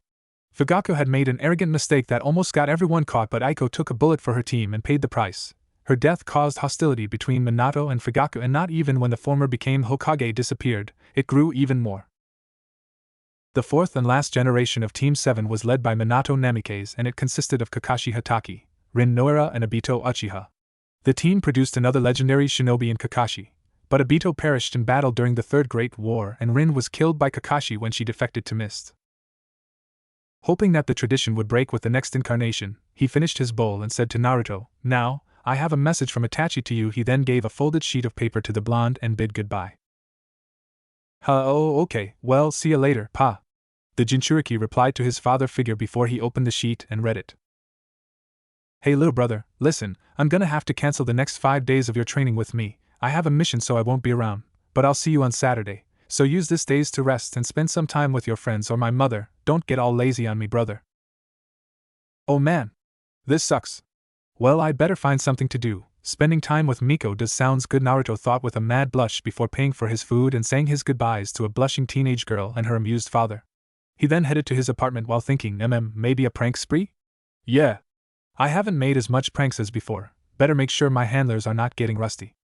S1: Fugaku had made an arrogant mistake that almost got everyone caught, but Aiko took a bullet for her team and paid the price. Her death caused hostility between Minato and Fugaku, and not even when the former became Hokage disappeared, it grew even more. The fourth and last generation of Team 7 was led by Minato Namikaze, and it consisted of Kakashi Hatake, Rin Noura, and Obito Uchiha. The team produced another legendary shinobi in Kakashi, but Obito perished in battle during the Third Great War, and Rin was killed by Kakashi when she defected to Mist. Hoping that the tradition would break with the next incarnation, he finished his bowl and said to Naruto, "Now, I have a message from Itachi to you." He then gave a folded sheet of paper to the blonde and bid goodbye. "Oh, okay, well, see you later, Pa." The Jinchuriki replied to his father figure before he opened the sheet and read it. "Hey little brother, listen, I'm gonna have to cancel the next 5 days of your training with me. I have a mission, so I won't be around, but I'll see you on Saturday. So use this days to rest and spend some time with your friends or my mother. Don't get all lazy on me, brother." "Oh man, this sucks. Well, I'd better find something to do. Spending time with Miko does sounds good," Naruto thought with a mad blush before paying for his food and saying his goodbyes to a blushing teenage girl and her amused father. He then headed to his apartment while thinking, maybe a prank spree? Yeah. I haven't made as much pranks as before. Better make sure my handlers are not getting rusty.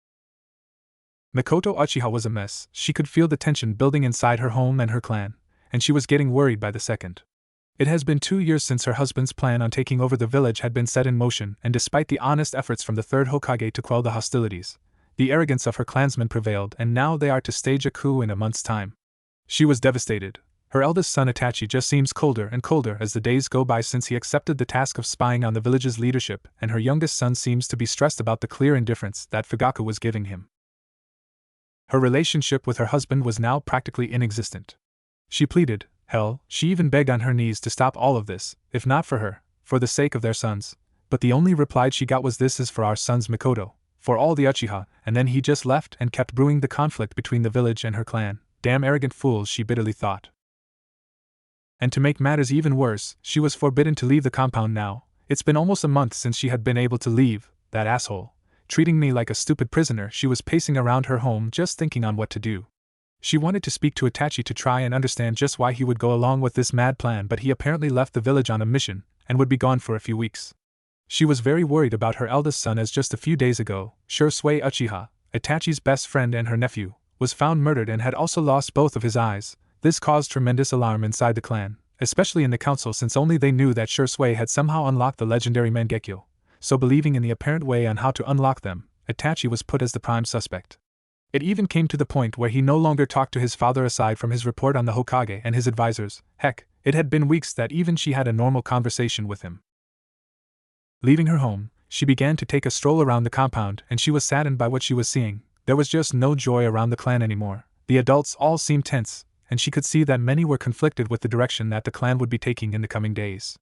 S1: Mikoto Uchiha was a mess. She could feel the tension building inside her home and her clan, and she was getting worried by the second. It has been 2 years since her husband's plan on taking over the village had been set in motion, and despite the honest efforts from the third Hokage to quell the hostilities, the arrogance of her clansmen prevailed, and now they are to stage a coup in a month's time. She was devastated. Her eldest son Itachi just seems colder and colder as the days go by since he accepted the task of spying on the village's leadership, and her youngest son seems to be stressed about the clear indifference that Fugaku was giving him. Her relationship with her husband was now practically inexistent. She pleaded, hell, she even begged on her knees to stop all of this, if not for her, for the sake of their sons, but the only reply she got was, "This is for our sons Mikoto, for all the Uchiha," and then he just left and kept brewing the conflict between the village and her clan. Damn arrogant fools, she bitterly thought. And to make matters even worse, she was forbidden to leave the compound now. It's been almost a month since she had been able to leave, that asshole. Treating me like a stupid prisoner. She was pacing around her home just thinking on what to do. She wanted to speak to Itachi to try and understand just why he would go along with this mad plan, but he apparently left the village on a mission, and would be gone for a few weeks. She was very worried about her eldest son, as just a few days ago, Shursui Uchiha, Itachi's best friend and her nephew, was found murdered and had also lost both of his eyes. This caused tremendous alarm inside the clan, especially in the council, since only they knew that Shursui had somehow unlocked the legendary Mangekyo. So believing in the apparent way on how to unlock them, Itachi was put as the prime suspect. It even came to the point where he no longer talked to his father aside from his report on the Hokage and his advisors. Heck, it had been weeks that even she had a normal conversation with him. Leaving her home, she began to take a stroll around the compound, and she was saddened by what she was seeing. There was just no joy around the clan anymore. The adults all seemed tense, and she could see that many were conflicted with the direction that the clan would be taking in the coming days.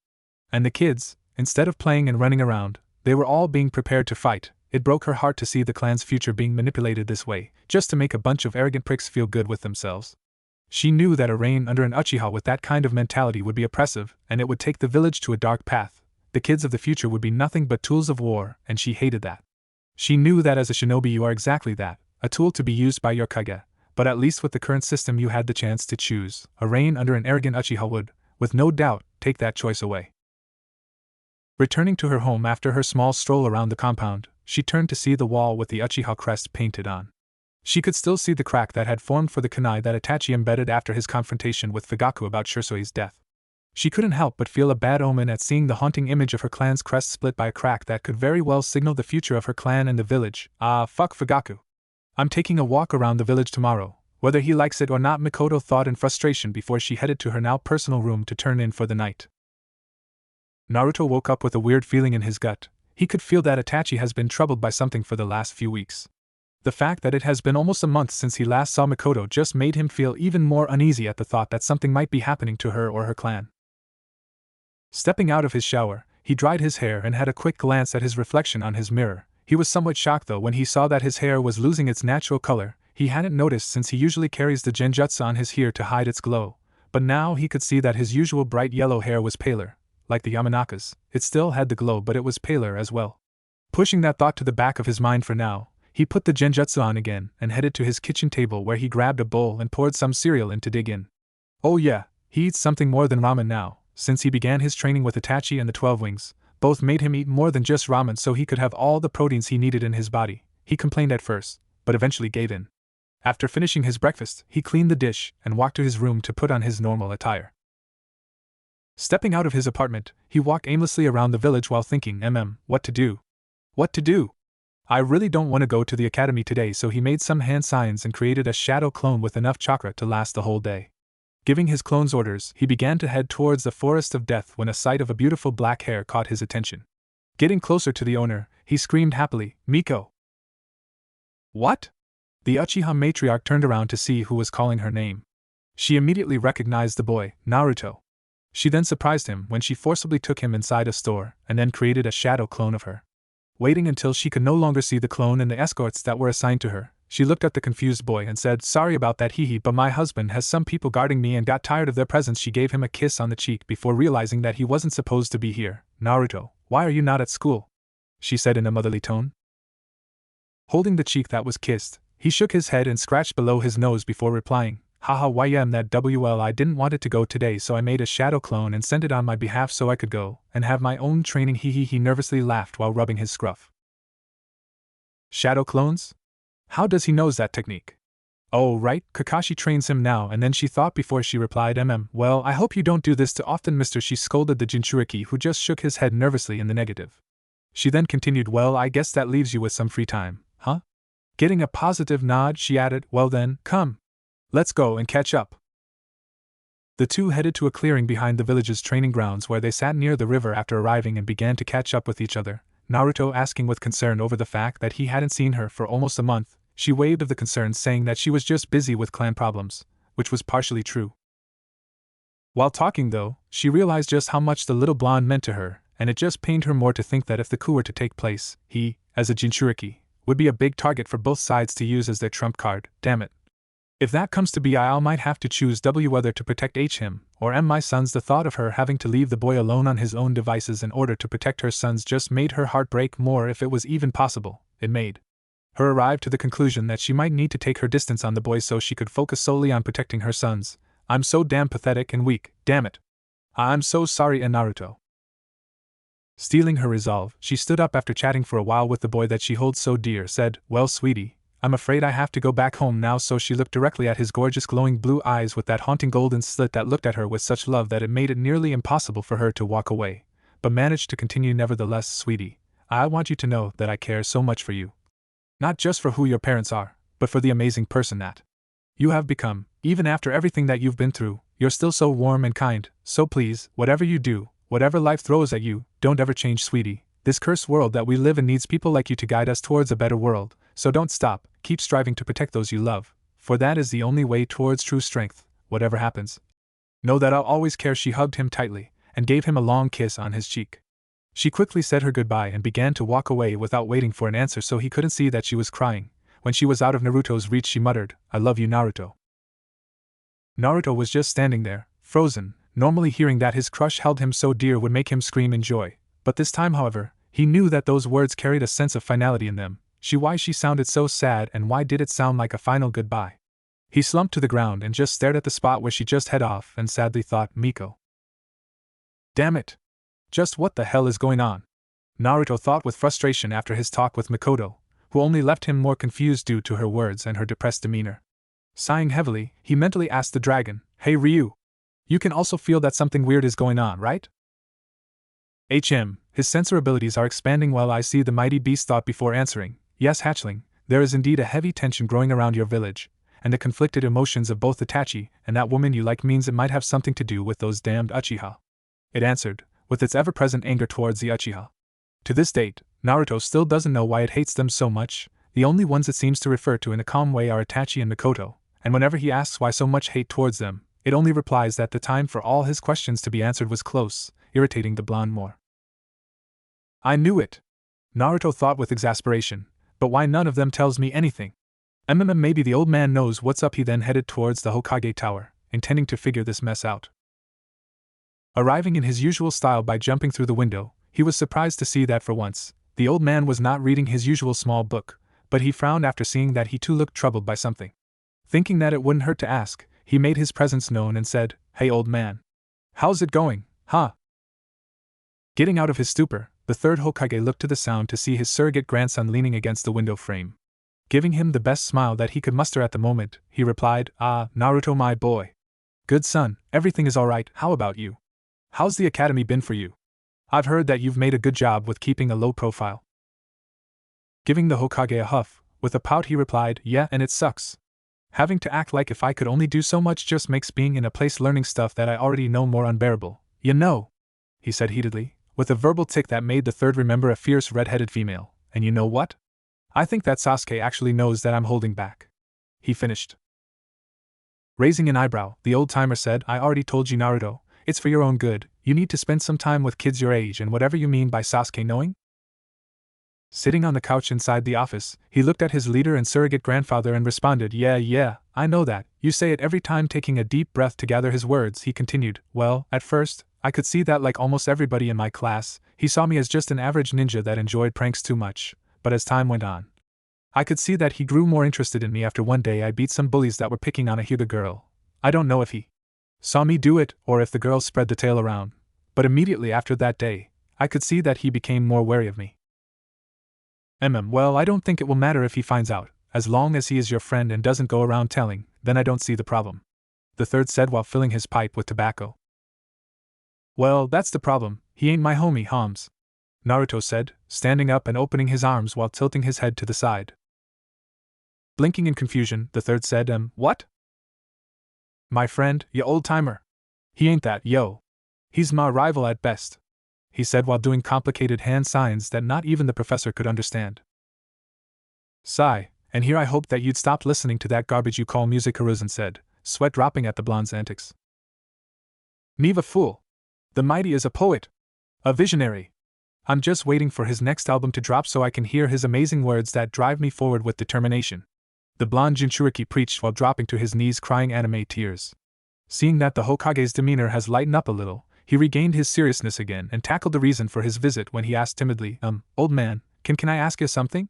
S1: And the kids, instead of playing and running around, they were all being prepared to fight. It broke her heart to see the clan's future being manipulated this way, just to make a bunch of arrogant pricks feel good with themselves. She knew that a reign under an Uchiha with that kind of mentality would be oppressive, and it would take the village to a dark path. The kids of the future would be nothing but tools of war, and she hated that. She knew that as a shinobi you are exactly that, a tool to be used by your kage, but at least with the current system you had the chance to choose. A reign under an arrogant Uchiha would, with no doubt, take that choice away. Returning to her home after her small stroll around the compound, she turned to see the wall with the Uchiha crest painted on. She could still see the crack that had formed for the kunai that Itachi embedded after his confrontation with Fugaku about Shursui's death. She couldn't help but feel a bad omen at seeing the haunting image of her clan's crest split by a crack that could very well signal the future of her clan and the village. Fuck Fugaku. I'm taking a walk around the village tomorrow, whether he likes it or not, Mikoto thought in frustration before she headed to her now personal room to turn in for the night. Naruto woke up with a weird feeling in his gut. He could feel that Itachi has been troubled by something for the last few weeks. The fact that it has been almost a month since he last saw Mikoto just made him feel even more uneasy at the thought that something might be happening to her or her clan. Stepping out of his shower, he dried his hair and had a quick glance at his reflection on his mirror. He was somewhat shocked though when he saw that his hair was losing its natural color. He hadn't noticed since he usually carries the genjutsu on his hair to hide its glow, but now he could see that his usual bright yellow hair was paler. Like the Yamanaka's, it still had the glow, but it was paler as well. Pushing that thought to the back of his mind for now, he put the genjutsu on again and headed to his kitchen table where he grabbed a bowl and poured some cereal in to dig in. Oh yeah, he eats something more than ramen now. since he began his training with Itachi and the 12 Wings, both made him eat more than just ramen so he could have all the proteins he needed in his body. He complained at first, but eventually gave in. After finishing his breakfast, he cleaned the dish and walked to his room to put on his normal attire. Stepping out of his apartment, he walked aimlessly around the village while thinking, what to do? What to do? I really don't want to go to the academy today, so he made some hand signs and created a shadow clone with enough chakra to last the whole day. Giving his clones orders, he began to head towards the forest of death when a sight of a beautiful black hair caught his attention. Getting closer to the owner, he screamed happily, "Miko!" What? The Uchiha matriarch turned around to see who was calling her name. She immediately recognized the boy, Naruto. She then surprised him when she forcibly took him inside a store and then created a shadow clone of her. Waiting until she could no longer see the clone and the escorts that were assigned to her, she looked at the confused boy and said, "Sorry about that, but my husband has some people guarding me and got tired of their presence." She gave him a kiss on the cheek before realizing that he wasn't supposed to be here. "Naruto, why are you not at school?" she said in a motherly tone. Holding the cheek that was kissed, he shook his head and scratched below his nose before replying, "Haha, I didn't want it to go today, so I made a shadow clone and sent it on my behalf so I could go and have my own training." He nervously laughed while rubbing his scruff. Shadow clones? How does he knows that technique? Oh right, Kakashi trains him now. And then she thought before she replied, Well, I hope you don't do this too often, mister." She scolded the Jinchuriki, who just shook his head nervously in the negative. She then continued, "Well, I guess that leaves you with some free time, huh?" Getting a positive nod, she added, "Well then, come. Let's go and catch up." The two headed to a clearing behind the village's training grounds where they sat near the river after arriving and began to catch up with each other, Naruto asking with concern over the fact that he hadn't seen her for almost a month. She waved of the concern, saying that she was just busy with clan problems, which was partially true. While talking though, she realized just how much the little blonde meant to her, and it just pained her more to think that if the coup were to take place, he, as a Jinchuriki, would be a big target for both sides to use as their trump card. Damn it. If that comes to be, I might have to choose whether to protect him or my sons. The thought of her having to leave the boy alone on his own devices in order to protect her sons just made her heart break more. If it was even possible, it made her arrive to the conclusion that she might need to take her distance on the boy so she could focus solely on protecting her sons. "I'm so damn pathetic and weak, damn it. I'm so sorry." Naruto. Stealing her resolve, she stood up after chatting for a while with the boy that she holds so dear, said, "Well, sweetie, I'm afraid I have to go back home now." So she looked directly at his gorgeous glowing blue eyes with that haunting golden slit that looked at her with such love that it made it nearly impossible for her to walk away, but managed to continue, "Nevertheless, sweetie, I want you to know that I care so much for you. Not just for who your parents are, but for the amazing person that you have become. Even after everything that you've been through, you're still so warm and kind, so please, whatever you do, whatever life throws at you, don't ever change, sweetie. This cursed world that we live in needs people like you to guide us towards a better world, so don't stop, keep striving to protect those you love, for that is the only way towards true strength. Whatever happens, know that I'll always care." She hugged him tightly and gave him a long kiss on his cheek. She quickly said her goodbye and began to walk away without waiting for an answer so he couldn't see that she was crying. When she was out of Naruto's reach, she muttered, "I love you, Naruto." Naruto was just standing there, frozen. Normally hearing that his crush held him so dear would make him scream in joy, but this time, however, he knew that those words carried a sense of finality in them. Why she sounded so sad, and why did it sound like a final goodbye? He slumped to the ground and just stared at the spot where she just head off and sadly thought, "Miko. Damn it. Just what the hell is going on?" Naruto thought with frustration after his talk with Mikoto, who only left him more confused due to her words and her depressed demeanor. Sighing heavily, he mentally asked the dragon, "Hey Ryu. You can also feel that something weird is going on, right?" His sensor abilities are expanding while I see the mighty beast thought before answering, "Yes, hatchling, there is indeed a heavy tension growing around your village, and the conflicted emotions of both Itachi and that woman you like means it might have something to do with those damned Uchiha." It answered, with its ever-present anger towards the Uchiha. To this date, Naruto still doesn't know why it hates them so much. The only ones it seems to refer to in a calm way are Itachi and Mikoto, and whenever he asks why so much hate towards them, it only replies that the time for all his questions to be answered was close, irritating the blonde more. "I knew it," Naruto thought with exasperation, "but why none of them tells me anything? Maybe the old man knows what's up." He then headed towards the Hokage Tower, intending to figure this mess out. Arriving in his usual style by jumping through the window, he was surprised to see that for once, the old man was not reading his usual small book, but he frowned after seeing that he too looked troubled by something. Thinking that it wouldn't hurt to ask, he made his presence known and said, "Hey old man. How's it going? Huh? Getting out of his stupor, the third Hokage looked to the sound to see his surrogate grandson leaning against the window frame. Giving him the best smile that he could muster at the moment, he replied, "Ah, Naruto my boy. Good son, everything is alright, how about you? How's the academy been for you? I've heard that you've made a good job with keeping a low profile." Giving the Hokage a huff, with a pout he replied, "Yeah, and it sucks. Having to act like if I could only do so much just makes being in a place learning stuff that I already know more unbearable, you know," he said heatedly, with a verbal tick that made the third remember a fierce red-headed female. "And you know what? I think that Sasuke actually knows that I'm holding back," he finished. Raising an eyebrow, the old-timer said, "I already told you, Naruto, it's for your own good. You need to spend some time with kids your age and whatever you mean by Sasuke knowing?" Sitting on the couch inside the office, he looked at his leader and surrogate grandfather and responded, Yeah, I know that. You say it every time." Taking a deep breath to gather his words, he continued, "Well, at first, I could see that like almost everybody in my class, he saw me as just an average ninja that enjoyed pranks too much, but as time went on, I could see that he grew more interested in me after one day I beat some bullies that were picking on a Hyuga girl. I don't know if he saw me do it or if the girl spread the tale around, but immediately after that day, I could see that he became more wary of me. Well, I don't think it will matter if he finds out, as long as he is your friend and doesn't go around telling, then I don't see the problem," the third said while filling his pipe with tobacco. "Well, that's the problem, he ain't my homie, Hams," Naruto said, standing up and opening his arms while tilting his head to the side. Blinking in confusion, the third said, What? My friend, ya old-timer. He ain't that, yo. He's my rival at best," he said while doing complicated hand signs that not even the professor could understand. "Sigh, and here I hoped that you'd stop listening to that garbage you call music," Hiruzen said, sweat dropping at the blonde's antics. "Neva fool! The mighty is a poet! A visionary! I'm just waiting for his next album to drop so I can hear his amazing words that drive me forward with determination," the blonde Jinchuriki preached while dropping to his knees crying anime tears. Seeing that the Hokage's demeanor has lightened up a little, he regained his seriousness again and tackled the reason for his visit when he asked timidly, "Old man, can I ask you something?"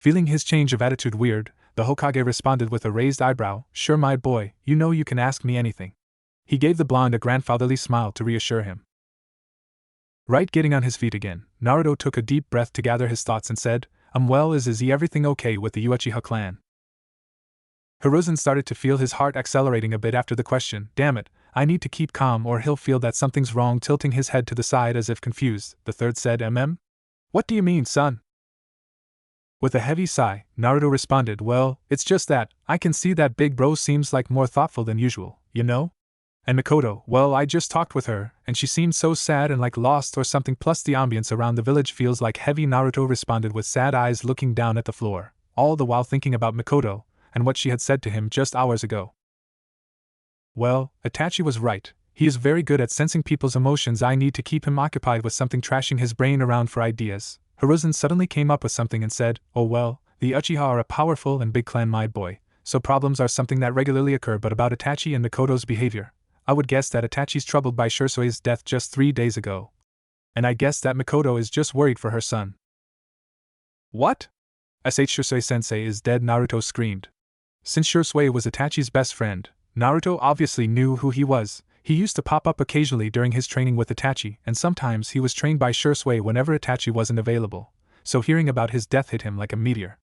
S1: Feeling his change of attitude weird, the Hokage responded with a raised eyebrow, "Sure my boy, you know you can ask me anything." He gave the blonde a grandfatherly smile to reassure him. Right getting on his feet again, Naruto took a deep breath to gather his thoughts and said, Well, is he everything okay with the Uchiha clan?" Hiruzen started to feel his heart accelerating a bit after the question. "Damn it, I need to keep calm or he'll feel that something's wrong." Tilting his head to the side as if confused, the third said, What do you mean, son?" With a heavy sigh, Naruto responded, "Well, it's just that, I can see that big bro seems like more thoughtful than usual, you know? And Mikoto, well, I just talked with her, and she seemed so sad and like lost or something, plus the ambience around the village feels like heavy." Naruto responded with sad eyes looking down at the floor, all the while thinking about Mikoto, and what she had said to him just hours ago. Well, Itachi was right, he is very good at sensing people's emotions. I need to keep him occupied with something, trashing his brain around for ideas. Hiruzen suddenly came up with something and said, "Oh well, the Uchiha are a powerful and big clan, my boy, so problems are something that regularly occur. But about Itachi and Mikoto's behavior, I would guess that Itachi's troubled by Shursui's death just 3 days ago. And I guess that Mikoto is just worried for her son." "What? Shursui-sensei is dead?" Naruto screamed. Since Shursui was Itachi's best friend, Naruto obviously knew who he was. He used to pop up occasionally during his training with Itachi, and sometimes he was trained by Shursui whenever Itachi wasn't available, so hearing about his death hit him like a meteor.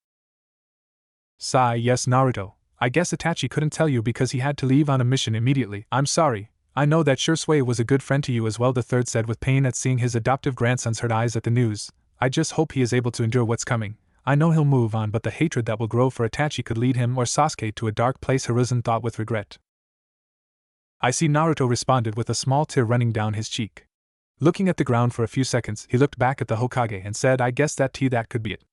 S1: Sigh, yes, Naruto, I guess Itachi couldn't tell you because he had to leave on a mission immediately. I'm sorry, I know that Shursui was a good friend to you as well, the third said with pain at seeing his adoptive grandson's hurt eyes at the news. I just hope he is able to endure what's coming. I know he'll move on, but the hatred that will grow for Itachi could lead him or Sasuke to a dark place, Hiruzen thought with regret. I see, Naruto responded with a small tear running down his cheek. Looking at the ground for a few seconds, he looked back at the Hokage and said, I guess that could be it.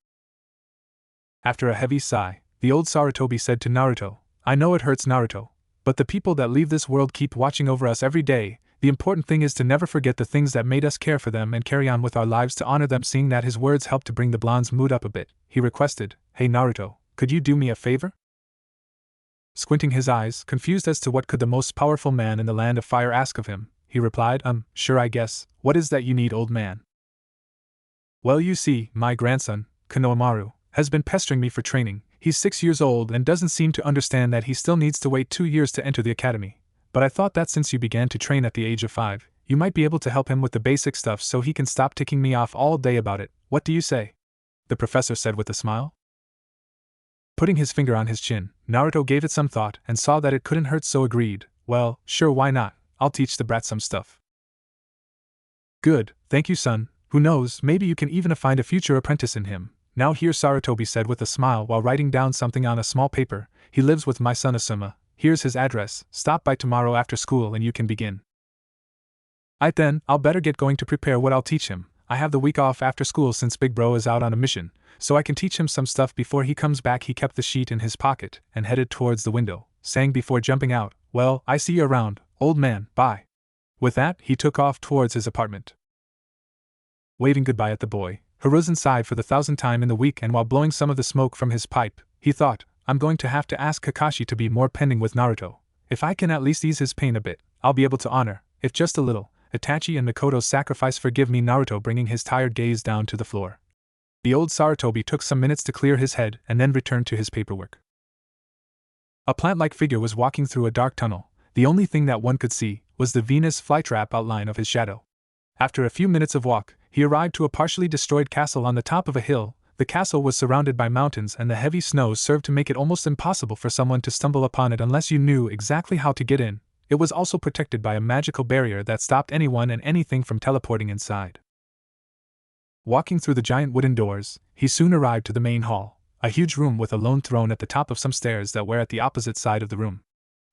S1: After a heavy sigh, the old Sarutobi said to Naruto, I know it hurts, Naruto, but the people that leave this world keep watching over us every day. The important thing is to never forget the things that made us, care for them and carry on with our lives to honor them. Seeing that his words helped to bring the blonde's mood up a bit, he requested, Hey Naruto, could you do me a favor? Squinting his eyes, confused as to what could the most powerful man in the land of fire ask of him, he replied, Sure I guess, what is that you need, old man? Well, you see, my grandson, Konohamaru, has been pestering me for training. He's 6 years old and doesn't seem to understand that he still needs to wait 2 years to enter the academy. But I thought that since you began to train at the age of 5, You might be able to help him with the basic stuff so he can stop ticking me off all day about it. What do you say?" the professor said with a smile. Putting his finger on his chin, Naruto gave it some thought and saw that it couldn't hurt, so agreed. "Well, sure, why not? I'll teach the brat some stuff." "Good, thank you, son. Who knows, maybe you can even find a future apprentice in him." "Now here," Sarutobi said with a smile while writing down something on a small paper. "He lives with my son Asuma. Here's his address. Stop by tomorrow after school and you can begin." "Aight then, I'll better get going to prepare what I'll teach him. I have the week off after school since Big Bro is out on a mission, so I can teach him some stuff before he comes back." He kept the sheet in his pocket and headed towards the window, saying before jumping out, "Well, I see you around, old man, bye." With that, he took off towards his apartment. Waving goodbye at the boy, Hiruzen sighed for the 1,000th time in the week, and while blowing some of the smoke from his pipe, he thought, "I'm going to have to ask Kakashi to be more pending with Naruto. If I can at least ease his pain a bit, I'll be able to honor, if just a little, Itachi and Mikoto's sacrifice." "Forgive me," Naruto, bringing his tired gaze down to the floor. The old Sarutobi took some minutes to clear his head and then returned to his paperwork. A plant-like figure was walking through a dark tunnel. The only thing that one could see was the Venus flytrap outline of his shadow. After a few minutes of walk, he arrived to a partially destroyed castle on the top of a hill. The castle was surrounded by mountains, and the heavy snow served to make it almost impossible for someone to stumble upon it unless you knew exactly how to get in. It was also protected by a magical barrier that stopped anyone and anything from teleporting inside. Walking through the giant wooden doors, he soon arrived to the main hall, a huge room with a lone throne at the top of some stairs that were at the opposite side of the room.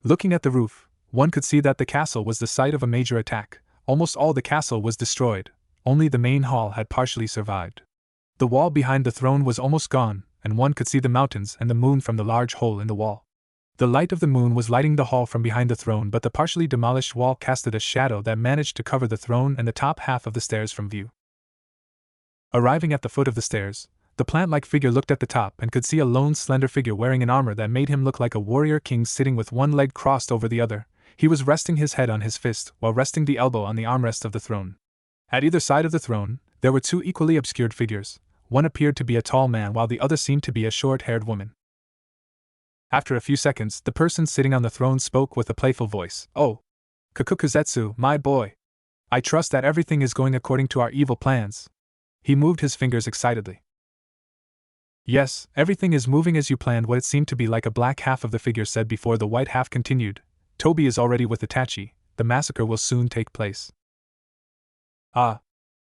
S1: Looking at the roof, one could see that the castle was the site of a major attack. Almost all the castle was destroyed. Only the main hall had partially survived. The wall behind the throne was almost gone, and one could see the mountains and the moon from the large hole in the wall. The light of the moon was lighting the hall from behind the throne, but the partially demolished wall casted a shadow that managed to cover the throne and the top half of the stairs from view. Arriving at the foot of the stairs, the plant-like figure looked at the top and could see a lone slender figure wearing an armor that made him look like a warrior king sitting with one leg crossed over the other. He was resting his head on his fist while resting the elbow on the armrest of the throne. At either side of the throne, there were two equally obscured figures. One appeared to be a tall man while the other seemed to be a short-haired woman. After a few seconds, the person sitting on the throne spoke with a playful voice. "Oh, Kakukuzetsu, my boy. I trust that everything is going according to our evil plans." He moved his fingers excitedly. "Yes, everything is moving as you planned." What it seemed to be like a black half of the figure said before the white half continued. "Toby is already with Itachi. The massacre will soon take place." "Ah.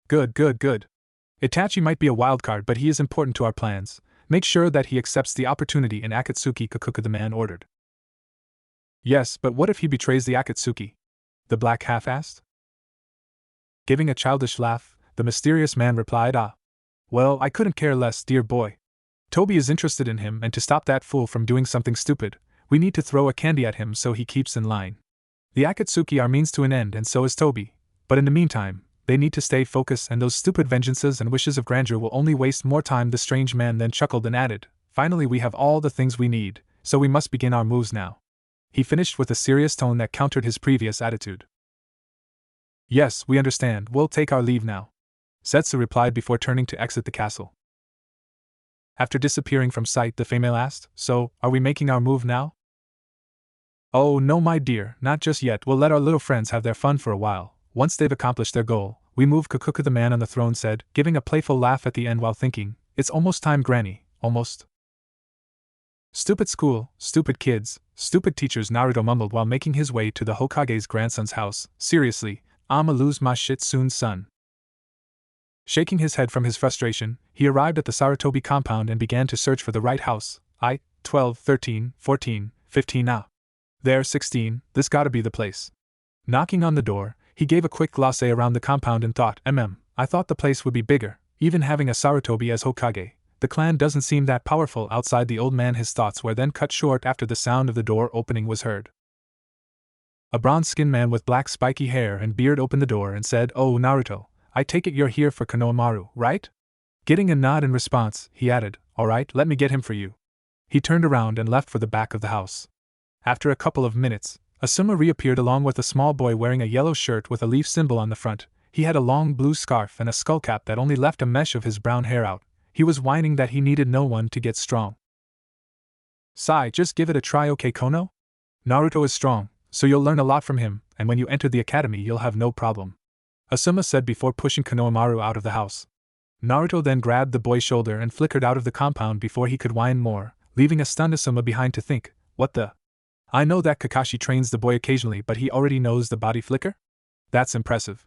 S1: Good. Itachi might be a wildcard, but he is important to our plans. Make sure that he accepts the opportunity in Akatsuki," Kakuku the man ordered. "Yes, but what if he betrays the Akatsuki?" the black half asked. Giving a childish laugh, the mysterious man replied, "Ah. Well, I couldn't care less, dear boy. Toby is interested in him, and to stop that fool from doing something stupid, we need to throw a candy at him so he keeps in line. The Akatsuki are means to an end, and so is Toby. But in the meantime, they need to stay focused, and those stupid vengeances and wishes of grandeur will only waste more time." The strange man then chuckled and added, "Finally, we have all the things we need, so we must begin our moves now." He finished with a serious tone that countered his previous attitude. "Yes, we understand. We'll take our leave now," Setsu replied before turning to exit the castle. After disappearing from sight, the female asked, "So, are we making our move now?" "Oh no, my dear, not just yet. We'll let our little friends have their fun for a while. Once they've accomplished their goal, we move," Kakuku the man on the throne said, giving a playful laugh at the end while thinking, "It's almost time, Granny, almost." "Stupid school, stupid kids, stupid teachers," Naruto mumbled while making his way to the Hokage's grandson's house. "Seriously, I'ma lose my shit soon, son." Shaking his head from his frustration, he arrived at the Sarutobi compound and began to search for the right house. 12, 13, 14, 15, There, 16, this gotta be the place. Knocking on the door, he gave a quick glance around the compound and thought, I thought the place would be bigger, even having a Sarutobi as Hokage. The clan doesn't seem that powerful outside the old man." His thoughts were then cut short after the sound of the door opening was heard. A bronze-skinned man with black spiky hair and beard opened the door and said, "Oh, Naruto, I take it you're here for Konohamaru, right?" Getting a nod in response, he added, "All right, let me get him for you." He turned around and left for the back of the house. After a couple of minutes, Asuma reappeared along with a small boy wearing a yellow shirt with a leaf symbol on the front. He had a long blue scarf and a skullcap that only left a mesh of his brown hair out. He was whining that he needed no one to get strong. "Sai, just give it a try, okay, Kono? Naruto is strong, so you'll learn a lot from him, and when you enter the academy you'll have no problem," Asuma said before pushing Konohamaru out of the house. Naruto then grabbed the boy's shoulder and flickered out of the compound before he could whine more, leaving a stunned Asuma behind to think, "What the? I know that Kakashi trains the boy occasionally, but he already knows the body flicker? That's impressive."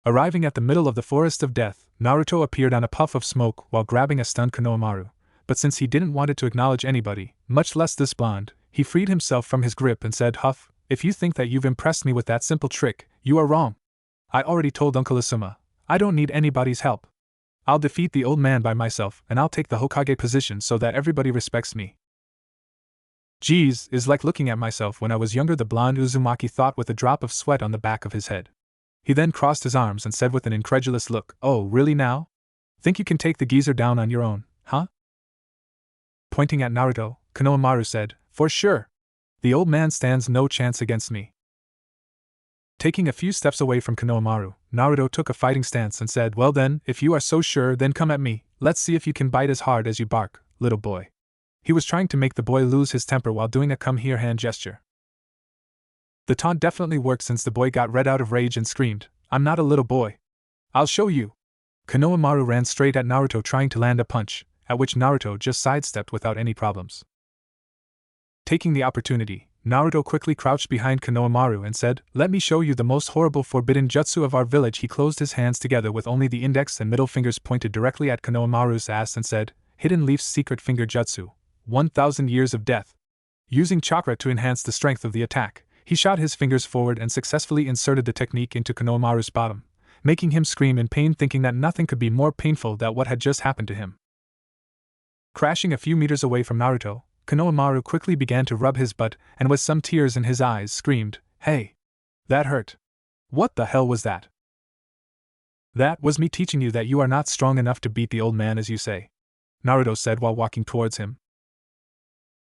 S1: Arriving at the middle of the forest of death, Naruto appeared on a puff of smoke while grabbing a stunned Konohamaru, but since he didn't want it to acknowledge anybody, much less this blonde, he freed himself from his grip and said, "Huff, if you think that you've impressed me with that simple trick, you are wrong. I already told Uncle Asuma, I don't need anybody's help. I'll defeat the old man by myself and I'll take the Hokage position so that everybody respects me." "Geez, is like looking at myself when I was younger," the blonde Uzumaki thought with a drop of sweat on the back of his head. He then crossed his arms and said with an incredulous look, "Oh, really now? Think you can take the geezer down on your own, huh?" Pointing at Naruto, Konohamaru said, "For sure. The old man stands no chance against me." Taking a few steps away from Konohamaru, Naruto took a fighting stance and said, "Well then, if you are so sure, then come at me. Let's see if you can bite as hard as you bark, little boy." He was trying to make the boy lose his temper while doing a come here hand gesture. The taunt definitely worked since the boy got red out of rage and screamed, "I'm not a little boy. I'll show you." Konohamaru ran straight at Naruto trying to land a punch, at which Naruto just sidestepped without any problems. Taking the opportunity, Naruto quickly crouched behind Konohamaru and said, "Let me show you the most horrible forbidden jutsu of our village." He closed his hands together with only the index and middle fingers pointed directly at Konohamaru's ass and said, "Hidden Leaf's secret finger jutsu, 1,000 years of death." Using chakra to enhance the strength of the attack, he shot his fingers forward and successfully inserted the technique into Konohamaru's bottom, making him scream in pain, thinking that nothing could be more painful than what had just happened to him. Crashing a few meters away from Naruto, Konohamaru quickly began to rub his butt and with some tears in his eyes screamed, "Hey! That hurt! What the hell was that?" "That was me teaching you that you are not strong enough to beat the old man as you say," Naruto said while walking towards him.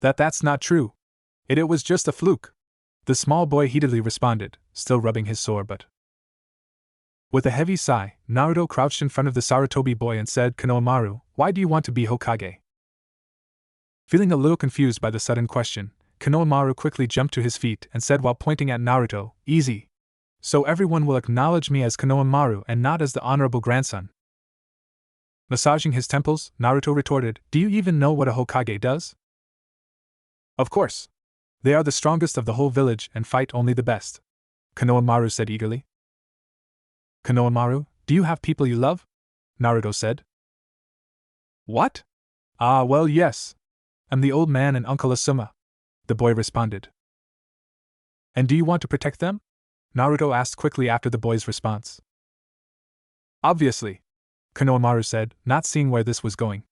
S1: That's not true. It was just a fluke," the small boy heatedly responded, still rubbing his sore butt. With a heavy sigh, Naruto crouched in front of the Sarutobi boy and said, "Konohamaru, why do you want to be Hokage?" Feeling a little confused by the sudden question, Konohamaru quickly jumped to his feet and said while pointing at Naruto, "Easy. So everyone will acknowledge me as Konohamaru and not as the honorable grandson." Massaging his temples, Naruto retorted, "Do you even know what a Hokage does?" "Of course. They are the strongest of the whole village and fight only the best," Konohamaru said eagerly. "Konohamaru, do you have people you love?" Naruto said. "What? Ah, well, yes. I'm the old man and Uncle Asuma," the boy responded. "And do you want to protect them?" Naruto asked quickly after the boy's response. "Obviously," Konohamaru said, not seeing where this was going.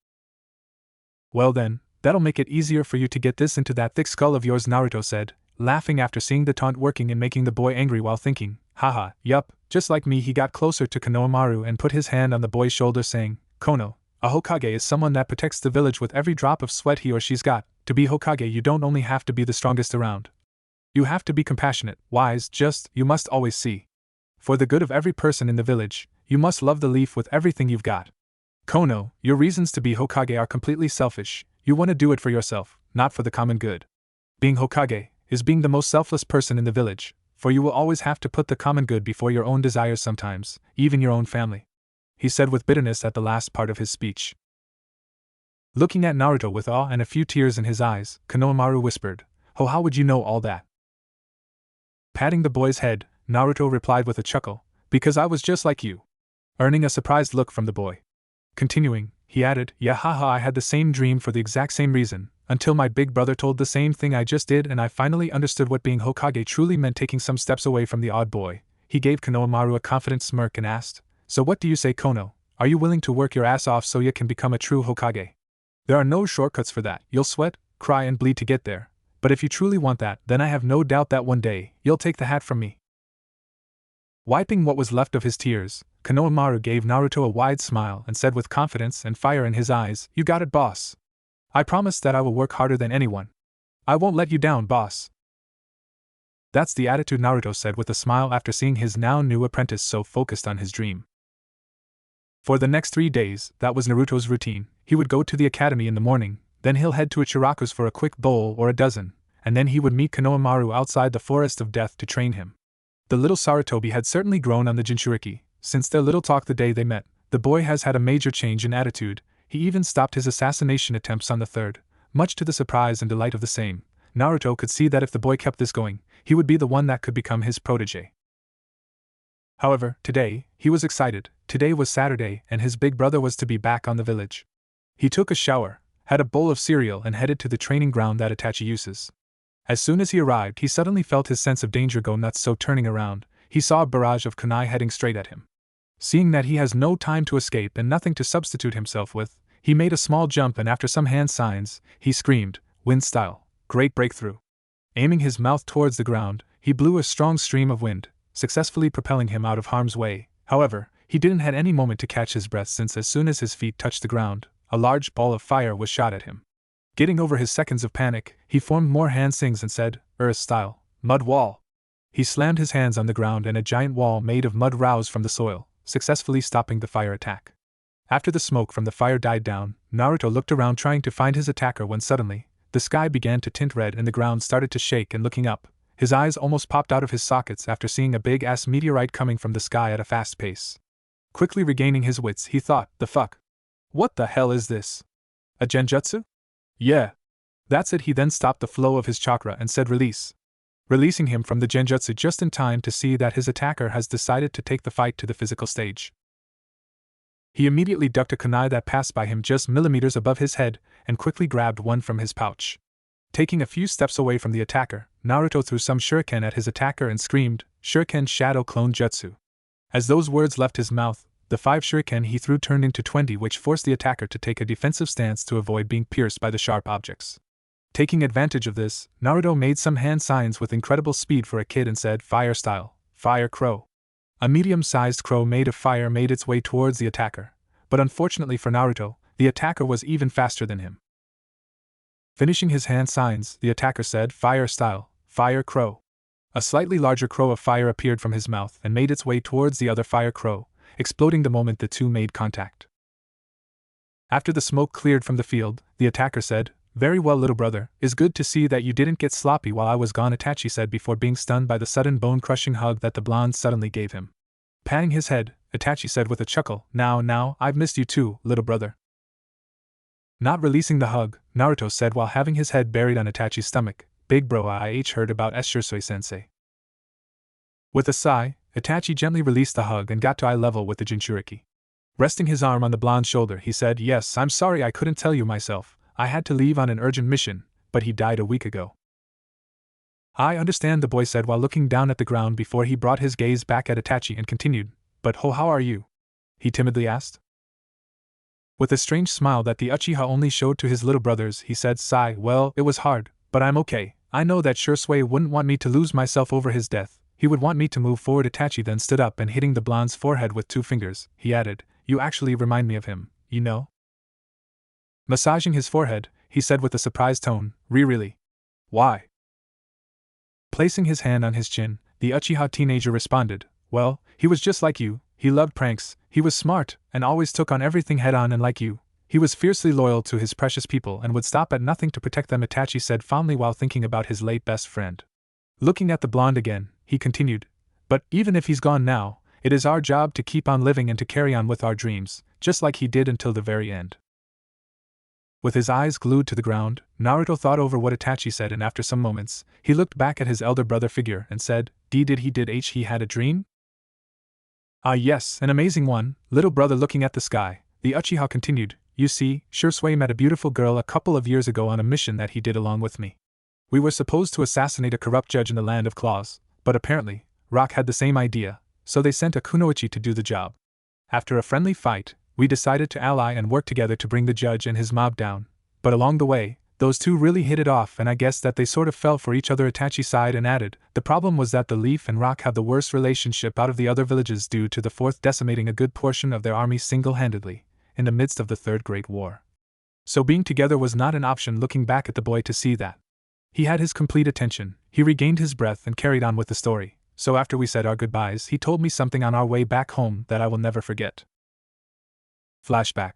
S1: "Well then, that'll make it easier for you to get this into that thick skull of yours," Naruto said, laughing after seeing the taunt working and making the boy angry while thinking, "Haha, yup, just like me." He got closer to Konohamaru and put his hand on the boy's shoulder saying, "Kono, a Hokage is someone that protects the village with every drop of sweat he or she's got. To be Hokage you don't only have to be the strongest around. You have to be compassionate, wise, just, you must always see for the good of every person in the village, you must love the leaf with everything you've got. Kono, your reasons to be Hokage are completely selfish. You want to do it for yourself, not for the common good. Being Hokage is being the most selfless person in the village, for you will always have to put the common good before your own desires sometimes, even your own family," he said with bitterness at the last part of his speech. Looking at Naruto with awe and a few tears in his eyes, Konohamaru whispered, "Oh, how would you know all that?" Patting the boy's head, Naruto replied with a chuckle, "Because I was just like you," earning a surprised look from the boy. Continuing, he added, "Yeah, haha, I had the same dream for the exact same reason, until my big brother told the same thing I just did and I finally understood what being Hokage truly meant." Taking some steps away from the odd boy, he gave Konohamaru a confident smirk and asked, "So what do you say, Kono? Are you willing to work your ass off so you can become a true Hokage? There are no shortcuts for that. You'll sweat, cry and bleed to get there, but if you truly want that, then I have no doubt that one day, you'll take the hat from me." Wiping what was left of his tears, Konohamaru gave Naruto a wide smile and said with confidence and fire in his eyes, "You got it, boss. I promise that I will work harder than anyone. I won't let you down, boss." That's the attitude, Naruto said with a smile after seeing his now new apprentice so focused on his dream. For the next 3 days, that was Naruto's routine. He would go to the academy in the morning, then he'll head to Ichiraku's for a quick bowl or a dozen, and then he would meet Konohamaru outside the Forest of Death to train him. The little Sarutobi had certainly grown on the Jinchuriki. Since their little talk the day they met, the boy has had a major change in attitude. He even stopped his assassination attempts on the third. Much to the surprise and delight of the same, Naruto could see that if the boy kept this going, he would be the one that could become his protege. However, today, he was excited. Today was Saturday, and his big brother was to be back on the village. He took a shower, had a bowl of cereal, and headed to the training ground that Itachi uses. As soon as he arrived, he suddenly felt his sense of danger go nuts, so turning around, he saw a barrage of kunai heading straight at him. Seeing that he has no time to escape and nothing to substitute himself with, he made a small jump, and after some hand signs, he screamed, "Wind style, great breakthrough." Aiming his mouth towards the ground, he blew a strong stream of wind, successfully propelling him out of harm's way. However, he didn't have any moment to catch his breath, since as soon as his feet touched the ground, a large ball of fire was shot at him. Getting over his seconds of panic, he formed more hand sings and said, "Earth style, mud wall." He slammed his hands on the ground, and a giant wall made of mud rose from the soil, successfully stopping the fire attack. After the smoke from the fire died down, Naruto looked around trying to find his attacker when suddenly, the sky began to tint red and the ground started to shake, and looking up, his eyes almost popped out of his sockets after seeing a big-ass meteorite coming from the sky at a fast pace. Quickly regaining his wits, he thought, "The fuck? What the hell is this? A genjutsu? Yeah. That's it." He then stopped the flow of his chakra and said, "Release." Releasing him from the genjutsu just in time to see that his attacker has decided to take the fight to the physical stage. He immediately ducked a kunai that passed by him just millimeters above his head and quickly grabbed one from his pouch. Taking a few steps away from the attacker, Naruto threw some shuriken at his attacker and screamed, "Shuriken Shadow Clone Jutsu." As those words left his mouth, the 5 shuriken he threw turned into 20, which forced the attacker to take a defensive stance to avoid being pierced by the sharp objects. Taking advantage of this, Naruto made some hand signs with incredible speed for a kid and said, "Fire style, fire crow." A medium-sized crow made of fire made its way towards the attacker, but unfortunately for Naruto, the attacker was even faster than him. Finishing his hand signs, the attacker said, "Fire style, fire crow." A slightly larger crow of fire appeared from his mouth and made its way towards the other fire crow, exploding the moment the two made contact. After the smoke cleared from the field, the attacker said, "Very well, little brother, it's good to see that you didn't get sloppy while I was gone," Itachi said before being stunned by the sudden bone-crushing hug that the blonde suddenly gave him. Patting his head, Itachi said with a chuckle, Now, I've missed you too, little brother." Not releasing the hug, Naruto said while having his head buried on Itachi's stomach, "Big bro, I heard about Shursui-sensei." With a sigh, Itachi gently released the hug and got to eye level with the Jinchuriki. Resting his arm on the blonde's shoulder, he said, "Yes, I'm sorry I couldn't tell you myself. I had to leave on an urgent mission, but he died a week ago." "I understand," the boy said while looking down at the ground before he brought his gaze back at Itachi and continued, "But how are you?" he timidly asked. With a strange smile that the Uchiha only showed to his little brothers, he said, "Sigh, well, it was hard, but I'm okay. I know that Shursui wouldn't want me to lose myself over his death. He would want me to move forward." Itachi then stood up and hitting the blonde's forehead with 2 fingers, he added, "You actually remind me of him, you know?" Massaging his forehead, he said with a surprised tone, "Really? Why?" Placing his hand on his chin, the Uchiha teenager responded, "Well, he was just like you. He loved pranks, he was smart, and always took on everything head-on, and like you, he was fiercely loyal to his precious people and would stop at nothing to protect them," Itachi said fondly while thinking about his late best friend. Looking at the blonde again, he continued, "But even if he's gone now, it is our job to keep on living and to carry on with our dreams, just like he did until the very end." With his eyes glued to the ground, Naruto thought over what Itachi said, and after some moments, he looked back at his elder brother figure and said, He had a dream?" "Ah yes, an amazing one, little brother." Looking at the sky, the Uchiha continued, "You see, Shursui met a beautiful girl a couple of years ago on a mission that he did along with me. We were supposed to assassinate a corrupt judge in the land of claws, but apparently, Rock had the same idea, so they sent a kunoichi to do the job. After a friendly fight, we decided to ally and work together to bring the judge and his mob down, but along the way, those two really hit it off, and I guess that they sort of fell for each other." Itachi sighed and added, "The problem was that the Leaf and Rock have the worst relationship out of the other villages due to the Fourth decimating a good portion of their army single-handedly, in the midst of the Third Great War. So being together was not an option." Looking back at the boy to see that he had his complete attention, he regained his breath and carried on with the story. "So after we said our goodbyes, he told me something on our way back home that I will never forget." Flashback.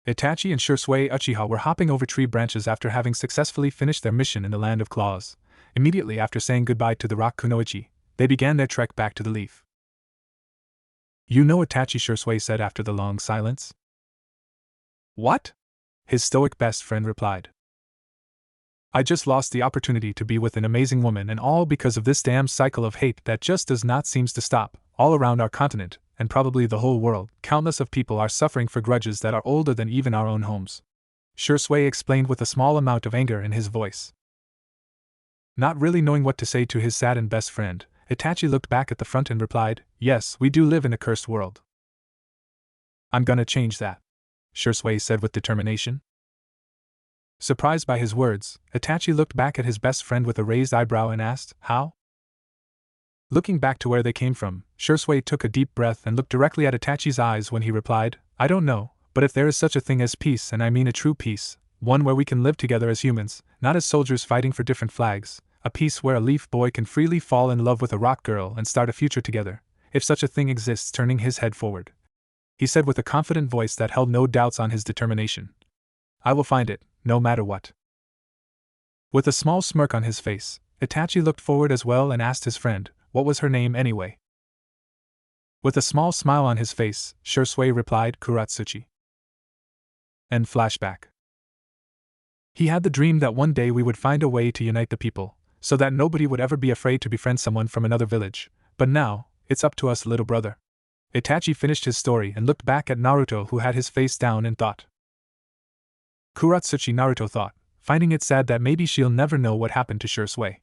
S1: Itachi and Shursui Uchiha were hopping over tree branches after having successfully finished their mission in the Land of Claws. Immediately after saying goodbye to the rock kunoichi, they began their trek back to the leaf. You know, Itachi, Shursui said after the long silence. What? His stoic best friend replied. I just lost the opportunity to be with an amazing woman, and all because of this damn cycle of hate that just does not seem to stop. All around our continent, and probably the whole world, countless of people are suffering for grudges that are older than even our own homes. Shursui explained with a small amount of anger in his voice. Not really knowing what to say to his saddened best friend, Itachi looked back at the front and replied, Yes, we do live in a cursed world. I'm gonna change that, Shursui said with determination. Surprised by his words, Itachi looked back at his best friend with a raised eyebrow and asked, How? Looking back to where they came from, Shursui took a deep breath and looked directly at Itachi's eyes when he replied, I don't know, but if there is such a thing as peace, and I mean a true peace, one where we can live together as humans, not as soldiers fighting for different flags, a peace where a leaf boy can freely fall in love with a rock girl and start a future together, if such a thing exists, turning his head forward, he said with a confident voice that held no doubts on his determination. I will find it, no matter what. With a small smirk on his face, Itachi looked forward as well and asked his friend, what was her name anyway? With a small smile on his face, Shursui replied, Kuratsuchi. End flashback. He had the dream that one day we would find a way to unite the people, so that nobody would ever be afraid to befriend someone from another village, but now, it's up to us, little brother. Itachi finished his story and looked back at Naruto, who had his face down in thought. Kuratsuchi, Naruto thought, finding it sad that maybe she'll never know what happened to Shursui.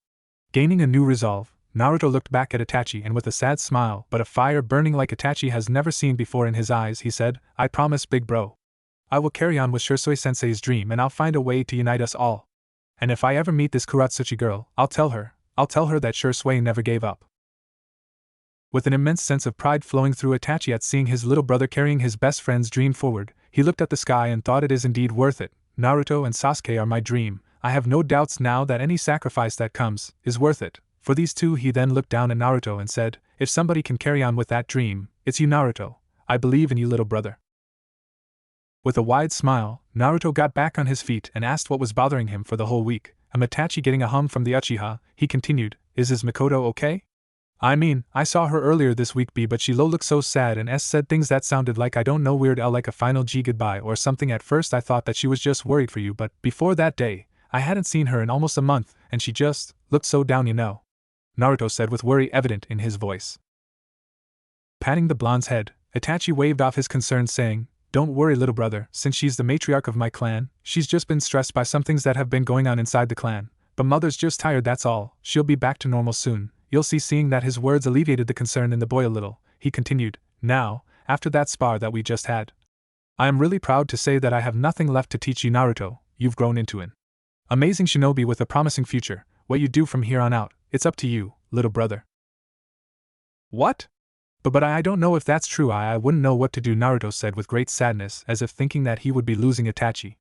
S1: Gaining a new resolve, Naruto looked back at Itachi and with a sad smile but a fire burning like Itachi has never seen before in his eyes, he said, I promise, big bro. I will carry on with Shursui-sensei's dream and I'll find a way to unite us all. And if I ever meet this Kuratsuchi girl, I'll tell her that Shursui never gave up. With an immense sense of pride flowing through Itachi at seeing his little brother carrying his best friend's dream forward, he looked at the sky and thought, it is indeed worth it. Naruto and Sasuke are my dream. I have no doubts now that any sacrifice that comes is worth it. For these two, he then looked down at Naruto and said, if somebody can carry on with that dream, it's you, Naruto. I believe in you, little brother. With a wide smile, Naruto got back on his feet and asked what was bothering him for the whole week. Itachi getting a hum from the Uchiha, he continued, is Mikoto okay? I mean, I saw her earlier this week, but she looked so sad and said things that sounded like, I don't know, Weird L, like a final G goodbye or something. At first I thought that she was just worried for you, but before that day, I hadn't seen her in almost a month, and she just looked so down, you know. Naruto said with worry evident in his voice. Patting the blonde's head, Itachi waved off his concerns, saying, don't worry, little brother, since she's the matriarch of my clan, she's just been stressed by some things that have been going on inside the clan, but mother's just tired, that's all. She'll be back to normal soon. You'll see. Seeing that his words alleviated the concern in the boy a little, he continued, now, after that spar that we just had, I am really proud to say that I have nothing left to teach you, Naruto. You've grown into an amazing shinobi with a promising future. What you do from here on out, it's up to you, little brother. What? But I don't know if that's true. I wouldn't know what to do, Naruto said with great sadness, as if thinking that he would be losing Itachi.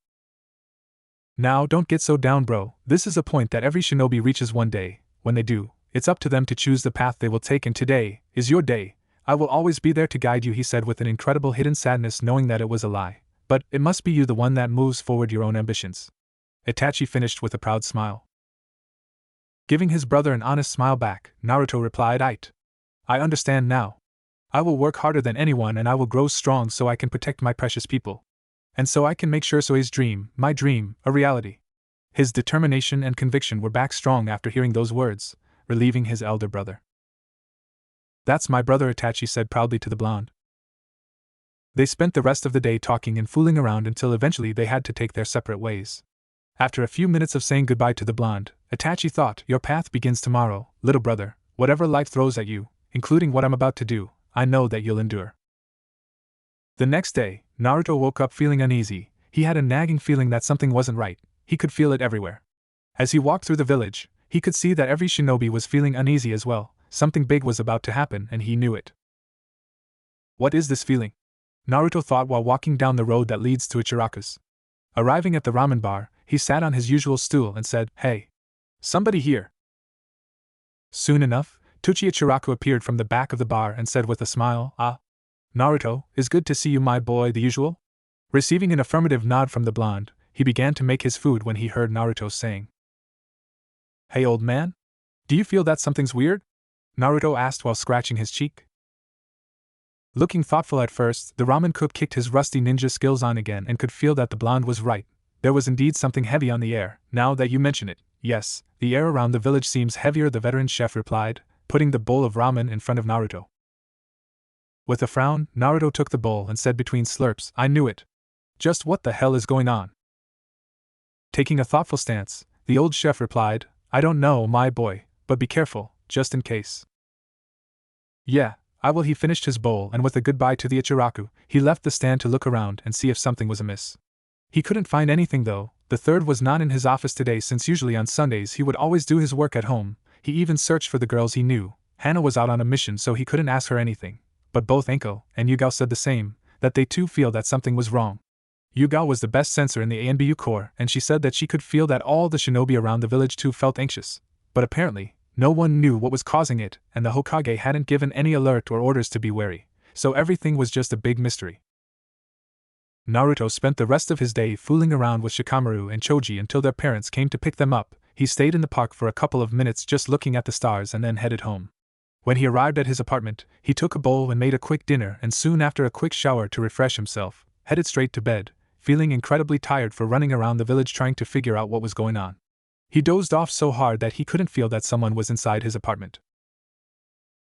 S1: Now don't get so down, bro. This is a point that every shinobi reaches one day. When they do, it's up to them to choose the path they will take, and today is your day. I will always be there to guide you, he said with an incredible hidden sadness, knowing that it was a lie. But it must be you, the one that moves forward your own ambitions. Itachi finished with a proud smile. Giving his brother an honest smile back, Naruto replied, I understand now. I will work harder than anyone and I will grow strong so I can protect my precious people. And so I can make Shursei's dream, my dream, a reality. His determination and conviction were back strong after hearing those words, relieving his elder brother. That's my brother, Itachi said proudly to the blonde. They spent the rest of the day talking and fooling around until eventually they had to take their separate ways. After a few minutes of saying goodbye to the blonde, Itachi thought, your path begins tomorrow, little brother. Whatever life throws at you, including what I'm about to do, I know that you'll endure. The next day, Naruto woke up feeling uneasy. He had a nagging feeling that something wasn't right. He could feel it everywhere. As he walked through the village, he could see that every shinobi was feeling uneasy as well. Something big was about to happen and he knew it. What is this feeling? Naruto thought while walking down the road that leads to Ichiraku's. Arriving at the ramen bar, he sat on his usual stool and said, Hey! Somebody here! Soon enough, Tuchi Ichiraku appeared from the back of the bar and said with a smile, Naruto, it's good to see you, my boy, the usual? Receiving an affirmative nod from the blonde, he began to make his food when he heard Naruto saying, "Hey old man? Do you feel that something's weird?" Naruto asked while scratching his cheek. Looking thoughtful at first, the ramen cook kicked his rusty ninja skills on again and could feel that the blonde was right. There was indeed something heavy on the air, now that you mention it. Yes, the air around the village seems heavier, the veteran chef replied, putting the bowl of ramen in front of Naruto. With a frown, Naruto took the bowl and said between slurps, "I knew it. Just what the hell is going on?" Taking a thoughtful stance, the old chef replied, "I don't know, my boy, but be careful, just in case." "Yeah, I will." He finished his bowl and with a goodbye to the Ichiraku, he left the stand to look around and see if something was amiss. He couldn't find anything though. The third was not in his office today since usually on Sundays he would always do his work at home. He even searched for the girls he knew. Hana was out on a mission so he couldn't ask her anything. But both Enko and Yugao said the same, that they too feel that something was wrong. Yugao was the best sensor in the ANBU Corps and she said that she could feel that all the shinobi around the village too felt anxious. But apparently, no one knew what was causing it and the Hokage hadn't given any alert or orders to be wary, so everything was just a big mystery. Naruto spent the rest of his day fooling around with Shikamaru and Choji until their parents came to pick them up. He stayed in the park for a couple of minutes just looking at the stars and then headed home. When he arrived at his apartment, he took a bowl and made a quick dinner and soon after a quick shower to refresh himself, headed straight to bed, feeling incredibly tired for running around the village trying to figure out what was going on. He dozed off so hard that he couldn't feel that someone was inside his apartment.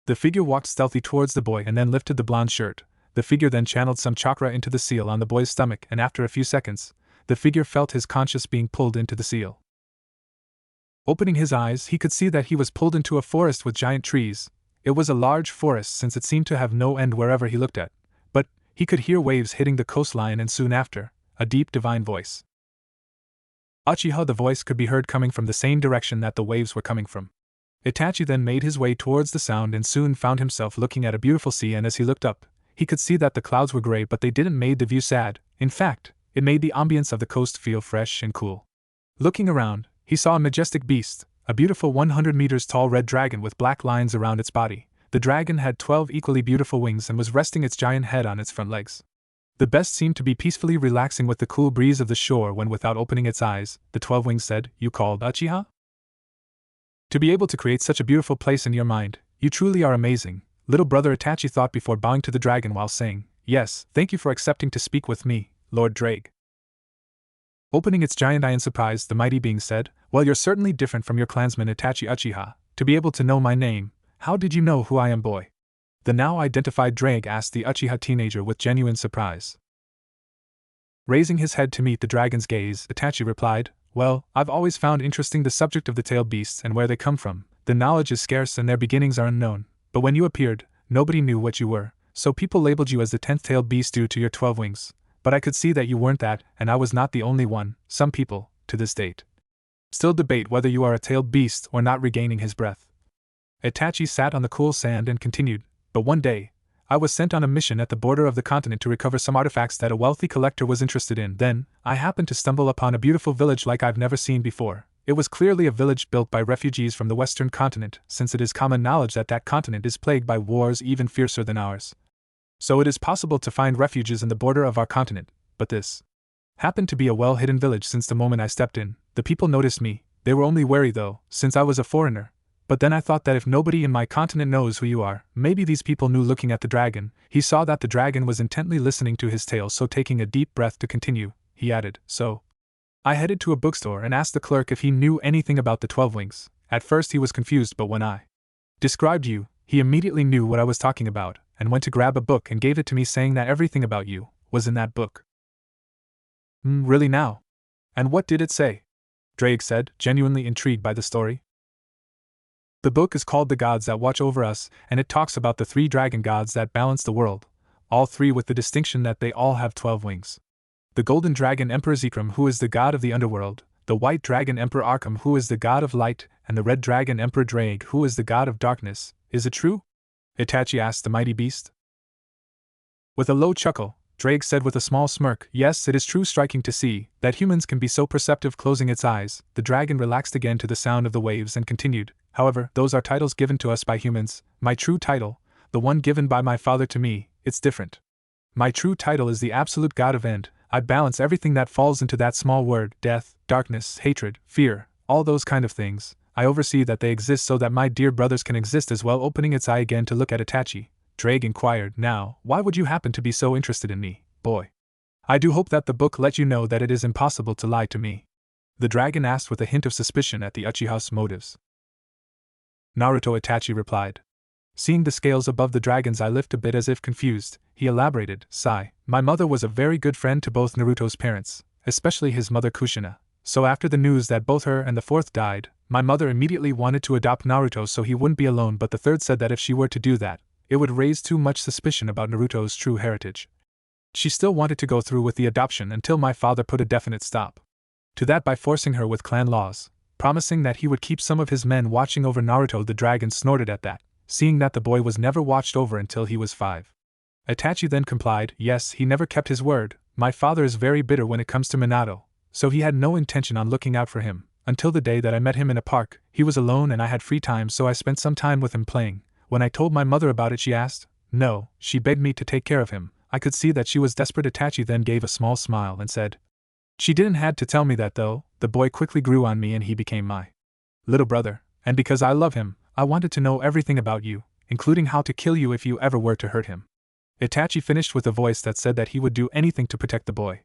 S1: The figure walked stealthy towards the boy and then lifted the blonde shirt. The figure then channeled some chakra into the seal on the boy's stomach and after a few seconds, the figure felt his conscience being pulled into the seal. Opening his eyes, he could see that he was pulled into a forest with giant trees. It was a large forest since it seemed to have no end wherever he looked at, but he could hear waves hitting the coastline and soon after, a deep divine voice. Uchiha, the voice could be heard coming from the same direction that the waves were coming from. Itachi then made his way towards the sound and soon found himself looking at a beautiful sea, and as he looked up, he could see that the clouds were gray, but they didn't make the view sad. In fact, it made the ambience of the coast feel fresh and cool. Looking around, he saw a majestic beast, a beautiful 100 meters tall red dragon with black lines around its body. The dragon had 12 equally beautiful wings and was resting its giant head on its front legs. The best seemed to be peacefully relaxing with the cool breeze of the shore when, without opening its eyes, the 12 wings said, "You called Uchiha? To be able to create such a beautiful place in your mind, you truly are amazing," little brother Itachi thought before bowing to the dragon while saying, "Yes, thank you for accepting to speak with me, Lord Drake." Opening its giant eye in surprise, the mighty being said, "Well, you're certainly different from your clansman Itachi Uchiha. To be able to know my name, how did you know who I am, boy?" The now identified Drake asked the Uchiha teenager with genuine surprise. Raising his head to meet the dragon's gaze, Itachi replied, "Well, I've always found interesting the subject of the tailed beasts and where they come from. The knowledge is scarce and their beginnings are unknown. But when you appeared, nobody knew what you were, so people labeled you as the 10th tailed beast due to your 12 wings. But I could see that you weren't that, and I was not the only one. Some people, to this date, still debate whether you are a tailed beast or not." Regaining his breath, Itachi sat on the cool sand and continued, "But one day, I was sent on a mission at the border of the continent to recover some artifacts that a wealthy collector was interested in. Then, I happened to stumble upon a beautiful village like I've never seen before. It was clearly a village built by refugees from the Western continent, since it is common knowledge that that continent is plagued by wars even fiercer than ours. So it is possible to find refuges in the border of our continent, but this happened to be a well-hidden village. Since the moment I stepped in, the people noticed me. They were only wary though, since I was a foreigner. But then I thought that if nobody in my continent knows who you are, maybe these people knew." Looking at the dragon, he saw that the dragon was intently listening to his tale, so taking a deep breath to continue, he added, "So I headed to a bookstore and asked the clerk if he knew anything about the 12 wings. At first he was confused, but when I described you, he immediately knew what I was talking about, and went to grab a book and gave it to me, saying that everything about you was in that book." Really now? And what did it say?" Drake said, genuinely intrigued by the story. "The book is called The Gods That Watch Over Us, and it talks about the 3 dragon gods that balance the world, all 3 with the distinction that they all have 12 wings. The golden dragon Emperor Zekrom, who is the god of the underworld, the white dragon Emperor Arkham, who is the god of light, and the red dragon Emperor Drake, who is the god of darkness. Is it true?" Itachi asked the mighty beast. With a low chuckle, Drake said with a small smirk, "Yes, it is true." Striking to see that humans can be so perceptive. Closing its eyes, the dragon relaxed again to the sound of the waves and continued, "However, those are titles given to us by humans. My true title, the one given by my father to me, it's different. My true title is the absolute god of end. I balance everything that falls into that small word: death, darkness, hatred, fear, all those kind of things. I oversee that they exist so that my dear brothers can exist as well. Opening its eye again to look at Itachi, Drake inquired, now, why would you happen to be so interested in me, boy? I do hope that the book let you know that it is impossible to lie to me. The dragon asked with a hint of suspicion at the Uchiha's motives. Naruto, Itachi replied. Seeing the scales above the dragon's eye lift a bit as if confused, he elaborated, sigh, my mother was a very good friend to both Naruto's parents, especially his mother Kushina. So after the news that both her and the fourth died, my mother immediately wanted to adopt Naruto so he wouldn't be alone, but the third said that if she were to do that, it would raise too much suspicion about Naruto's true heritage. She still wanted to go through with the adoption until my father put a definite stop to that by forcing her with clan laws, promising that he would keep some of his men watching over Naruto. The dragon snorted at that, seeing that the boy was never watched over until he was 5. Itachi then complied, yes, he never kept his word. My father is very bitter when it comes to Minato, so he had no intention on looking out for him. Until the day that I met him in a park, he was alone and I had free time, so I spent some time with him playing. When I told my mother about it, she asked, no, she begged me to take care of him. I could see that she was desperate. Itachi then gave a small smile and said, she didn't had to tell me that though. The boy quickly grew on me and he became my little brother, and because I love him, I wanted to know everything about you, including how to kill you if you ever were to hurt him. Itachi finished with a voice that said that he would do anything to protect the boy.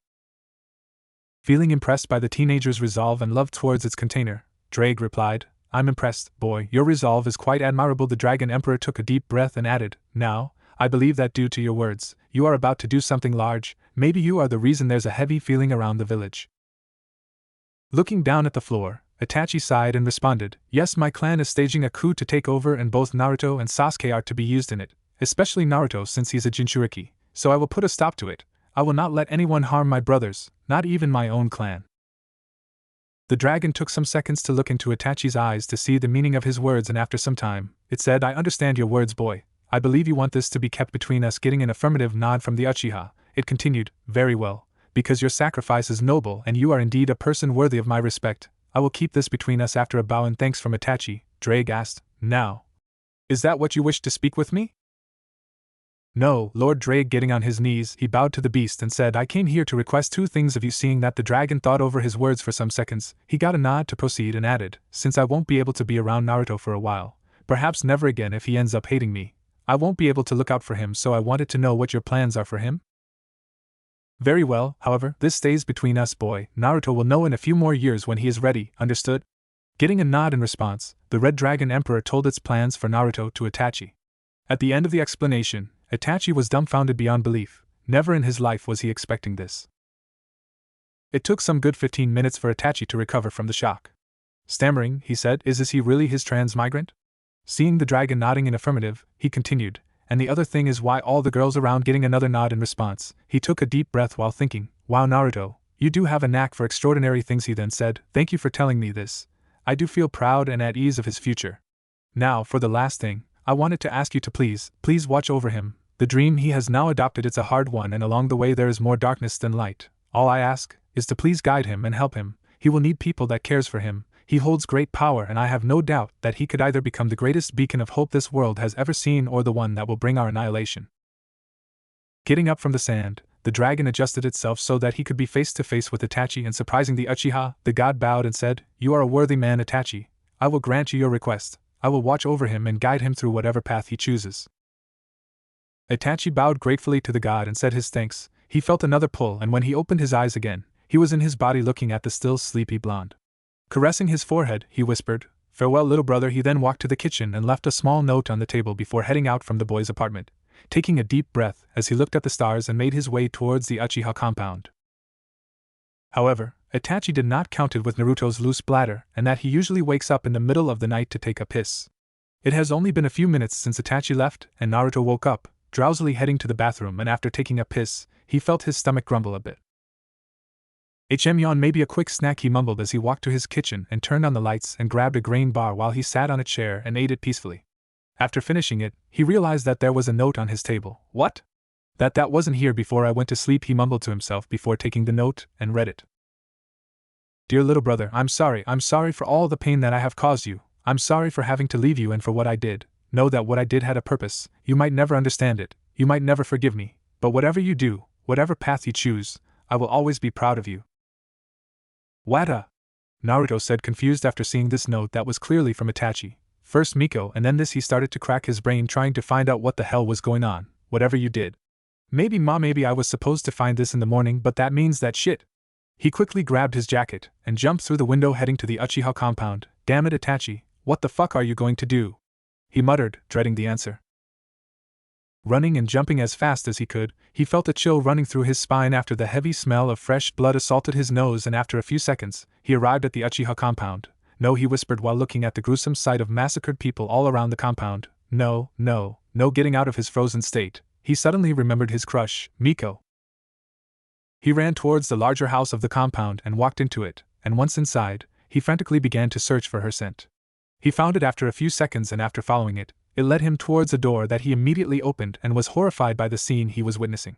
S1: Feeling impressed by the teenager's resolve and love towards its container, Drake replied, I'm impressed, boy, your resolve is quite admirable. The Dragon Emperor took a deep breath and added, now, I believe that due to your words, you are about to do something large. Maybe you are the reason there's a heavy feeling around the village. Looking down at the floor, Itachi sighed and responded, yes, my clan is staging a coup to take over and both Naruto and Sasuke are to be used in it, especially Naruto since he's a Jinchuriki, so I will put a stop to it. I will not let anyone harm my brothers, not even my own clan. The dragon took some seconds to look into Itachi's eyes to see the meaning of his words, and after some time, it said, I understand your words, boy. I believe you want this to be kept between us. Getting an affirmative nod from the Uchiha, it continued, very well, because your sacrifice is noble and you are indeed a person worthy of my respect, I will keep this between us. After a bow and thanks from Itachi, Drake asked, now, is that what you wish to speak with me? No, Lord Drake. Getting on his knees, he bowed to the beast and said, I came here to request 2 things of you. Seeing that the dragon thought over his words for some seconds, he got a nod to proceed and added, since I won't be able to be around Naruto for a while, perhaps never again if he ends up hating me, I won't be able to look out for him, so I wanted to know what your plans are for him? Very well, however, this stays between us, boy. Naruto will know in a few more years when he is ready, understood? Getting a nod in response, the Red Dragon Emperor told its plans for Naruto to Itachi. At the end of the explanation, Itachi was dumbfounded beyond belief. Never in his life was he expecting this. It took some good 15 minutes for Itachi to recover from the shock. Stammering, he said, is he really his transmigrant? Seeing the dragon nodding in affirmative, he continued, and the other thing is why all the girls around. Getting another nod in response, he took a deep breath while thinking, wow, Naruto, you do have a knack for extraordinary things. He then said, thank you for telling me this. I do feel proud and at ease of his future. Now, for the last thing, I wanted to ask you to please watch over him. The dream he has now adopted, it's a hard one, and along the way there is more darkness than light. All I ask is to please guide him and help him. He will need people that cares for him. He holds great power, and I have no doubt that he could either become the greatest beacon of hope this world has ever seen or the one that will bring our annihilation. Getting up from the sand, the dragon adjusted itself so that he could be face to face with Itachi, and surprising the Uchiha, the god bowed and said, you are a worthy man, Itachi. I will grant you your request. I will watch over him and guide him through whatever path he chooses. Itachi bowed gratefully to the god and said his thanks. He felt another pull, and when he opened his eyes again, he was in his body looking at the still sleepy blonde. Caressing his forehead, he whispered, farewell, little brother. He then walked to the kitchen and left a small note on the table before heading out from the boy's apartment, taking a deep breath as he looked at the stars and made his way towards the Uchiha compound. However, Itachi did not count it with Naruto's loose bladder and that he usually wakes up in the middle of the night to take a piss. It has only been a few minutes since Itachi left, and Naruto woke up, drowsily heading to the bathroom, and after taking a piss, he felt his stomach grumble a bit. Yawn, maybe a quick snack, he mumbled as he walked to his kitchen and turned on the lights and grabbed a grain bar while he sat on a chair and ate it peacefully. After finishing it, he realized that there was a note on his table. What? That wasn't here before I went to sleep, he mumbled to himself before taking the note and read it. Dear little brother, I'm sorry for all the pain that I have caused you. I'm sorry for having to leave you and for what I did. Know that what I did had a purpose. You might never understand it, you might never forgive me, but whatever you do, whatever path you choose, I will always be proud of you. Wada! Naruto said, confused after seeing this note that was clearly from Itachi. First Miko and then this. He started to crack his brain trying to find out what the hell was going on. Whatever you did. Maybe I was supposed to find this in the morning, but that means that shit. He quickly grabbed his jacket and jumped through the window heading to the Uchiha compound. Damn it, Itachi, what the fuck are you going to do? He muttered, dreading the answer. Running and jumping as fast as he could, he felt a chill running through his spine after the heavy smell of fresh blood assaulted his nose, and after a few seconds, he arrived at the Uchiha compound. No, he whispered while looking at the gruesome sight of massacred people all around the compound. No. Getting out of his frozen state, he suddenly remembered his crush, Miko. He ran towards the larger house of the compound and walked into it, and once inside, he frantically began to search for her scent. He found it after a few seconds, and after following it, it led him towards a door that he immediately opened and was horrified by the scene he was witnessing.